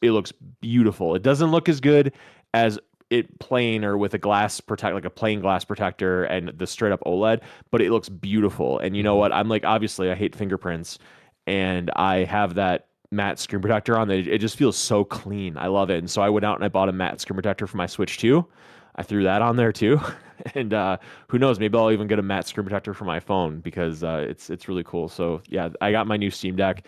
beautiful. It doesn't look as good as it plain or with a like a plain glass protector and the straight up OLED, but it looks beautiful. And you know what? I'm like, obviously I hate fingerprints, and I have that matte screen protector on. It just feels so clean. I love it. And so I went out and I bought a matte screen protector for my Switch 2. I threw that on there too. And who knows, maybe I'll even get a matte screen protector for my phone because it's really cool. So yeah, I got my new Steam Deck.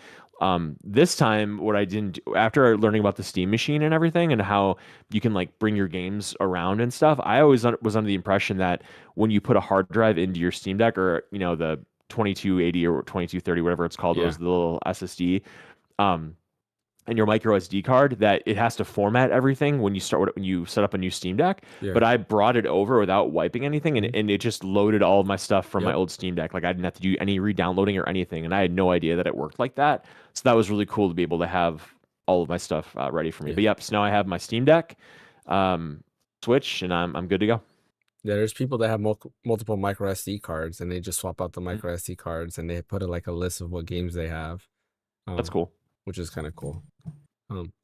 This time what I didn't do, after learning about the Steam machine and everything and how you can like bring your games around and stuff, I always was under the impression that when you put a hard drive into your Steam Deck, or the 2280 or 2230, whatever it's called, Yeah. those little SSD, and your micro SD card, that it has to format everything when you set up a new Steam Deck. Yeah. But I brought it over without wiping anything, and it just loaded all of my stuff from my Yep. old Steam Deck. Like I didn't have to do any re-downloading or anything, and I had no idea that it worked like that. So that was really cool to be able to have all of my stuff ready for me. Yeah. But yep, so now I have my Steam Deck, Switch, and I'm good to go. Yeah, there's people that have multiple micro SD cards, and they just swap out the micro SD cards, and they put like a list of what games they have. That's cool. Which is kind of cool.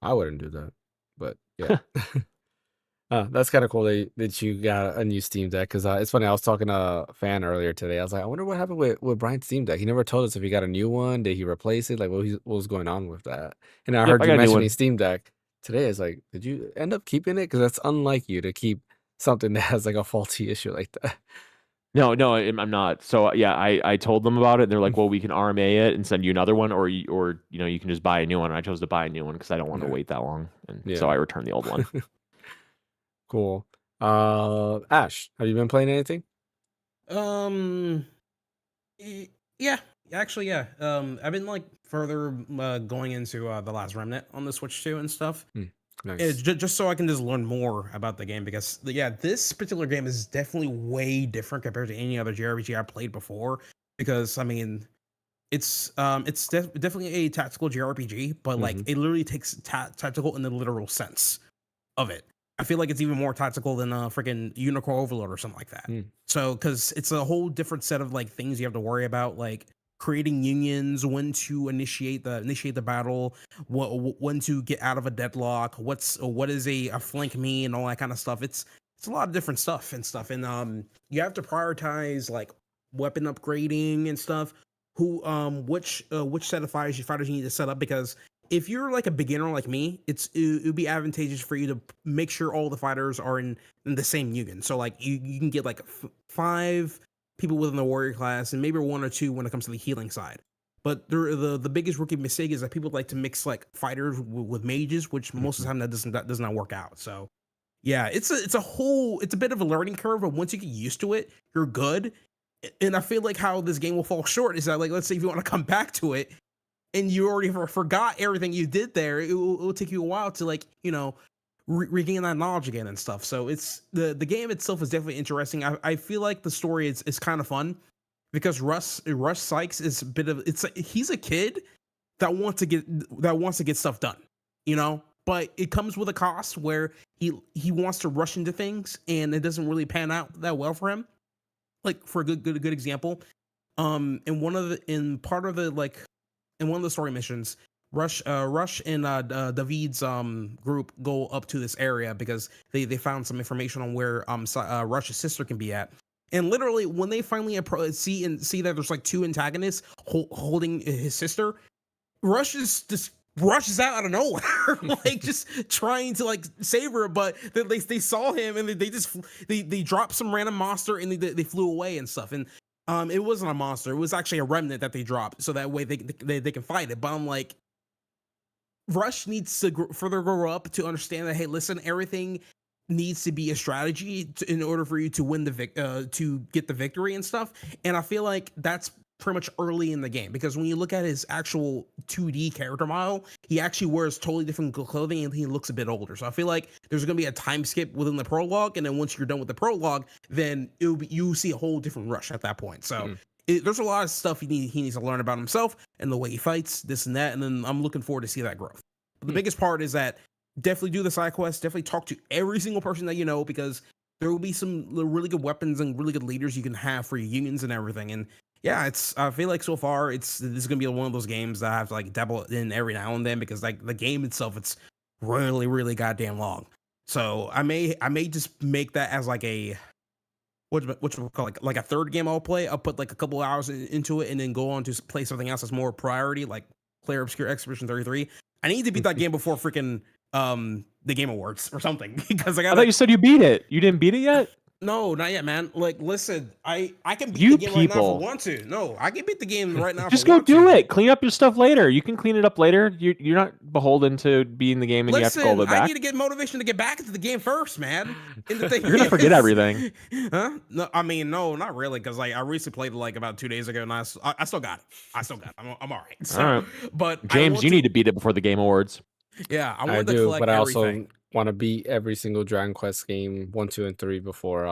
I wouldn't do that, but yeah. That's kind of cool that you got a new Steam Deck, because it's funny. I was talking to a fan earlier today. I was like, I wonder what happened with Brian's Steam Deck. He never told us if he got a new one. Did he replace it? Like, what was going on with that? And I heard I you got a new mentioning one. Steam Deck today. It's like, did you end up keeping it? Because that's unlike you to keep something that has like a faulty issue like that. No, I'm not. So yeah, I told them about it, and they're like, well, we can RMA it and send you another one, or you can just buy a new one. And I chose to buy a new one because I don't want to Yeah. wait that long, and Yeah. so I returned the old one. Cool. Ash, have you been playing anything? Yeah, actually, yeah. I've been like further going into The Last Remnant on the Switch too and stuff. Nice. Just so I can just learn more about the game because yeah, this particular game is definitely way different compared to any other JRPG I played before. Because I mean, it's definitely a tactical JRPG, but like Mhm. it literally takes tactical in the literal sense of it. I feel like it's even more tactical than freaking Unicorn Overload or something like that. Mm. So, because it's a whole different set of like things you have to worry about, like creating unions, when to initiate the battle, when to get out of a deadlock, what is a flank me, and all that kind of stuff. It's a lot of different stuff, and you have to prioritize like weapon upgrading and stuff. Which set of fighters you need to set up because if you're like a beginner like me, it would be advantageous for you to make sure all the fighters are in the same union. So like you can get like 5 people within the warrior class and maybe 1 or 2 when it comes to the healing side. But the biggest rookie mistake is that people like to mix like fighters with mages, which most of the time that does not work out. So yeah, it's a bit of a learning curve, but once you get used to it, you're good. And I feel like how this game will fall short is that like let's say if you want to come back to it and you already forgot everything you did there, it will take you a while to like regain that knowledge again and stuff. So it's the game itself is definitely interesting. I feel like the story is kind of fun because Russ Sykes is a bit of he's a kid that wants to get stuff done, but it comes with a cost where he wants to rush into things and it doesn't really pan out that well for him. Like for a good example, in one of the story missions, Rush and David's group go up to this area because they found some information on where Rush's sister can be at. And literally, when they finally see that there's like 2 antagonists holding his sister, Rush just rushes out of nowhere, like just trying to like save her. But they saw him and they dropped some random monster and they flew away and stuff. And it wasn't a monster; it was actually a remnant that they dropped, so that way they can fight it. But I'm like, Rush needs to further grow up to understand that hey, listen, everything needs to be a strategy in order for you to win to get the victory and stuff. And I feel like that's pretty much early in the game because when you look at his actual 2D character model, he actually wears totally different clothing and he looks a bit older. So I feel like there's going to be a time skip within the prologue, and then once you're done with the prologue, then you see a whole different Rush at that point. So there's a lot of stuff he needs to learn about himself and the way he fights, this and that, and then I'm looking forward to see that growth. But the biggest part is that definitely do the side quests, definitely talk to every single person that you know because there will be some really good weapons and really good leaders you can have for your unions and everything. And yeah, I feel like so far this is gonna be one of those games that I have to like dabble in every now and then because like the game itself, it's really, really goddamn long. So I may just make that as like a what you call like a third game I'll play. I'll put like a couple hours into it and then go on to play something else that's more priority, like Player Obscure Expedition 33. I need to beat that game before freaking the Game Awards or something because I thought you said you beat it. You didn't beat it yet? No, not yet, man. Like, listen, I can beat You the game right now if I people. want to. No, I can beat the game right now. Just if I go want do to. it. Clean up your stuff later. You can clean it up later. You're not beholden to being the game and you have to go all the way I back. need to get motivation to get back into the game first, man. And the thing You're gonna forget everything. Huh? No, I mean, no, not really, because like I recently played it like about 2 days ago, and I still got it. I'm all right. So, All right. but James, you need to beat it before the Game Awards. Yeah, I I want to do, collect but I everything. also want to beat every single Dragon Quest game 1, 2, and 3 before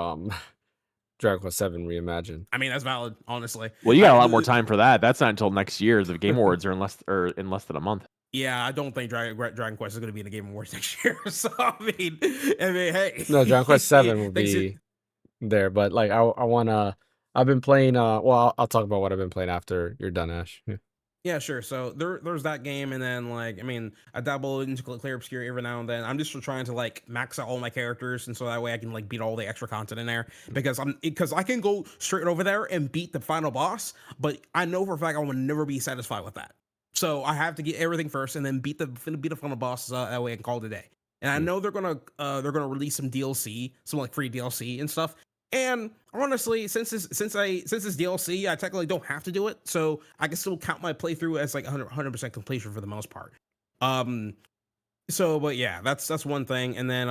Dragon Quest 7 Reimagined. I mean, that's valid, honestly. Well, you got a lot more time for that. That's not until next year. The Game Awards are in less than a month. Yeah, I don't think Dragon Quest is going to be in the Game Awards next year. So I mean, hey. No, Dragon Quest 7 will Thanks be there, but like I wanna. I've been playing. Well, I'll talk about what I've been playing after you're done, Ash. Yeah. Yeah, sure. So there's that game, and then like I mean, I dabble into Clear Obscure every now and then. I'm just trying to like max out all my characters, and so that way I can like beat all the extra content in there. Because I can go straight over there and beat the final boss, but I know for a fact I will never be satisfied with that. So I have to get everything first, and then beat the final boss. That way I can call it a day. And I know they're gonna release some DLC, some like free DLC and stuff. And honestly, since this DLC, I technically don't have to do it, so I can still count my playthrough as like 100% completion for the most part. So, but yeah, that's one thing. And then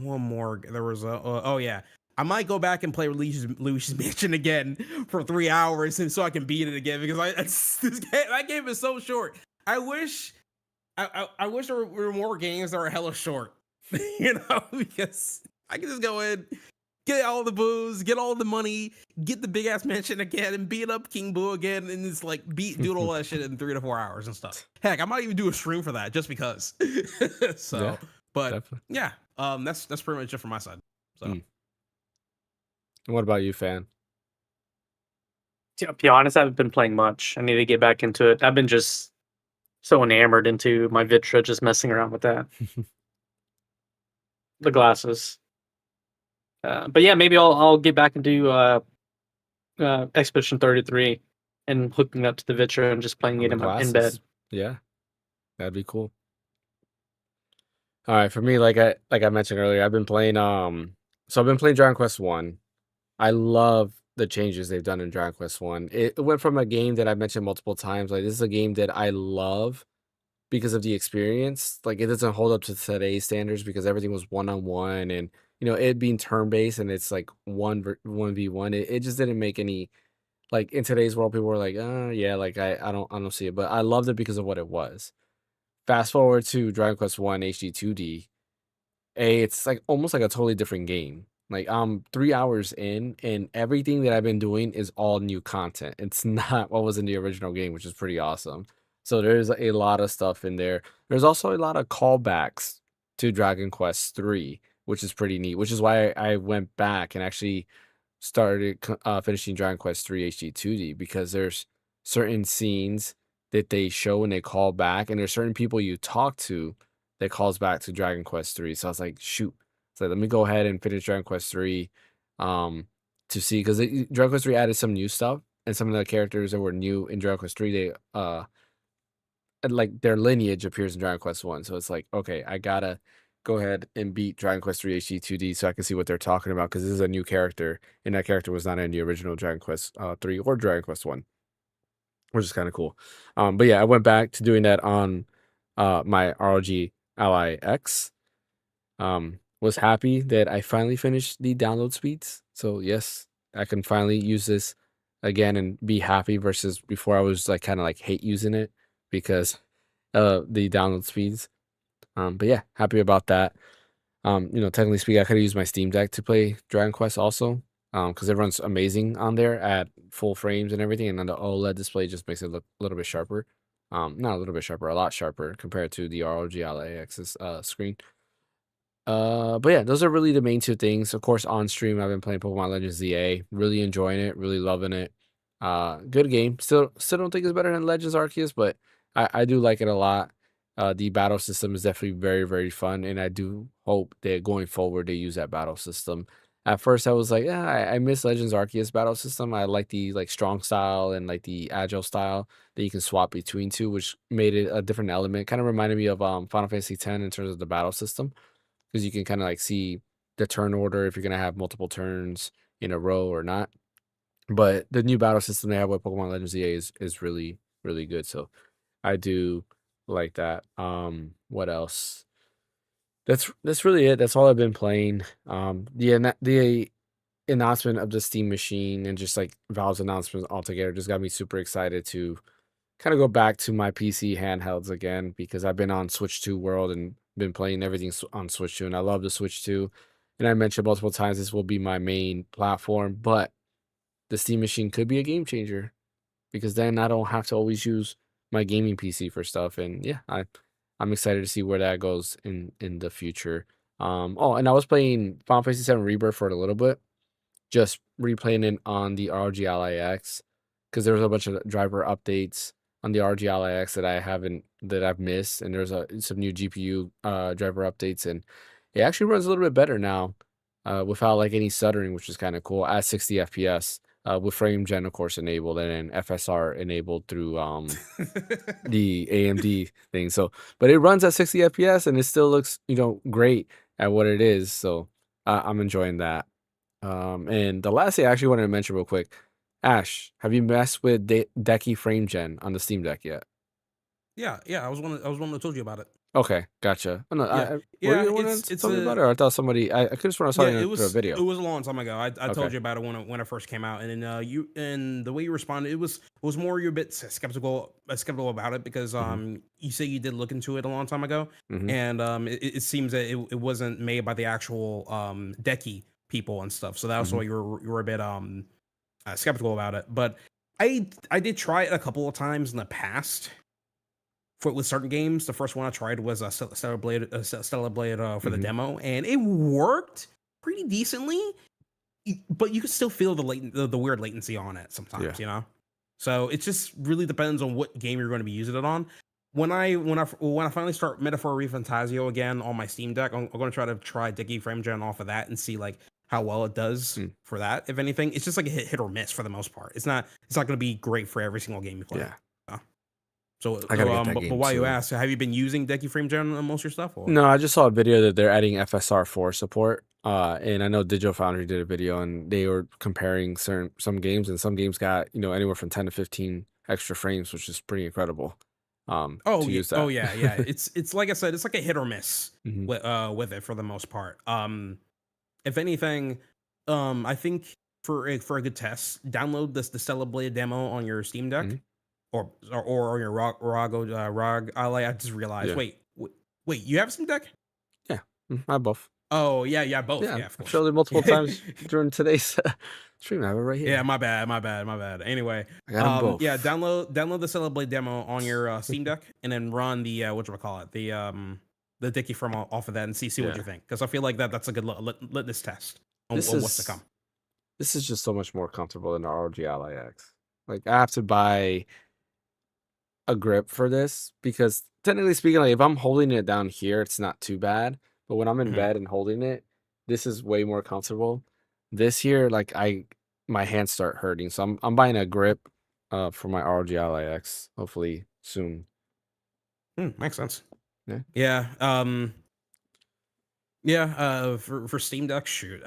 one more. There was oh yeah, I might go back and play Luigi's Mansion again for 3 hours, and so I can beat it again because that game is so short. I wish there were more games that were hella short, because I can just go in, get all the booze, get all the money, get the big ass mansion again, and beat up King Boo again, and just like do all that shit in 3 to 4 hours and stuff. Heck, I might even do a stream for that just because. So, Yeah, but definitely. yeah, that's pretty much it from my side. So. What about you, Fan? To be honest, I haven't been playing much. I need to get back into it. I've been just so enamored into my Vitra, just messing around with that. The glasses. But yeah, maybe I'll get back and do Expedition 33 and hooking up to the Vitra and just playing it in bed. Yeah, that'd be cool. All right, for me, like I mentioned earlier, I've been playing Dragon Quest 1. I love the changes they've done in Dragon Quest 1. It went from a game that I mentioned multiple times, like this is a game that I love because of the experience. Like it doesn't hold up to today's standards because everything was one-on-one, and it being turn-based and it's like 1v1. It just didn't make any, like in today's world people were like, yeah, like I don't see it. But I loved it because of what it was. Fast forward to Dragon Quest 1 HD 2D. It's like almost like a totally different game. Like I'm 3 hours in and everything that I've been doing is all new content. It's not what was in the original game, which is pretty awesome. So there's a lot of stuff in there. There's also a lot of callbacks to Dragon Quest 3, which is pretty neat, which is why I went back and actually started finishing Dragon Quest 3 HD 2D, because there's certain scenes that they show and they call back, and there's certain people you talk to that calls back to Dragon Quest 3. So I was like, shoot. So let me go ahead and finish Dragon Quest 3 to see, because Dragon Quest 3 added some new stuff, and some of the characters that were new in Dragon Quest 3, they like their lineage appears in Dragon Quest 1. So it's like, okay, I gotta go ahead and beat Dragon Quest 3 HD 2D so I can see what they're talking about, because this is a new character, and that character was not in the original Dragon Quest 3 or Dragon Quest 1, which is kind of cool. But yeah, I went back to doing that on my ROG Ally X. Was happy that I finally finished the download speeds. So yes, I can finally use this again and be happy, versus before I was like kind of like hate using it because the download speeds. But yeah, happy about that. Technically speaking, I could have used my Steam Deck to play Dragon Quest also, because it runs amazing on there at full frames and everything, and then the OLED display just makes it look a little bit sharper. Not a little bit sharper, a lot sharper compared to the ROG Ally X's screen. But yeah, those are really the main two things. Of course, on stream, I've been playing Pokemon Legends ZA, really enjoying it, really loving it. Good game. Still don't think it's better than Legends Arceus, but I do like it a lot. The battle system is definitely very, very fun, and I do hope that going forward they use that battle system. At first, I was like, yeah, I miss Legends Arceus battle system. I like the strong style and like the agile style that you can swap between two, which made it a different element. Kind of reminded me of Final Fantasy X in terms of the battle system, because you can kind of like see the turn order if you're gonna have multiple turns in a row or not. But the new battle system they have with Pokemon Legends ZA is really, really good. So I do like that. What else? That's really it. That's all I've been playing. The announcement of the Steam Machine and just like Valve's announcement altogether just got me super excited to kind of go back to my PC handhelds again, because I've been on Switch 2 World and been playing everything on Switch 2, and I love the Switch 2. And I mentioned multiple times this will be my main platform, but the Steam Machine could be a game changer, because then I don't have to always use my gaming PC for stuff. And yeah, I'm excited to see where that goes in the future. And I was playing Final Fantasy 7 Rebirth for a little bit, just replaying it on the ROG Ally X, because there was a bunch of driver updates on the ROG Ally X that I've missed, and there's some new GPU driver updates, and it actually runs a little bit better now, without like any stuttering, which is kind of cool, at 60 FPS. With frame gen, of course, enabled, and then FSR enabled through the AMD thing. So, but it runs at 60 FPS and it still looks, great at what it is. So, I'm enjoying that. And the last thing I actually wanted to mention real quick, Ash, have you messed with Decky frame gen on the Steam Deck yet? Yeah, I was one that told you about it. Okay, gotcha. Oh, no, Yeah, were yeah, you the one it's that it's told me about a it, or I thought somebody I could have sworn I saw yeah, it through a it video. was a long time ago. I told Okay. you about it when it first came out, and then you and the way you responded, it was more you're a bit skeptical about it because Mhm, you say you did look into it a long time ago, mhm, and it seems that it wasn't made by the actual Decky people and stuff, so that's mhm, why you were a bit skeptical about it. But I did try it a couple of times in the past for with certain games. The first one I tried was Stellar Blade for the mhm. demo, and it worked pretty decently. But you can still feel the weird latency on it Yeah. sometimes, you know. So it just really depends on what game you're going to be using it on. When I finally start Metaphor Refantasio again on my Steam Deck, I'm going to try Dicky Frame Gen off of that and see like how well it does Mm, for that. If anything, it's just like a hit or miss for the most part. It's not going to be great for every single game you play. yeah. So, I gotta get that but game why you too. ask? Have you been using Decky Frame Gen on most of your stuff? Or No, I just saw a video that they're adding FSR4 support. And I know Digital Foundry did a video and they were comparing some games, and some games got, anywhere from 10 to 15 extra frames, which is pretty incredible. To use oh that. yeah, yeah. It's like I said, it's like a hit or miss Mhm, with it for the most part. If anything, I think for a good test, download the Stellar Blade demo on your Steam Deck mhm. or on your ROG Ally. I just realized. Yeah. Wait, you have a Steam Deck? Yeah. I have both. Oh yeah, both. Yeah, Yeah, of I've course. showed it multiple times during today's stream. I have it right Yeah, here. my bad. Anyway, I got them yeah, both. download the Stellar Blade demo on your Steam Deck, and then run the whatchamacallit, the Dicky from off of that, and see what you Yeah. think. Because I feel like that's a good litmus test This on what's to come. is this is just so much more comfortable than the ROG Ally X. Like, I have to buy a grip for this because technically speaking, like if I'm holding it down here, it's not too bad. But when I'm in Mhm. bed and holding it, this is way more comfortable. This here, like my hands start hurting. So I'm buying a grip for my ROG Ally X, hopefully soon. Makes sense. Yeah. Yeah. Yeah, for Steam Deck, shoot,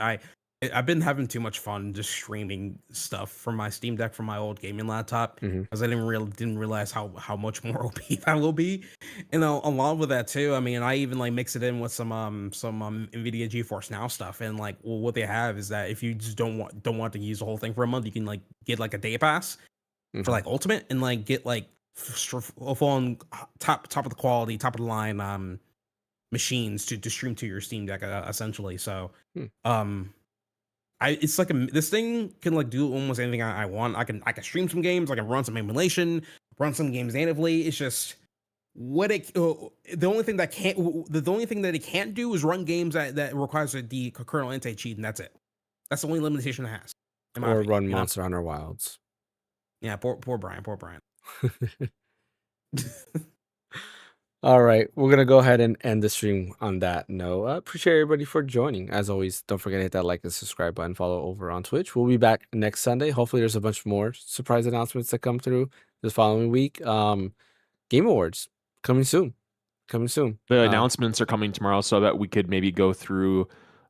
I've been having too much fun just streaming stuff from my Steam Deck from my old gaming laptop Hmm. because I didn't realize how much more OP that will be, and along with that too. I mean, I even like mix it in with some NVIDIA GeForce Now stuff, and like what they have is that if you just don't want to use the whole thing for a month, you can like get like a day pass for Hmm. like Ultimate and like get like full on top of the quality, top of the line machines to stream to your Steam Deck essentially. So Hmm. it's like this thing can like do almost anything I want. I can stream some games, I can run some emulation, run some games natively. It's just the only thing that it can't do is run games that requires the kernel anti cheat, and that's it. That's the only limitation it has, in my Or opinion. run You know? Monster Hunter Wilds. Yeah, poor Brian, poor Brian. All right, we're gonna go ahead and end the stream on that note. I appreciate everybody for joining. As always, don't forget to hit that like and subscribe button. Follow over on Twitch. We'll be back next Sunday. Hopefully, there's a bunch more surprise announcements that come through this following week. Game Awards coming soon. Coming soon. The announcements are coming tomorrow, so that we could maybe go through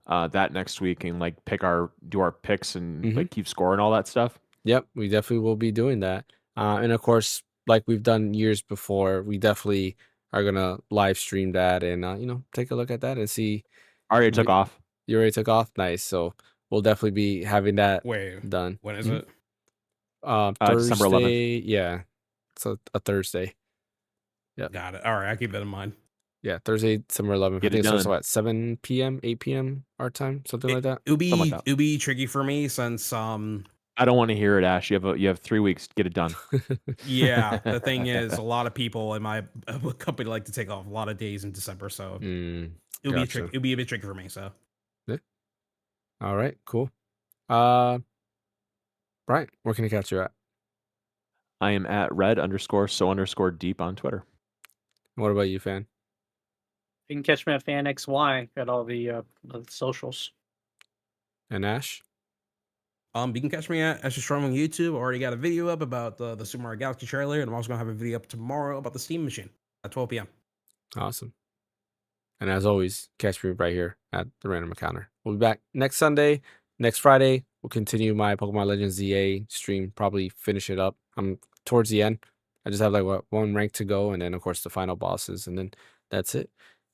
that next week and like do our picks and Mhm. like keep score and all that stuff. Yep, we definitely will be doing that. And of course, like we've done years before, we definitely are gonna live stream that and take a look at that and see. I already took off. You already took off? Nice. So we'll definitely be having that Wait, done. when is it? December 11th. Thursday. Yeah. So a Thursday. Yep. Got it. All right, I keep that in mind. Yeah, Thursday, December 11th. Get I it think it starts done. at 7 p.m., 8 p.m. our time, something like that. It'll Something like that. be tricky for me since I don't want to hear it, Ash. You have 3 weeks to get it done. yeah, the thing is a lot of people in my company like to take off a lot of days in December, so it'll be Gotcha. it'll be a bit tricky for me. So All right, cool. Brian, where can I catch you at? I am at red_so_deep on Twitter. What about you, fan? You can catch me at Phaneckswhy at all the socials. And Ash? you can catch me at Extra Strong on YouTube. I already got a video up about the Super Mario Galaxy trailer, and I'm also gonna have a video up tomorrow about the Steam Machine at 12 p.m. Awesome. And as always, catch me right here at the Random Encounter. We'll be back next Sunday. Next Friday, we'll continue my Pokemon Legends ZA stream, probably finish it up. I'm towards the end. I just have like one rank to go, and then of course the final bosses, and then that's it.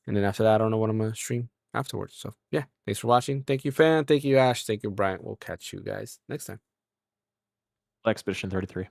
And then after that, I don't know what I'm gonna stream afterwards. So yeah, thanks for watching. Thank you, Fan. Thank you, Ash. Thank you, Bryant. We'll catch you guys next time. Expedition 33.